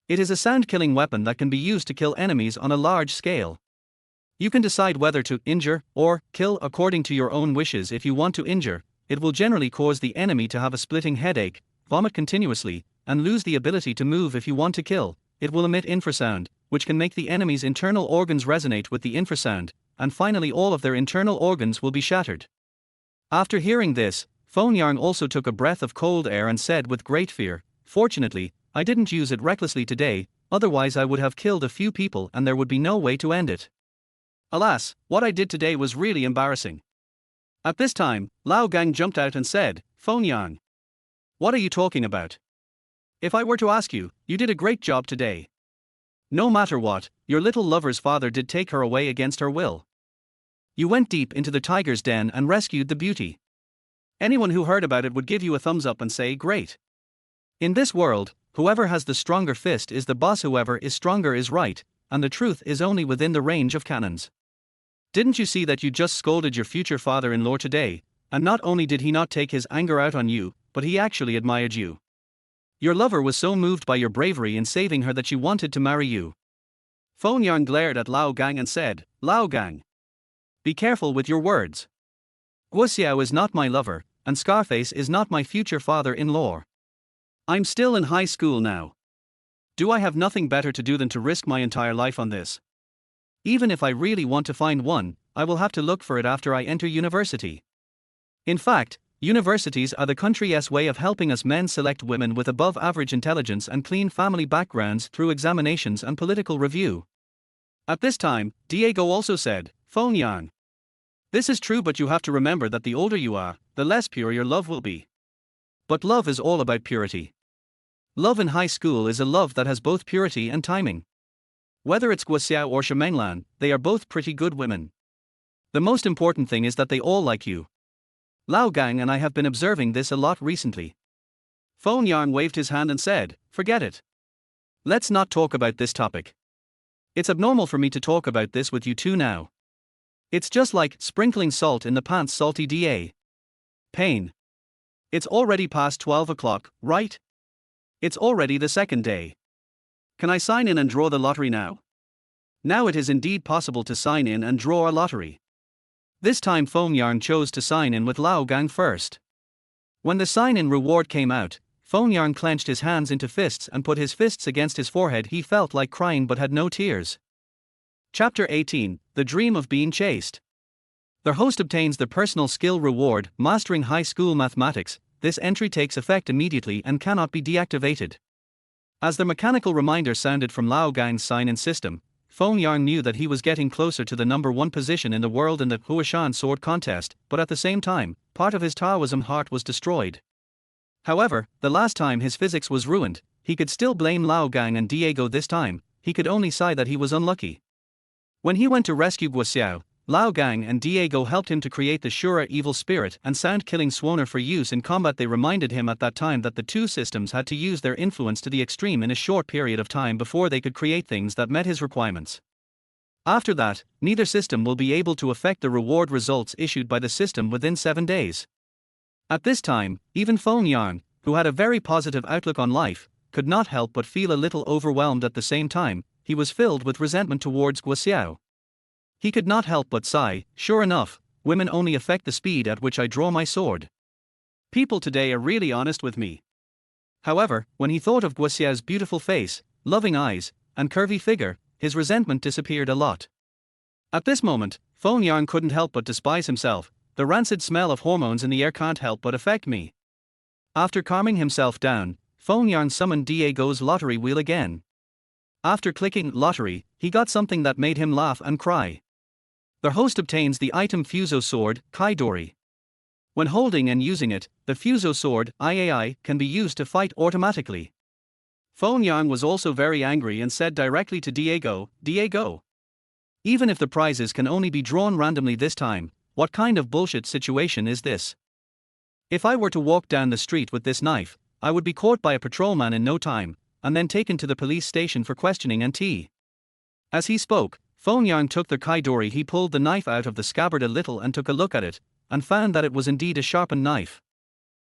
It is a sound-killing weapon that can be used to kill enemies on a large scale. You can decide whether to injure or kill according to your own wishes. If you want to injure, it will generally cause the enemy to have a splitting headache, vomit continuously, and lose the ability to move. If you want to kill, it will emit infrasound, which can make the enemy's internal organs resonate with the infrasound, and finally all of their internal organs will be shattered. After hearing this, Feng Yang also took a breath of cold air and said with great fear, "Fortunately, I didn't use it recklessly today, otherwise I would have killed a few people and there would be no way to end it. Alas, what I did today was really embarrassing." At this time, Lao Gang jumped out and said, "Feng Yang, what are you talking about? If I were to ask you, you did a great job today. No matter what, your little lover's father did take her away against her will. You went deep into the tiger's den and rescued the beauty. Anyone who heard about it would give you a thumbs up and say, great. In this world, whoever has the stronger fist is the boss, whoever is stronger is right, and the truth is only within the range of cannons. Didn't you see that you just scolded your future father-in-law today, and not only did he not take his anger out on you, but he actually admired you. Your lover was so moved by your bravery in saving her that she wanted to marry you. Feng Yang glared at Lao Gang and said, Lao Gang, be careful with your words. Guo Xiao is not my lover, and Scarface is not my future father-in-law. I'm still in high school now. Do I have nothing better to do than to risk my entire life on this? Even if I really want to find one, I will have to look for it after I enter university. In fact, universities are the country's way of helping us men select women with above average intelligence and clean family backgrounds through examinations and political review. At this time, Diego also said, Feng Yang, this is true, but you have to remember that the older you are, the less pure your love will be. But love is all about purity. Love in high school is a love that has both purity and timing. Whether it's Guo Xiao or Shimenglan, they are both pretty good women. The most important thing is that they all like you. Lao Gang and I have been observing this a lot recently. Feng Yang waved his hand and said, forget it. Let's not talk about this topic. It's abnormal for me to talk about this with you two now. It's just like sprinkling salt in the pants, salty da. Pain. It's already past 12 o'clock, right? It's already the second day. Can I sign in and draw the lottery now? Now it is indeed possible to sign in and draw a lottery. This time Feng Yang chose to sign in with Lao Gang first. When the sign-in reward came out, Feng Yang clenched his hands into fists and put his fists against his forehead. He felt like crying but had no tears. Chapter 18, The Dream of Being Chased. The host obtains the personal skill reward, Mastering High School Mathematics. This entry takes effect immediately and cannot be deactivated. As the mechanical reminder sounded from Lao Gang's sign-in system, Feng Yang knew that he was getting closer to the number one position in the world in the Huashan sword contest, but at the same time, part of his Taoism heart was destroyed. However, the last time his physics was ruined, he could still blame Lao Gang and Diego. This time, he could only sigh that he was unlucky. When he went to rescue Guo Xiao, Lao Gang and Diego helped him to create the Shura evil spirit and sound-killing Swanner for use in combat. They reminded him at that time that the two systems had to use their influence to the extreme in a short period of time before they could create things that met his requirements. After that, neither system will be able to affect the reward results issued by the system within 7 days. At this time, even Feng Yang, who had a very positive outlook on life, could not help but feel a little overwhelmed. At the same time, he was filled with resentment towards Guo Xiao. He could not help but sigh, sure enough, women only affect the speed at which I draw my sword. People today are really honest with me. However, when he thought of Guo Xiao's beautiful face, loving eyes, and curvy figure, his resentment disappeared a lot. At this moment, Feng Yang couldn't help but despise himself. The rancid smell of hormones in the air can't help but affect me. After calming himself down, Feng Yang summoned Diego's lottery wheel again. After clicking lottery, he got something that made him laugh and cry. The host obtains the item Fuso Sword, Kaidori. When holding and using it, the Fuso Sword, IAI, can be used to fight automatically. Feng Yang was also very angry and said directly to Diego, Diego, even if the prizes can only be drawn randomly this time, what kind of bullshit situation is this? If I were to walk down the street with this knife, I would be caught by a patrolman in no time, and then taken to the police station for questioning and tea. As he spoke, Feng Yang took the Kaidori. He pulled the knife out of the scabbard a little and took a look at it, and found that it was indeed a sharpened knife.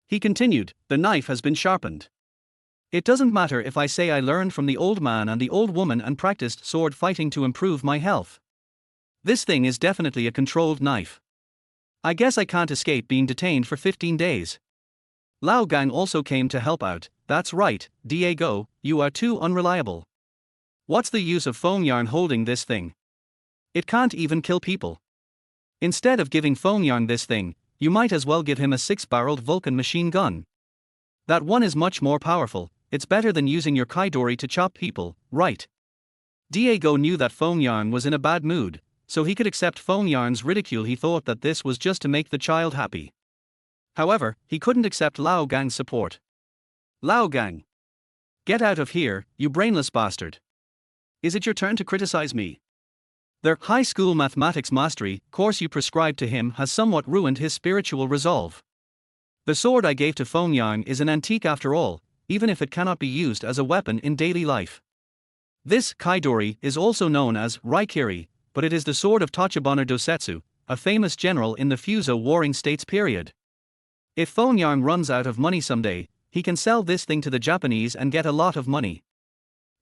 He continued, the knife has been sharpened. It doesn't matter if I say I learned from the old man and the old woman and practiced sword fighting to improve my health. This thing is definitely a controlled knife. I guess I can't escape being detained for 15 days. Lao Gang also came to help out. That's right, Diego, you are too unreliable. What's the use of Feng Yang holding this thing? It can't even kill people. Instead of giving Feng Yang this thing, you might as well give him a 6-barreled Vulcan machine gun. That one is much more powerful. It's better than using your Kaidori to chop people, right? Diego knew that Feng Yang was in a bad mood, so he could accept Feng Yang's ridicule. He thought that this was just to make the child happy. However, he couldn't accept Lao Gang's support. Lao Gang, Get out of here, you brainless bastard. Is it your turn to criticize me? The high school mathematics mastery course you prescribed to him has somewhat ruined his spiritual resolve. The sword I gave to Feng Yang is an antique after all, even if it cannot be used as a weapon in daily life. This kaidori is also known as raikiri, but it is the sword of Tachibana Dosetsu, a famous general in the Fuso Warring States period. If Feng Yang runs out of money someday, he can sell this thing to the Japanese and get a lot of money.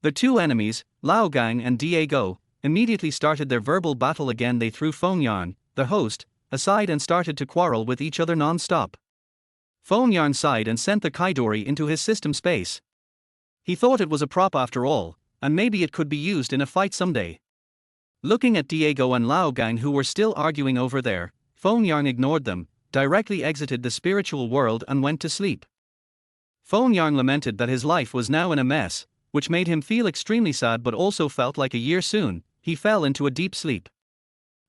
The two enemies, Lao Gang and Diego, immediately started their verbal battle again. They threw Feng Yang, the host, aside and started to quarrel with each other non-stop. Feng Yang sighed and sent the kaidori into his system space. He thought it was a prop after all, and maybe it could be used in a fight someday. Looking at Diego and Lao Gang, who were still arguing over there, Feng Yang ignored them, directly exited the spiritual world and went to sleep. Feng Yang lamented that his life was now in a mess, which made him feel extremely sad, but also felt like a year soon. He fell into a deep sleep.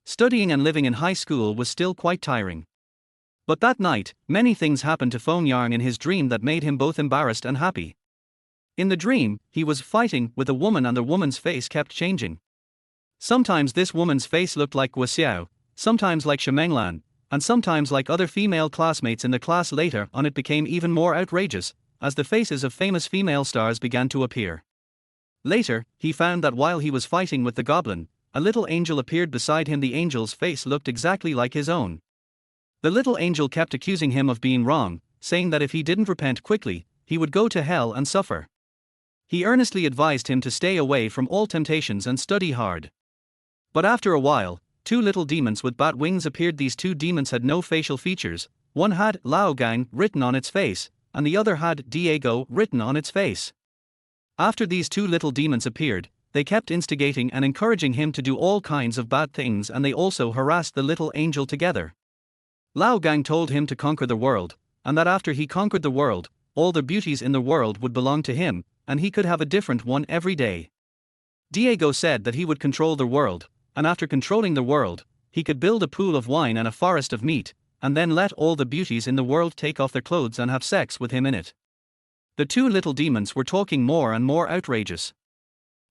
Studying and living in high school was still quite tiring. But that night, many things happened to Feng Yang in his dream that made him both embarrassed and happy. In the dream, he was fighting with a woman and the woman's face kept changing. Sometimes this woman's face looked like Guo Xiao, sometimes like Shimenglan, and sometimes like other female classmates in the class. Later on it became even more outrageous, as the faces of famous female stars began to appear. Later, he found that while he was fighting with the goblin, a little angel appeared beside him. The angel's face looked exactly like his own. The little angel kept accusing him of being wrong, saying that if he didn't repent quickly, he would go to hell and suffer. He earnestly advised him to stay away from all temptations and study hard. But after a while, two little demons with bat wings appeared. These two demons had no facial features. One had Lao Gang written on its face, and the other had Diego written on its face. After these two little demons appeared, they kept instigating and encouraging him to do all kinds of bad things, and they also harassed the little angel together. Lao Gang told him to conquer the world, and that after he conquered the world, all the beauties in the world would belong to him, and he could have a different one every day. Diego said that he would control the world, and after controlling the world, he could build a pool of wine and a forest of meat, and then let all the beauties in the world take off their clothes and have sex with him in it. The two little demons were talking more and more outrageous.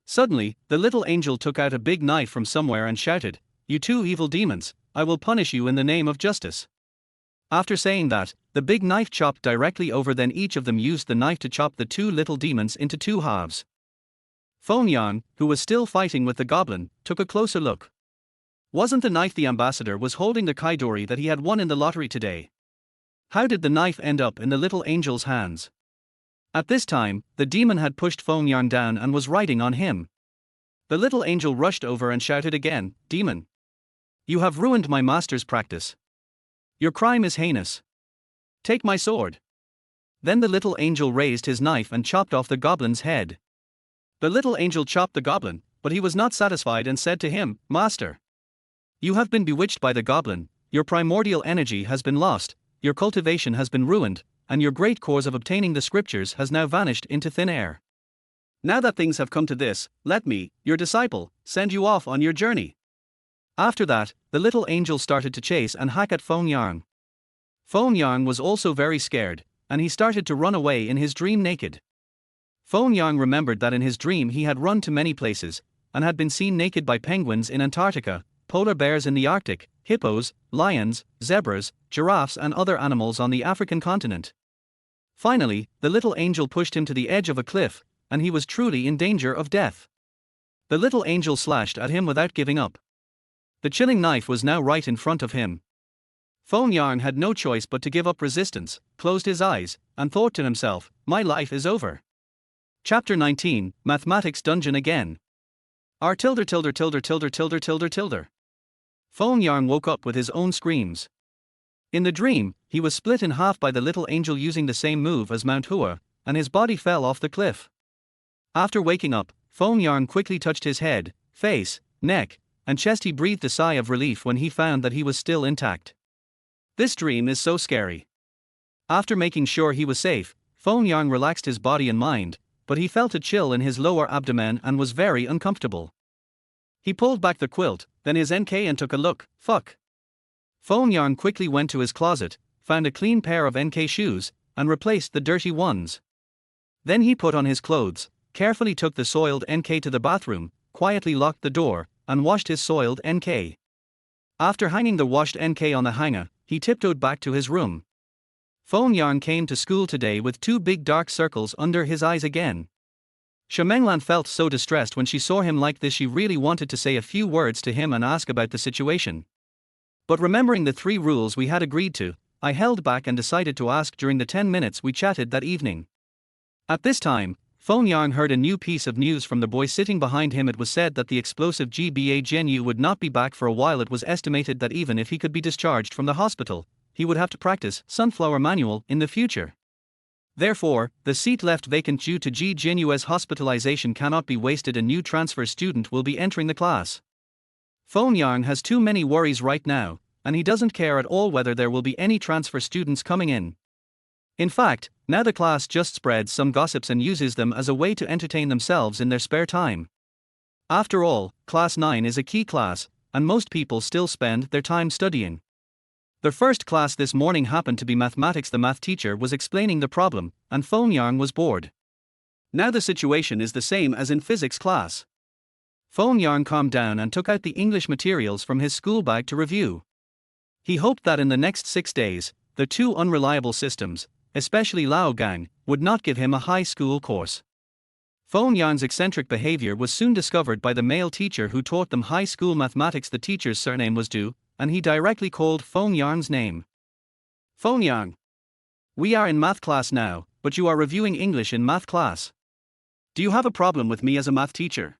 Suddenly, the little angel took out a big knife from somewhere and shouted, "You two evil demons, I will punish you in the name of justice." After saying that, the big knife chopped directly over. Then each of them used the knife to chop the two little demons into two halves. Feng Yang, who was still fighting with the goblin, took a closer look. Wasn't the knife the ambassador was holding the kaidori that he had won in the lottery today? How did the knife end up in the little angel's hands? At this time, the demon had pushed Feng Yang down and was riding on him. The little angel rushed over and shouted again, "Demon! You have ruined my master's practice. Your crime is heinous. Take my sword." Then the little angel raised his knife and chopped off the goblin's head. The little angel chopped the goblin, but he was not satisfied and said to him, "Master, you have been bewitched by the goblin, your primordial energy has been lost, your cultivation has been ruined, and your great cause of obtaining the scriptures has now vanished into thin air. Now that things have come to this, let me, your disciple, send you off on your journey." After that, the little angel started to chase and hack at Feng Yang. Feng Yang was also very scared, and he started to run away in his dream naked. Feng Yang remembered that in his dream he had run to many places, and had been seen naked by penguins in Antarctica, polar bears in the Arctic, hippos, lions, zebras, giraffes and other animals on the African continent. Finally, the little angel pushed him to the edge of a cliff, and he was truly in danger of death. The little angel slashed at him without giving up. The chilling knife was now right in front of him. Feng Yang had no choice but to give up resistance, closed his eyes, and thought to himself, "My life is over." Chapter 19, Mathematics Dungeon again. R tilde tilde tilde tilde tilde tilde tilde. Feng Yang woke up with his own screams. In the dream, he was split in half by the little angel using the same move as Mount Hua, and his body fell off the cliff. After waking up, Feng Yang quickly touched his head, face, neck, and chest. He breathed a sigh of relief when he found that he was still intact. This dream is so scary. After making sure he was safe, Feng Yang relaxed his body and mind, but he felt a chill in his lower abdomen and was very uncomfortable. He pulled back the quilt, then his NK and took a look. Fuck. Feng Yang quickly went to his closet, found a clean pair of NK shoes, and replaced the dirty ones. Then he put on his clothes, carefully took the soiled NK to the bathroom, quietly locked the door, and washed his soiled NK. After hanging the washed NK on the hanger, he tiptoed back to his room. Feng Yang came to school today with 2 big dark circles under his eyes again. Menglan felt so distressed when she saw him like this, she really wanted to say a few words to him and ask about the situation. But remembering the 3 rules we had agreed to, I held back and decided to ask during the 10 minutes we chatted that evening. At this time, Feng Yang heard a new piece of news from the boy sitting behind him. It was said that the explosive GBA Genyu would not be back for a while. It was estimated that even if he could be discharged from the hospital, he would have to practice sunflower manual in the future. Therefore, the seat left vacant due to G Genu's hospitalization cannot be wasted. A new transfer student will be entering the class. Feng Yang has too many worries right now, and he doesn't care at all whether there will be any transfer students coming in. In fact, now the class just spreads some gossips and uses them as a way to entertain themselves in their spare time. After all, Class 9 is a key class, and most people still spend their time studying. Their first class this morning happened to be mathematics. The math teacher was explaining the problem, and Feng Yang was bored. Now the situation is the same as in physics class. Feng Yang calmed down and took out the English materials from his school bag to review. He hoped that in the next 6 days, the 2 unreliable systems, especially Lao Gang, would not give him a high school course. Feng Yang's eccentric behavior was soon discovered by the male teacher who taught them high school mathematics. The teacher's surname was Du, and he directly called Feng Yang's name. Feng Yang. We are in math class now, but you are reviewing English in math class. Do you have a problem with me as a math teacher?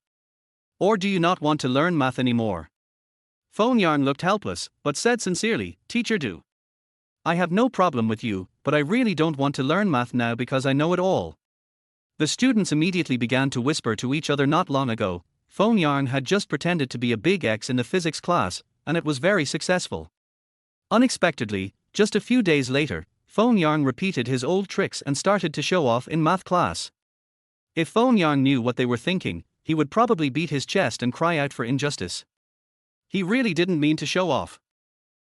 Or do you not want to learn math anymore? Feng Yang looked helpless, but said sincerely, Teacher Du. I have no problem with you, but I really don't want to learn math now because I know it all. The students immediately began to whisper to each other. Not long ago, Feng Yang had just pretended to be a big X in the physics class, and it was very successful. Unexpectedly, just a few days later, Feng Yang repeated his old tricks and started to show off in math class. If Feng Yang knew what they were thinking, he would probably beat his chest and cry out for injustice. He really didn't mean to show off.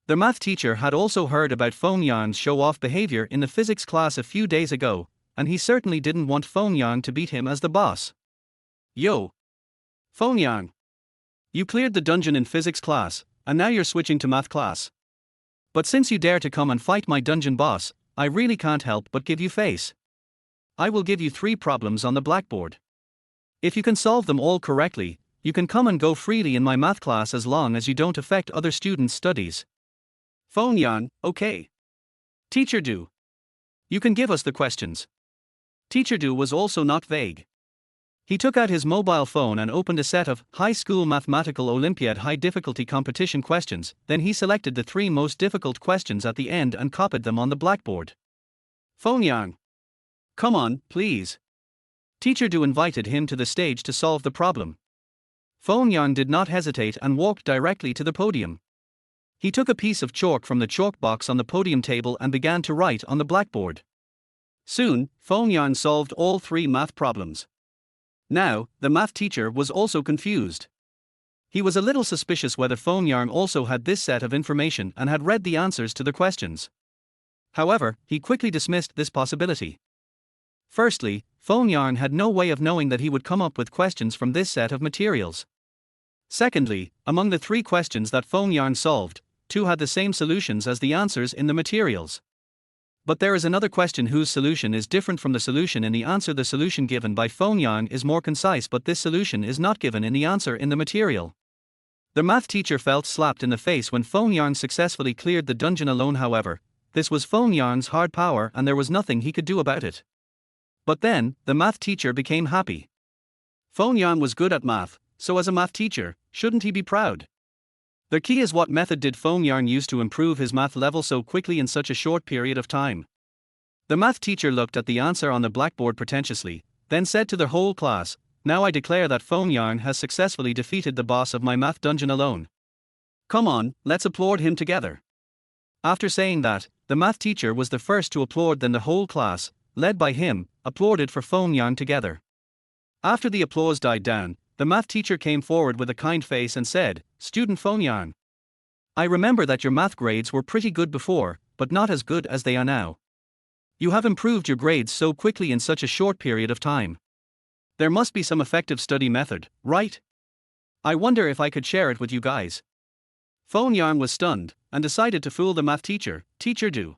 The math teacher had also heard about Feng Yang's show-off behavior in the physics class a few days ago, and he certainly didn't want Feng Yang to beat him as the boss. Yo! Feng Yang! You cleared the dungeon in physics class, and now you're switching to math class. But since you dare to come and fight my dungeon boss, I really can't help but give you face. I will give you 3 problems on the blackboard. If you can solve them all correctly, you can come and go freely in my math class as long as you don't affect other students' studies. Feng Yang, okay. Teacher Du. You can give us the questions. Teacher Du was also not vague. He took out his mobile phone and opened a set of high school mathematical Olympiad high difficulty competition questions. Then he selected the 3 most difficult questions at the end and copied them on the blackboard. Feng Yang. Come on, please. Teacher Du invited him to the stage to solve the problem. Feng Yang did not hesitate and walked directly to the podium. He took a piece of chalk from the chalk box on the podium table and began to write on the blackboard. Soon, Feng Yang solved all 3 math problems. Now, the math teacher was also confused. He was a little suspicious whether Feng Yang also had this set of information and had read the answers to the questions. However, he quickly dismissed this possibility. Firstly, Feng Yang had no way of knowing that he would come up with questions from this set of materials. Secondly, among the 3 questions that Feng Yang solved, 2 had the same solutions as the answers in the materials. But there is another question whose solution is different from the solution in the answer. The solution given by Feng Yang is more concise, but this solution is not given in the answer in the material. The math teacher felt slapped in the face when Feng Yang successfully cleared the dungeon alone. However, this was Feng Yang's hard power and there was nothing he could do about it. But then, the math teacher became happy. Feng Yang was good at math, so as a math teacher, shouldn't he be proud? The key is what method did Feng Yang use to improve his math level so quickly in such a short period of time? The math teacher looked at the answer on the blackboard pretentiously, then said to the whole class, Now I declare that Feng Yang has successfully defeated the boss of my math dungeon alone. Come on, let's applaud him together. After saying that, the math teacher was the first to applaud. Then the whole class, led by him, applauded for Feng Yang together. After the applause died down, the math teacher came forward with a kind face and said, Student Feng Yang. I remember that your math grades were pretty good before, but not as good as they are now. You have improved your grades so quickly in such a short period of time. There must be some effective study method, right? I wonder if I could share it with you guys. Feng Yang was stunned and decided to fool the math teacher. Teacher, do.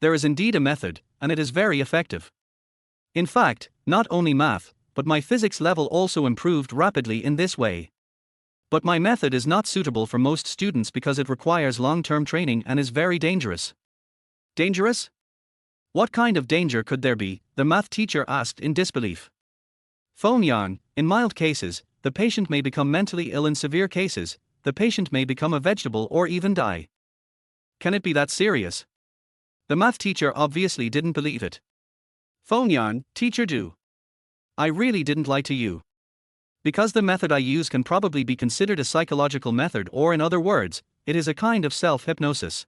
There is indeed a method, and it is very effective. In fact, not only math, but my physics level also improved rapidly in this way. But my method is not suitable for most students because it requires long-term training and is very dangerous. Dangerous? What kind of danger could there be? The math teacher asked in disbelief. Feng Yang, in mild cases, the patient may become mentally ill. In severe cases, the patient may become a vegetable or even die. Can it be that serious? The math teacher obviously didn't believe it. Feng Yang, teacher, do. I really didn't lie to you. Because the method I use can probably be considered a psychological method, or in other words, it is a kind of self-hypnosis.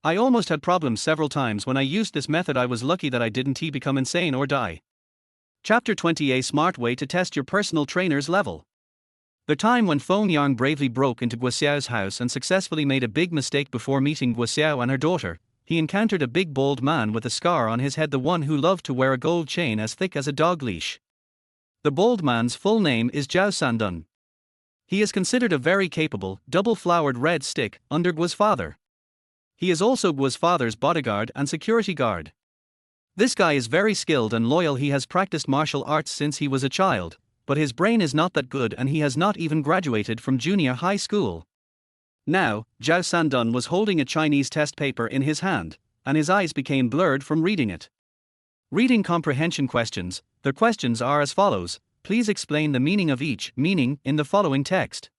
I almost had problems several times when I used this method. I was lucky that I didn't become insane or die. Chapter 20: A smart way to test your personal trainer's level. The time when Feng Yang bravely broke into Guo Xiao's house and successfully made a big mistake before meeting Guo Xiao and her daughter. He encountered a big bald man with a scar on his head, the one who loved to wear a gold chain as thick as a dog leash. The bald man's full name is Zhao Sandun. He is considered a very capable, double-flowered red stick under Guo's father. He is also Guo's father's bodyguard and security guard. This guy is very skilled and loyal. He has practiced martial arts since he was a child, but his brain is not that good and he has not even graduated from junior high school. Now, Zhao Sandun was holding a Chinese test paper in his hand, and his eyes became blurred from reading it. Reading comprehension questions. The questions are as follows: please explain the meaning of each meaning in the following text.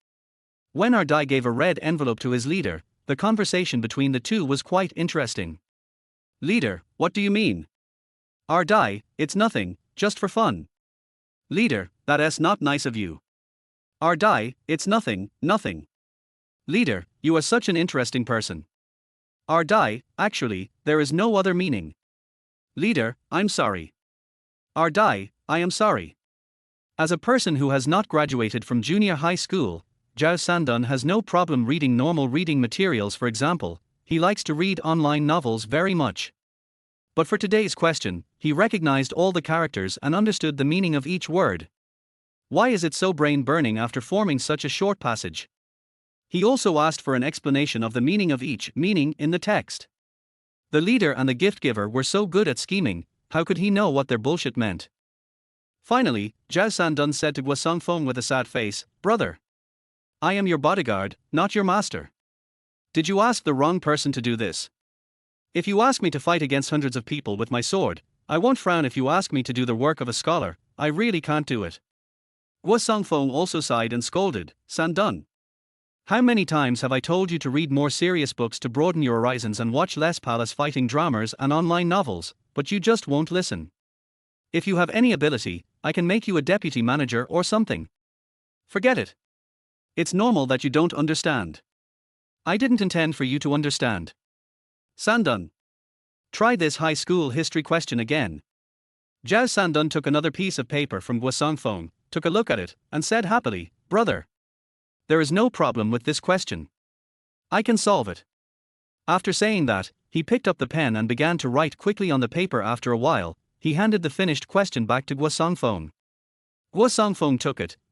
When our Dai gave a red envelope to his leader, the conversation between the two was quite interesting. Leader, what do you mean? Our Dai, it's nothing, just for fun. Leader, that's not nice of you. Our Dai, it's nothing, nothing. Leader, you are such an interesting person. Our Dai, actually, there is no other meaning. Leader, I'm sorry. Our Dai, I am sorry. As a person who has not graduated from junior high school, Zhao Sandun has no problem reading normal reading materials. For example, he likes to read online novels very much. But for today's question, he recognized all the characters and understood the meaning of each word. Why is it so brain-burning after forming such a short passage? He also asked for an explanation of the meaning of each meaning in the text. The leader and the gift giver were so good at scheming, how could he know what their bullshit meant? Finally, Zhao Sandun said to Guo Songfeng with a sad face, "Brother, I am your bodyguard, not your master. Did you ask the wrong person to do this? If you ask me to fight against hundreds of people with my sword, I won't frown. If you ask me to do the work of a scholar, I really can't do it." Guo Songfeng also sighed and scolded, "Sandun, how many times have I told you to read more serious books to broaden your horizons and watch less palace fighting dramas and online novels, but you just won't listen. If you have any ability, I can make you a deputy manager or something. Forget it. It's normal that you don't understand. I didn't intend for you to understand. Sandun, try this high school history question again." Zhao Sandun took another piece of paper from Guo Songfeng, took a look at it, and said happily, "Brother, there is no problem with this question. I can solve it." After saying that, he picked up the pen and began to write quickly on the paper. After a while, he handed the finished question back to Guo Songfeng. Guo Songfeng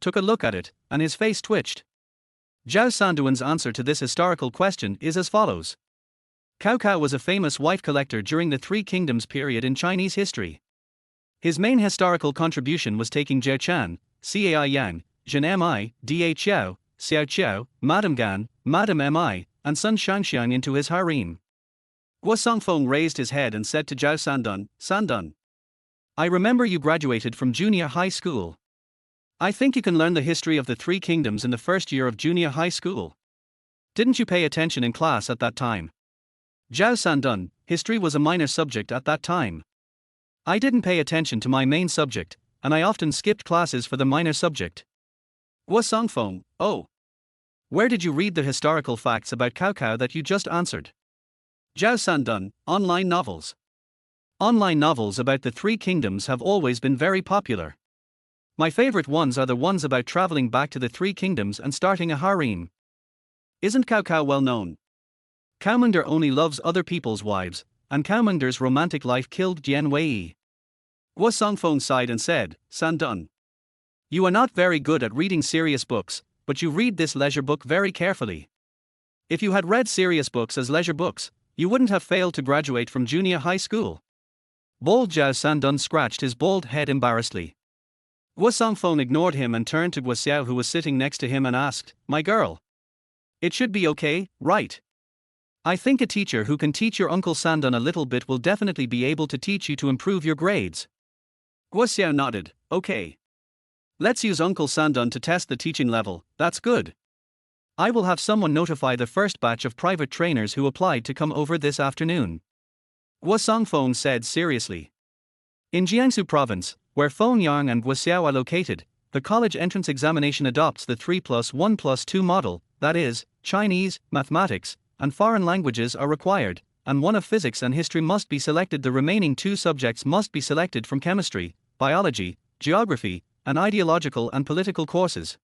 took a look at it, and his face twitched. Zhao Sandun's answer to this historical question is as follows. Cao Cao was a famous wife collector during the Three Kingdoms period in Chinese history. His main historical contribution was taking Zhao Chan, Cai Yang, Zhen Mi, Da Qiao, Xiao Qiao, Madame Gan, Madame Mi, and Sun Shangxiang into his harem. Guo Songfeng raised his head and said to Zhao Sandun, "Sandun, I remember you graduated from junior high school. I think you can learn the history of the Three Kingdoms in the first year of junior high school. Didn't you pay attention in class at that time?" Zhao Sandun, history was a minor subject at that time. I didn't pay attention to my main subject, and I often skipped classes for the minor subject. Guo Songfeng, oh. Where did you read the historical facts about Cao Cao that you just answered? Zhao Sandun, online novels. Online novels about the Three Kingdoms have always been very popular. My favorite ones are the ones about traveling back to the Three Kingdoms and starting a harem. Isn't Cao Cao well known? Caomender only loves other people's wives, and Kaominder's romantic life killed Jian Wei. Guo Songfeng sighed and said, "San Dun. You are not very good at reading serious books, but you read this leisure book very carefully. If you had read serious books as leisure books, you wouldn't have failed to graduate from junior high school." Bald Zhao Sandun scratched his bald head embarrassedly. Guo Songfeng ignored him and turned to Guo Xiao, who was sitting next to him, and asked, "My girl. It should be okay, right? I think a teacher who can teach your Uncle Sandun a little bit will definitely be able to teach you to improve your grades." Guo Xiao nodded, "Okay. Let's use Uncle Sandun to test the teaching level, that's good. I will have someone notify the first batch of private trainers who applied to come over this afternoon." Guo Songfeng said seriously. In Jiangsu province, where Feng Yang and Guo Xiao are located, the college entrance examination adopts the 3+1+2 model, that is, Chinese, mathematics, and foreign languages are required, and one of physics and history must be selected. The remaining two subjects must be selected from chemistry, biology, geography, and ideological and political courses.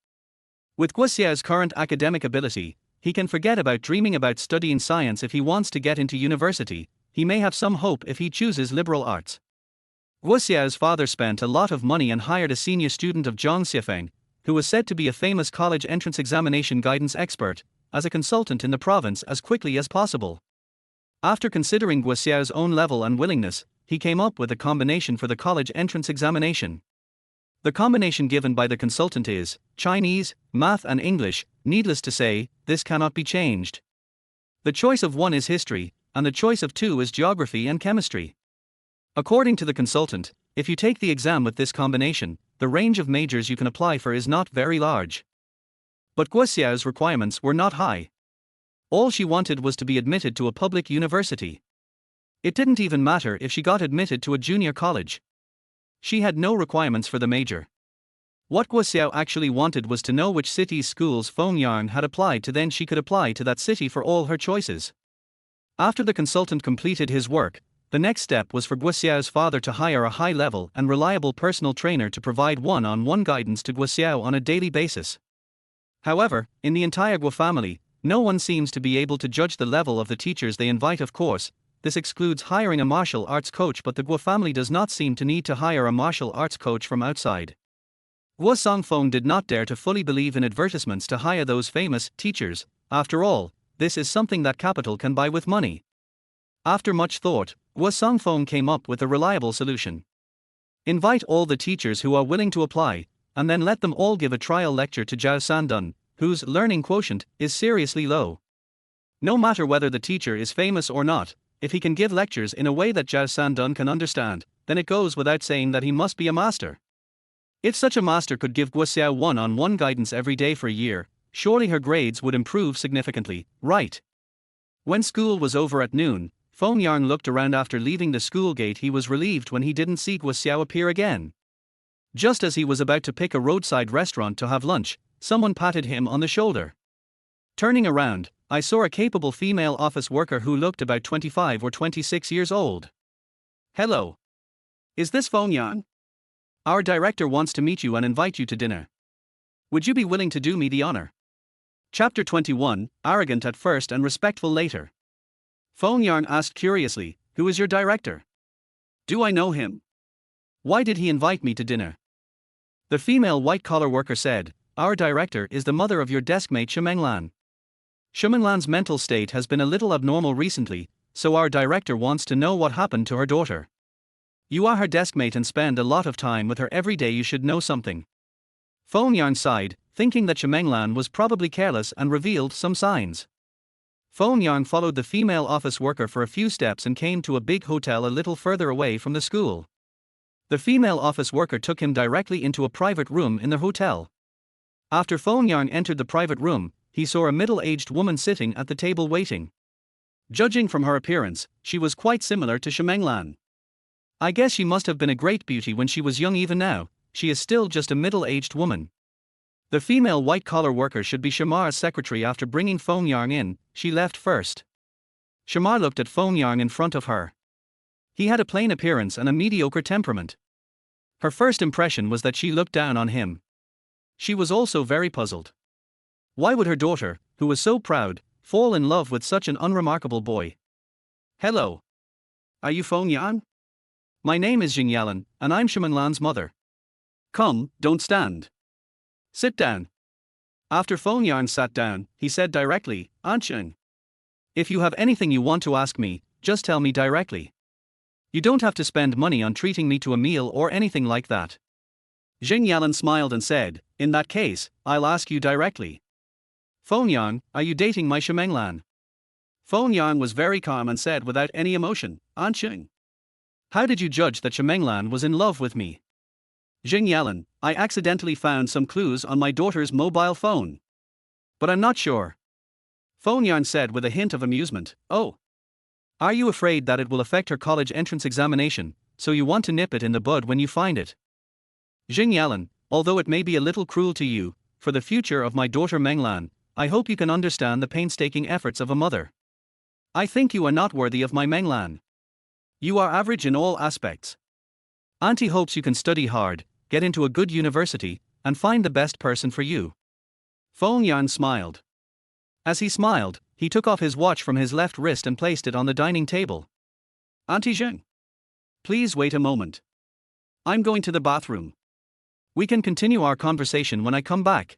With Guo Xiao's current academic ability, he can forget about dreaming about studying science if he wants to get into university. He may have some hope if he chooses liberal arts. Guo Xiao's father spent a lot of money and hired a senior student of Zhang Xiafeng, who was said to be a famous college entrance examination guidance expert, as a consultant in the province as quickly as possible. After considering Guo Xiao's own level and willingness, he came up with a combination for the college entrance examination. The combination given by the consultant is Chinese, math and English. Needless to say, this cannot be changed. The choice of one is history, and the choice of two is geography and chemistry. According to the consultant, if you take the exam with this combination, the range of majors you can apply for is not very large. But Guo Xiao's requirements were not high. All she wanted was to be admitted to a public university. It didn't even matter if she got admitted to a junior college. She had no requirements for the major. What Guo Xiao actually wanted was to know which city's schools Feng Yang had applied to, then she could apply to that city for all her choices. After the consultant completed his work, the next step was for Guo Xiao's father to hire a high-level and reliable personal trainer to provide one-on-one guidance to Guo Xiao on a daily basis. However, in the entire Guo family, no one seems to be able to judge the level of the teachers they invite. Of course, this excludes hiring a martial arts coach, but the Guo family does not seem to need to hire a martial arts coach from outside. Guo Songfeng did not dare to fully believe in advertisements to hire those famous teachers. After all, this is something that capital can buy with money. After much thought, Guo Songfeng came up with a reliable solution. Invite all the teachers who are willing to apply, and then let them all give a trial lecture to Zhao Sandun, whose learning quotient is seriously low. No matter whether the teacher is famous or not, if he can give lectures in a way that Zhao Sandun can understand, then it goes without saying that he must be a master. If such a master could give Guo Xiao one-on-one guidance every day for a year, surely her grades would improve significantly, right? When school was over at noon, Feng Yang looked around after leaving the school gate. He was relieved when he didn't see Guo Xiao appear again. Just as he was about to pick a roadside restaurant to have lunch, someone patted him on the shoulder. Turning around, I saw a capable female office worker who looked about 25 or 26 years old. "Hello. Is this Feng Yang? Our director wants to meet you and invite you to dinner. Would you be willing to do me the honor?" Chapter 21, Arrogant at first and respectful later. Feng Yang asked curiously, "Who is your director? Do I know him? Why did he invite me to dinner?" The female white-collar worker said, "Our director is the mother of your deskmate Shimenglan. Shimenglan's mental state has been a little abnormal recently, so our director wants to know what happened to her daughter. You are her deskmate and spend a lot of time with her every day. You should know something." Feng Yang sighed, thinking that Shimenglan was probably careless, and revealed some signs. Feng Yang followed the female office worker for a few steps and came to a big hotel a little further away from the school. The female office worker took him directly into a private room in the hotel. After Feng Yang entered the private room, he saw a middle-aged woman sitting at the table waiting. Judging from her appearance, she was quite similar to Shimenglan. I guess she must have been a great beauty when she was young. Even now, she is still just a middle-aged woman. The female white-collar worker should be Shamar's secretary. After bringing Feng Yang in, she left first. Shamar looked at Feng Yang in front of her. He had a plain appearance and a mediocre temperament. Her first impression was that she looked down on him. She was also very puzzled. Why would her daughter, who was so proud, fall in love with such an unremarkable boy? "Hello. Are you Feng Yang? My name is Jingyalan, and I'm Shimenlan's mother. Come, don't stand. Sit down. After Feng Yang sat down, he said directly, Ansheng. If you have anything you want to ask me, just tell me directly. You don't have to spend money on treating me to a meal or anything like that. Jing Yalan smiled and said, in that case, I'll ask you directly. Feng Yang, are you dating my Shimenglan? Feng Yang was very calm and said without any emotion, Ansheng. How did you judge that Shimenglan was in love with me? Jing Yalan, I accidentally found some clues on my daughter's mobile phone. But I'm not sure. Feng Yang said with a hint of amusement, oh. Are you afraid that it will affect her college entrance examination, so you want to nip it in the bud when you find it? Jing Yalan, although it may be a little cruel to you, for the future of my daughter Menglan, I hope you can understand the painstaking efforts of a mother. I think you are not worthy of my Menglan. You are average in all aspects. Auntie hopes you can study hard, get into a good university, and find the best person for you. Feng Yang smiled. As he smiled, he took off his watch from his left wrist and placed it on the dining table. Auntie Zheng. Please wait a moment. I'm going to the bathroom. We can continue our conversation when I come back.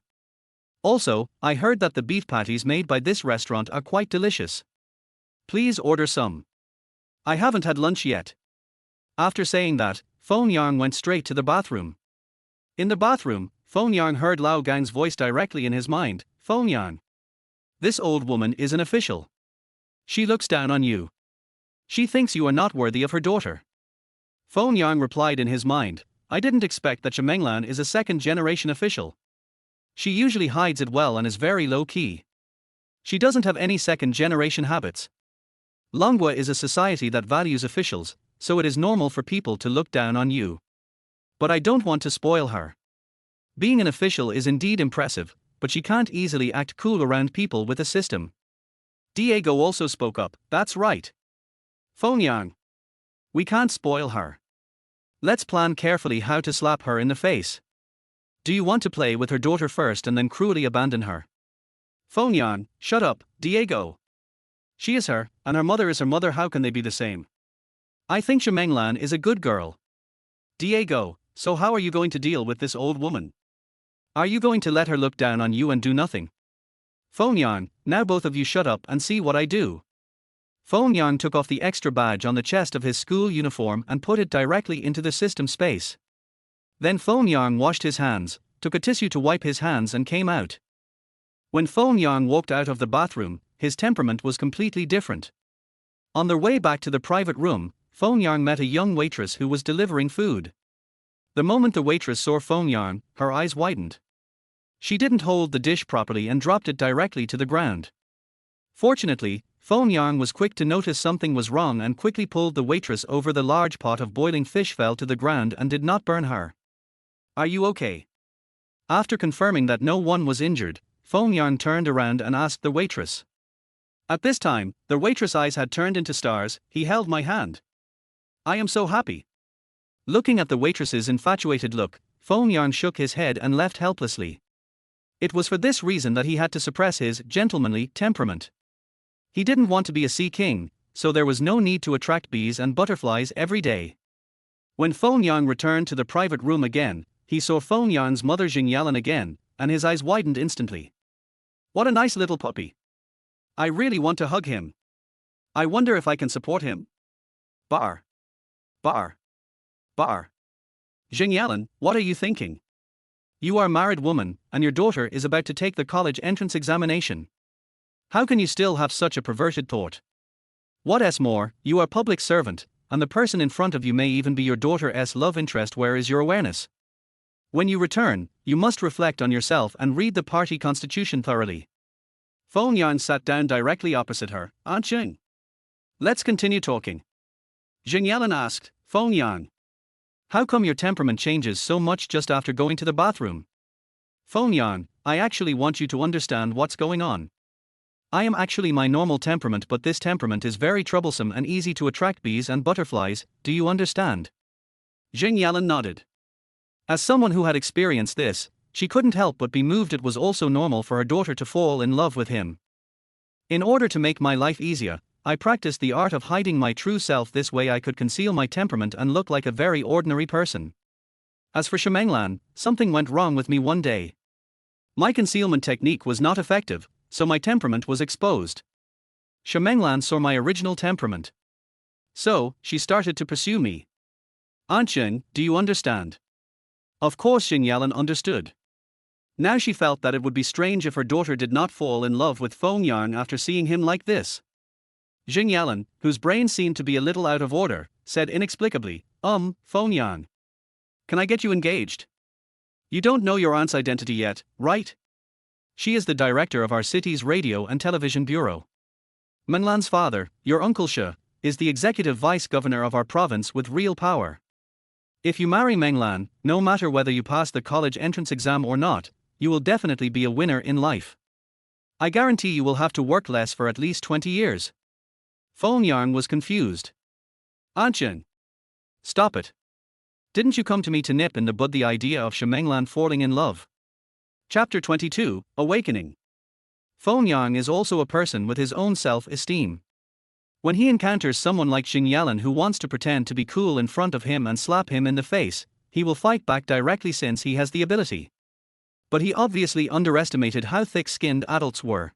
Also, I heard that the beef patties made by this restaurant are quite delicious. Please order some. I haven't had lunch yet. After saying that, Feng Yang went straight to the bathroom. In the bathroom, Feng Yang heard Lao Gang's voice directly in his mind, Feng Yang. This old woman is an official. She looks down on you. She thinks you are not worthy of her daughter. Feng Yang replied in his mind, I didn't expect that Shimenglan is a second-generation official. She usually hides it well and is very low-key. She doesn't have any second-generation habits. Longwa is a society that values officials, so it is normal for people to look down on you. But I don't want to spoil her. Being an official is indeed impressive, but she can't easily act cool around people with a system. Diego also spoke up, that's right. Feng Yang. We can't spoil her. Let's plan carefully how to slap her in the face. Do you want to play with her daughter first and then cruelly abandon her? Feng Yang, shut up, Diego. She is her, and her mother is her mother. How can they be the same? I think Shimenglan is a good girl. Diego, so how are you going to deal with this old woman? Are you going to let her look down on you and do nothing? Feng Yang, now both of you shut up and see what I do. Feng Yang took off the extra badge on the chest of his school uniform and put it directly into the system space. Then Feng Yang washed his hands, took a tissue to wipe his hands and came out. When Feng Yang walked out of the bathroom, his temperament was completely different. On their way back to the private room, Feng Yang met a young waitress who was delivering food. The moment the waitress saw Feng Yang, her eyes widened. She didn't hold the dish properly and dropped it directly to the ground. Fortunately, Feng Yang was quick to notice something was wrong and quickly pulled the waitress over. The large pot of boiling fish fell to the ground and did not burn her. Are you okay? After confirming that no one was injured, Feng Yang turned around and asked the waitress. At this time, the waitress' eyes had turned into stars. He held my hand. I am so happy. Looking at the waitress's infatuated look, Feng Yang shook his head and left helplessly. It was for this reason that he had to suppress his gentlemanly temperament. He didn't want to be a sea king, so there was no need to attract bees and butterflies every day. When Feng Yang returned to the private room again, he saw Feng Yang's mother Jingyalan again, and his eyes widened instantly. What a nice little puppy. I really want to hug him. I wonder if I can support him. Bar. Bar. Bar. Jingyalan, what are you thinking? You are a married woman, and your daughter is about to take the college entrance examination. How can you still have such a perverted thought? What's more, you are a public servant, and the person in front of you may even be your daughter's love interest. Where is your awareness? When you return, you must reflect on yourself and read the party constitution thoroughly. Feng Yang sat down directly opposite her. Aunt Jing. Let's continue talking. Jingyalan asked, Feng Yang. How come your temperament changes so much just after going to the bathroom? Feng Yang, I actually want you to understand what's going on. I am actually my normal temperament, but this temperament is very troublesome and easy to attract bees and butterflies. Do you understand? Jingyalan nodded. As someone who had experienced this, she couldn't help but be moved. It was also normal for her daughter to fall in love with him. In order to make my life easier, I practiced the art of hiding my true self. This way I could conceal my temperament and look like a very ordinary person. As for Shimenglan, something went wrong with me one day. My concealment technique was not effective, so my temperament was exposed. Shimenglan saw my original temperament. So, she started to pursue me. Anqing, do you understand? Of course Xingyalan understood. Now she felt that it would be strange if her daughter did not fall in love with Feng Yang after seeing him like this. Xingyalan, whose brain seemed to be a little out of order, said inexplicably, Feng Yang. Can I get you engaged? You don't know your aunt's identity yet, right? She is the director of our city's radio and television bureau. Menglan's father, your Uncle Shi, is the executive vice governor of our province with real power. If you marry Menglan, no matter whether you pass the college entrance exam or not, you will definitely be a winner in life. I guarantee you will have to work less for at least 20 years. Feng Yang was confused. Anqing. Stop it. Didn't you come to me to nip in the bud the idea of Shimenglan falling in love? Chapter 22, Awakening. Feng Yang is also a person with his own self-esteem. When he encounters someone like Xingyalan who wants to pretend to be cool in front of him and slap him in the face, he will fight back directly since he has the ability. But he obviously underestimated how thick-skinned adults were.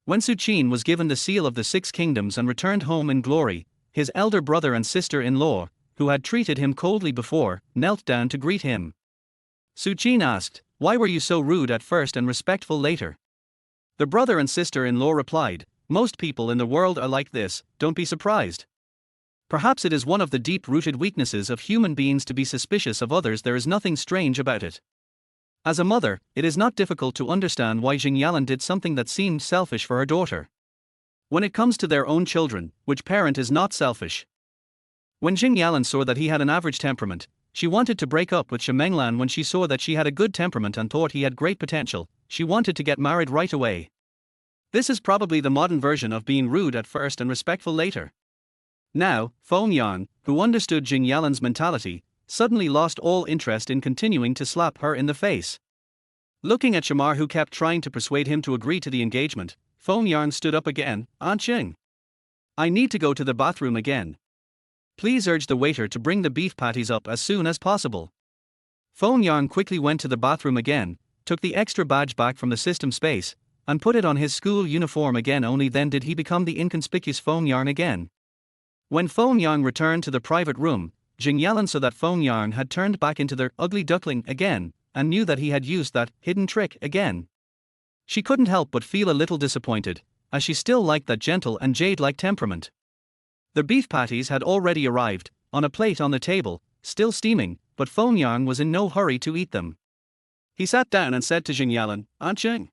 When Su Qin was given the seal of the Six Kingdoms and returned home in glory, his elder brother and sister-in-law, who had treated him coldly before, knelt down to greet him. Su Qin asked, "Why were you so rude at first and respectful later?" The brother and sister-in-law replied, "Most people in the world are like this, don't be surprised. Perhaps it is one of the deep-rooted weaknesses of human beings to be suspicious of others. There is nothing strange about it." As a mother, it is not difficult to understand why Xingyalan did something that seemed selfish for her daughter. When it comes to their own children, which parent is not selfish? When Xingyalan saw that he had an average temperament, she wanted to break up with Shimenglan. When she saw that she had a good temperament and thought he had great potential, she wanted to get married right away. This is probably the modern version of being rude at first and respectful later. Now, Feng Yang, who understood Xingyalan's mentality, suddenly lost all interest in continuing to slap her in the face. Looking at Shamar, who kept trying to persuade him to agree to the engagement, Feng Yang stood up again. "Anqing. I need to go to the bathroom again. Please urge the waiter to bring the beef patties up as soon as possible." Feng Yang quickly went to the bathroom again, took the extra badge back from the system space, and put it on his school uniform again. Only then did he become the inconspicuous Feng Yang again. When Feng Yang returned to the private room, Xingyalan saw that Feng Yang had turned back into their ugly duckling again, and knew that he had used that hidden trick again. She couldn't help but feel a little disappointed, as she still liked that gentle and jade-like temperament. The beef patties had already arrived, on a plate on the table, still steaming, but Feng Yang was in no hurry to eat them. He sat down and said to Xingyalan, "Anqing.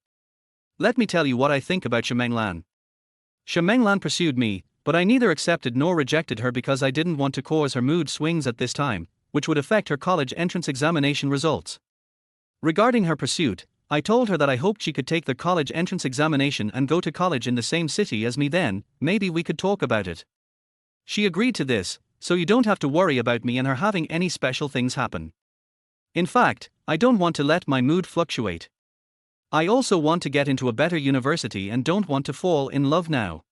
Let me tell you what I think about Shimenglan. Shimenglan pursued me, but I neither accepted nor rejected her because I didn't want to cause her mood swings at this time, which would affect her college entrance examination results. Regarding her pursuit, I told her that I hoped she could take the college entrance examination and go to college in the same city as me. Then, maybe we could talk about it. She agreed to this, so you don't have to worry about me and her having any special things happen. In fact, I don't want to let my mood fluctuate. I also want to get into a better university and don't want to fall in love now.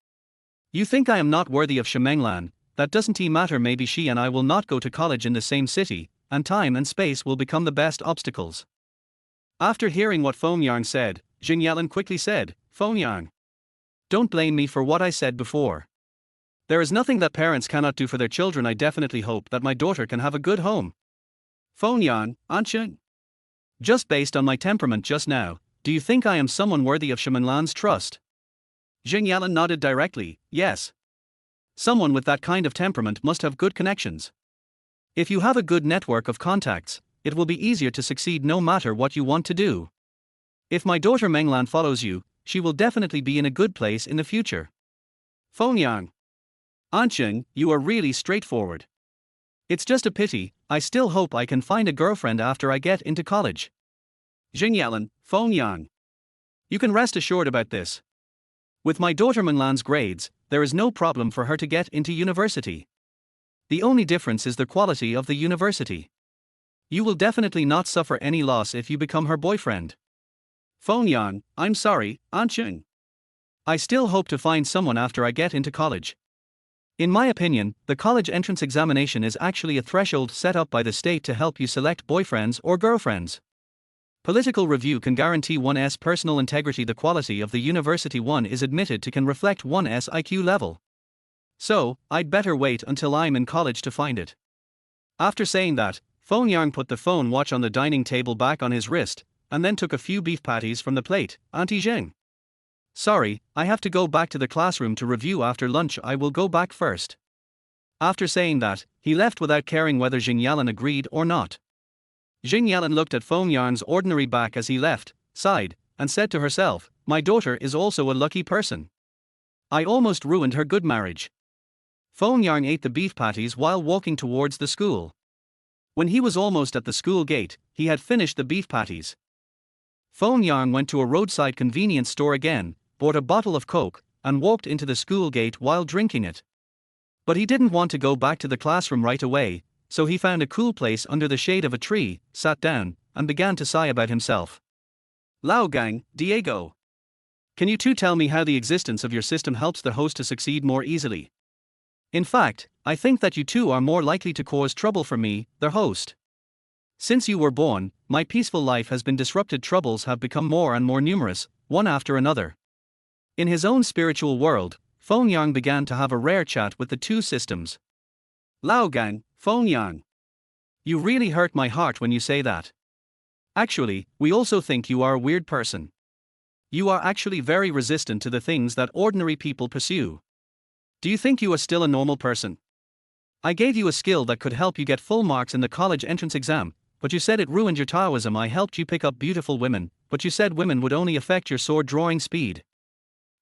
You think I am not worthy of Shimenglan, that doesn't matter. Maybe she and I will not go to college in the same city, and time and space will become the best obstacles." After hearing what Feng Yang said, Xingyalan quickly said, "Feng Yang. Don't blame me for what I said before. There is nothing that parents cannot do for their children. I definitely hope that my daughter can have a good home." Feng Yang, Anqing. Just based on my temperament just now, do you think I am someone worthy of Shimenglan's trust? Xingyalan nodded directly, yes. Someone with that kind of temperament must have good connections. If you have a good network of contacts, it will be easier to succeed no matter what you want to do. If my daughter Menglan follows you, she will definitely be in a good place in the future. Feng Yang. Anqing, you are really straightforward. It's just a pity, I still hope I can find a girlfriend after I get into college. Xingyalan, Feng Yang. You can rest assured about this. With my daughter Menglan's grades, there is no problem for her to get into university. The only difference is the quality of the university. You will definitely not suffer any loss if you become her boyfriend. Feng Yang, I'm sorry, Anqing. I still hope to find someone after I get into college. In my opinion, the college entrance examination is actually a threshold set up by the state to help you select boyfriends or girlfriends. Political review can guarantee one's personal integrity. The quality of the university one is admitted to can reflect one's IQ level. So, I'd better wait until I'm in college to find it. After saying that, Feng Yang put the phone watch on the dining table back on his wrist, and then took a few beef patties from the plate. Auntie Zheng. Sorry, I have to go back to the classroom to review after lunch. I will go back first. After saying that, he left without caring whether Jing Yalan agreed or not. Jing Yalan looked at Feng Yang's ordinary back as he left, sighed, and said to herself, my daughter is also a lucky person. I almost ruined her good marriage. Feng Yang ate the beef patties while walking towards the school. When he was almost at the school gate, he had finished the beef patties. Feng Yang went to a roadside convenience store again, bought a bottle of Coke, and walked into the school gate while drinking it. But he didn't want to go back to the classroom right away, so he found a cool place under the shade of a tree, sat down, and began to sigh about himself. Lao Gang, Diego. Can you two tell me how the existence of your system helps the host to succeed more easily? In fact, I think that you two are more likely to cause trouble for me, the host. Since you were born, my peaceful life has been disrupted. Troubles have become more and more numerous, one after another. In his own spiritual world, Feng Yang began to have a rare chat with the two systems. Lao Gang, Feng Yang. You really hurt my heart when you say that. Actually, we also think you are a weird person. You are actually very resistant to the things that ordinary people pursue. Do you think you are still a normal person? I gave you a skill that could help you get full marks in the college entrance exam, but you said it ruined your Taoism. I helped you pick up beautiful women, but you said women would only affect your sword drawing speed.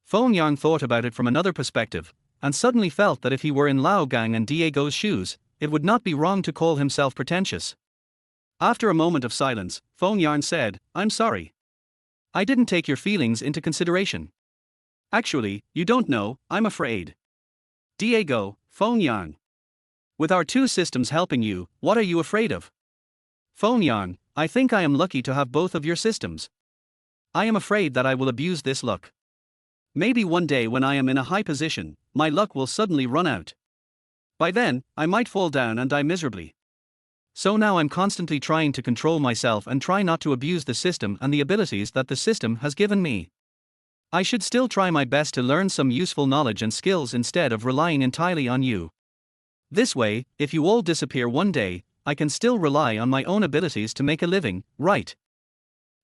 Feng Yang thought about it from another perspective, and suddenly felt that if he were in Lao Gang and Diego's shoes, it would not be wrong to call himself pretentious. After a moment of silence, Feng Yang said, I'm sorry. I didn't take your feelings into consideration. Actually, you don't know, I'm afraid. Diego, Feng Yang. With our two systems helping you, what are you afraid of? Feng Yang, I think I am lucky to have both of your systems. I am afraid that I will abuse this luck. Maybe one day when I am in a high position, my luck will suddenly run out. By then, I might fall down and die miserably. So now I'm constantly trying to control myself and try not to abuse the system and the abilities that the system has given me. I should still try my best to learn some useful knowledge and skills instead of relying entirely on you. This way, if you all disappear one day, I can still rely on my own abilities to make a living, right?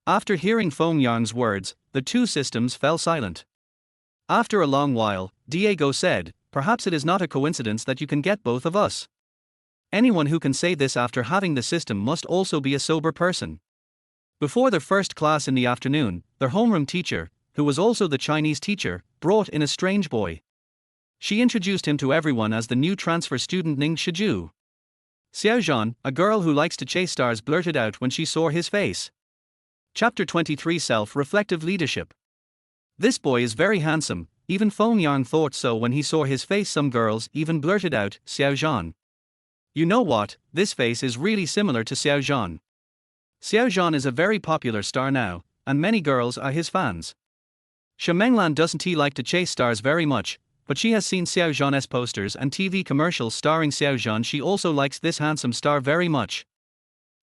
After hearing Feng Yang's words, the two systems fell silent. After a long while, Diego said, perhaps it is not a coincidence that you can get both of us. Anyone who can say this after having the system must also be a sober person. Before their first class in the afternoon, their homeroom teacher, who was also the Chinese teacher, brought in a strange boy. She introduced him to everyone as the new transfer student Ning Shiju. Xiaozhan, a girl who likes to chase stars, blurted out when she saw his face. Chapter 23 Self-Reflective Leadership. This boy is very handsome, even Feng Yang thought so when he saw his face. Some girls even blurted out, Xiaozhan. You know what, this face is really similar to Xiaozhan. Xiaozhan is a very popular star now, and many girls are his fans. Shemenglan doesn't he like to chase stars very much, but she has seen Xiaozhan's posters and TV commercials starring Xiaozhan. She also likes this handsome star very much.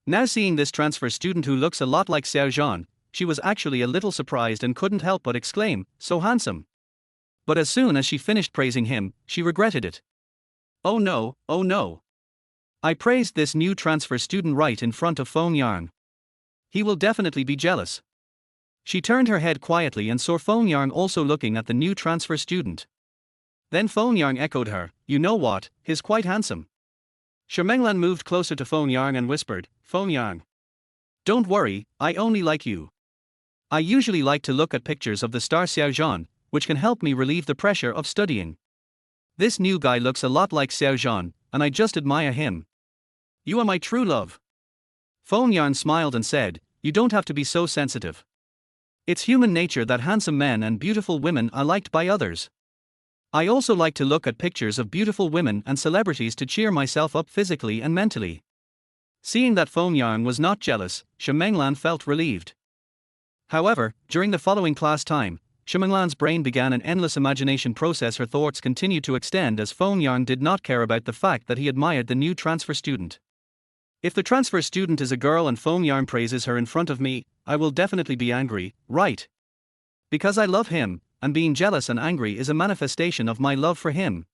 Now seeing this transfer student who looks a lot like Xiaozhan, she was actually a little surprised and couldn't help but exclaim, so handsome. But as soon as she finished praising him, she regretted it. Oh no, oh no. I praised this new transfer student right in front of Feng Yang. He will definitely be jealous. She turned her head quietly and saw Feng Yang also looking at the new transfer student. Then Feng Yang echoed her, you know what, he's quite handsome. Shemenglan moved closer to Feng Yang and whispered, Feng Yang. Don't worry, I only like you. I usually like to look at pictures of the star Xiaozhan, which can help me relieve the pressure of studying. This new guy looks a lot like Xiaozhan, and I just admire him. You are my true love. Feng Yang smiled and said, you don't have to be so sensitive. It's human nature that handsome men and beautiful women are liked by others. I also like to look at pictures of beautiful women and celebrities to cheer myself up physically and mentally. Seeing that Feng Yang was not jealous, Shemenglan felt relieved. However, during the following class time, Shumenglan's brain began an endless imagination process. Her thoughts continued to extend as Feng Yang did not care about the fact that he admired the new transfer student. If the transfer student is a girl and Feng Yang praises her in front of me, I will definitely be angry, right? Because I love him, and being jealous and angry is a manifestation of my love for him.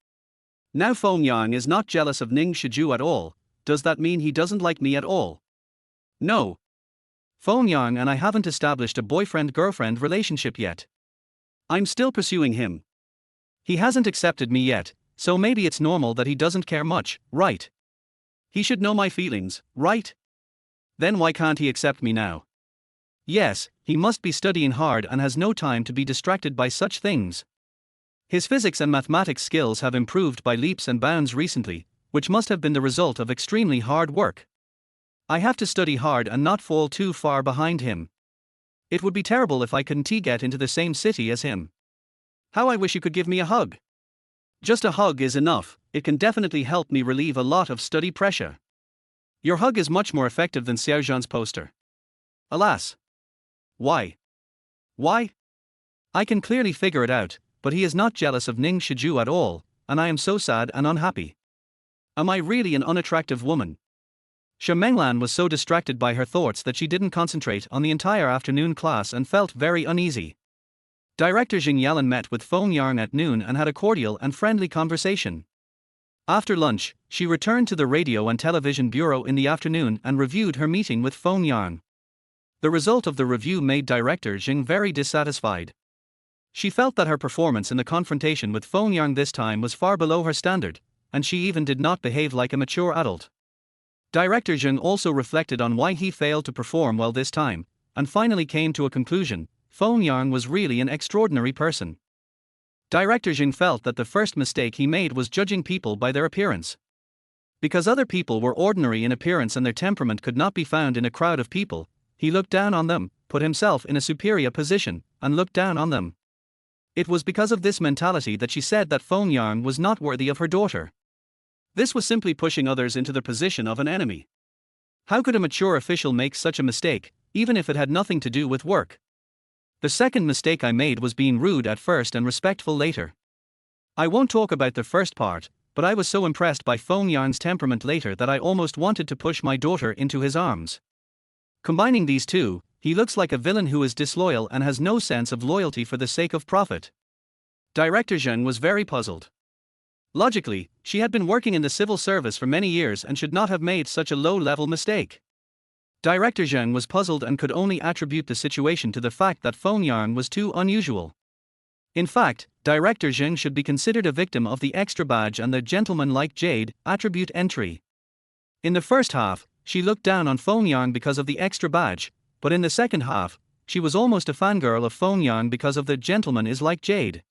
Now Feng Yang is not jealous of Ning Shiju at all. Does that mean he doesn't like me at all? No. Feng Yang and I haven't established a boyfriend-girlfriend relationship yet. I'm still pursuing him. He hasn't accepted me yet, so maybe it's normal that he doesn't care much, right? He should know my feelings, right? Then why can't he accept me now? Yes, he must be studying hard and has no time to be distracted by such things. His physics and mathematics skills have improved by leaps and bounds recently, which must have been the result of extremely hard work. I have to study hard and not fall too far behind him. It would be terrible if I couldn't get into the same city as him. How I wish you could give me a hug. Just a hug is enough. It can definitely help me relieve a lot of study pressure. Your hug is much more effective than Xiaozhan's poster. Alas. Why? Why? I can clearly figure it out, but he is not jealous of Ning Shiju at all, and I am so sad and unhappy. Am I really an unattractive woman? Shumenglan was so distracted by her thoughts that she didn't concentrate on the entire afternoon class and felt very uneasy. Director Jing Yalan met with Feng Yang at noon and had a cordial and friendly conversation. After lunch, she returned to the radio and television bureau in the afternoon and reviewed her meeting with Feng Yang. The result of the review made Director Jing very dissatisfied. She felt that her performance in the confrontation with Feng Yang this time was far below her standard, and she even did not behave like a mature adult. Director Jing also reflected on why he failed to perform well this time, and finally came to a conclusion: Feng Yang was really an extraordinary person. Director Jing felt that the first mistake he made was judging people by their appearance. Because other people were ordinary in appearance and their temperament could not be found in a crowd of people, he looked down on them, put himself in a superior position, and looked down on them. It was because of this mentality that she said that Feng Yang was not worthy of her daughter. This was simply pushing others into the position of an enemy. How could a mature official make such a mistake, even if it had nothing to do with work? The second mistake I made was being rude at first and respectful later. I won't talk about the first part, but I was so impressed by Feng Yang's temperament later that I almost wanted to push my daughter into his arms. Combining these two, he looks like a villain who is disloyal and has no sense of loyalty for the sake of profit. Director Zheng was very puzzled. Logically, she had been working in the civil service for many years and should not have made such a low-level mistake. Director Zheng was puzzled and could only attribute the situation to the fact that Feng Yang was too unusual. In fact, Director Zheng should be considered a victim of the extra badge and the gentleman-like jade attribute entry. In the first half, she looked down on Feng Yang because of the extra badge, but in the second half, she was almost a fangirl of Feng Yang because of the gentleman is like jade.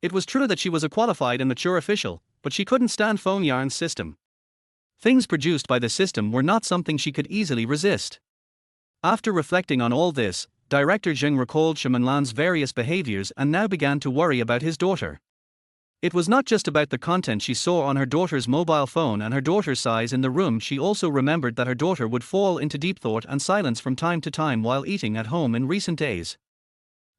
It was true that she was a qualified and mature official, but she couldn't stand Feng Yang's system. Things produced by the system were not something she could easily resist. After reflecting on all this, Director Zheng recalled Shumenlan's various behaviors and now began to worry about his daughter. It was not just about the content she saw on her daughter's mobile phone and her daughter's size in the room. She also remembered that her daughter would fall into deep thought and silence from time to time while eating at home in recent days.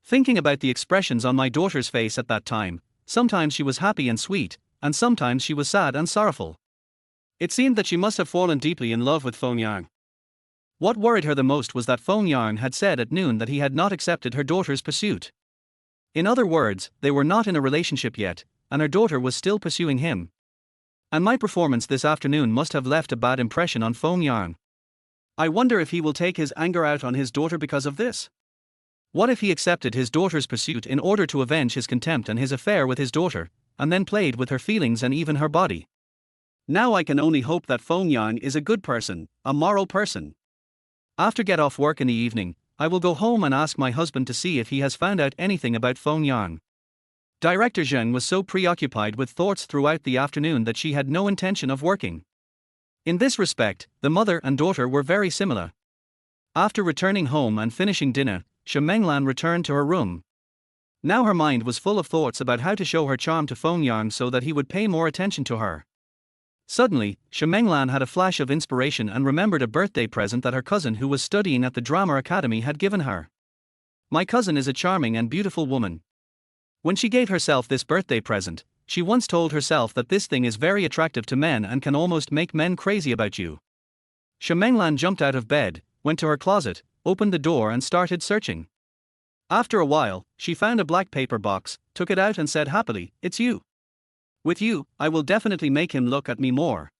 Thinking about the expressions on my daughter's face at that time, sometimes she was happy and sweet, and sometimes she was sad and sorrowful. It seemed that she must have fallen deeply in love with Feng Yang. What worried her the most was that Feng Yang had said at noon that he had not accepted her daughter's pursuit. In other words, they were not in a relationship yet, and her daughter was still pursuing him. And my performance this afternoon must have left a bad impression on Feng Yang. I wonder if he will take his anger out on his daughter because of this? What if he accepted his daughter's pursuit in order to avenge his contempt and his affair with his daughter, and then played with her feelings and even her body? Now I can only hope that Feng Yang is a good person, a moral person. After get off work in the evening, I will go home and ask my husband to see if he has found out anything about Feng Yang. Director Zheng was so preoccupied with thoughts throughout the afternoon that she had no intention of working. In this respect, the mother and daughter were very similar. After returning home and finishing dinner, Shumenglan returned to her room. Now her mind was full of thoughts about how to show her charm to Feng Yang so that he would pay more attention to her. Suddenly, Shumenglan had a flash of inspiration and remembered a birthday present that her cousin who was studying at the drama academy had given her. My cousin is a charming and beautiful woman. When she gave herself this birthday present, she once told herself that this thing is very attractive to men and can almost make men crazy about you. Shemenglan jumped out of bed, went to her closet, opened the door and started searching. After a while, she found a black paper box, took it out and said happily, "It's you. With you, I will definitely make him look at me more."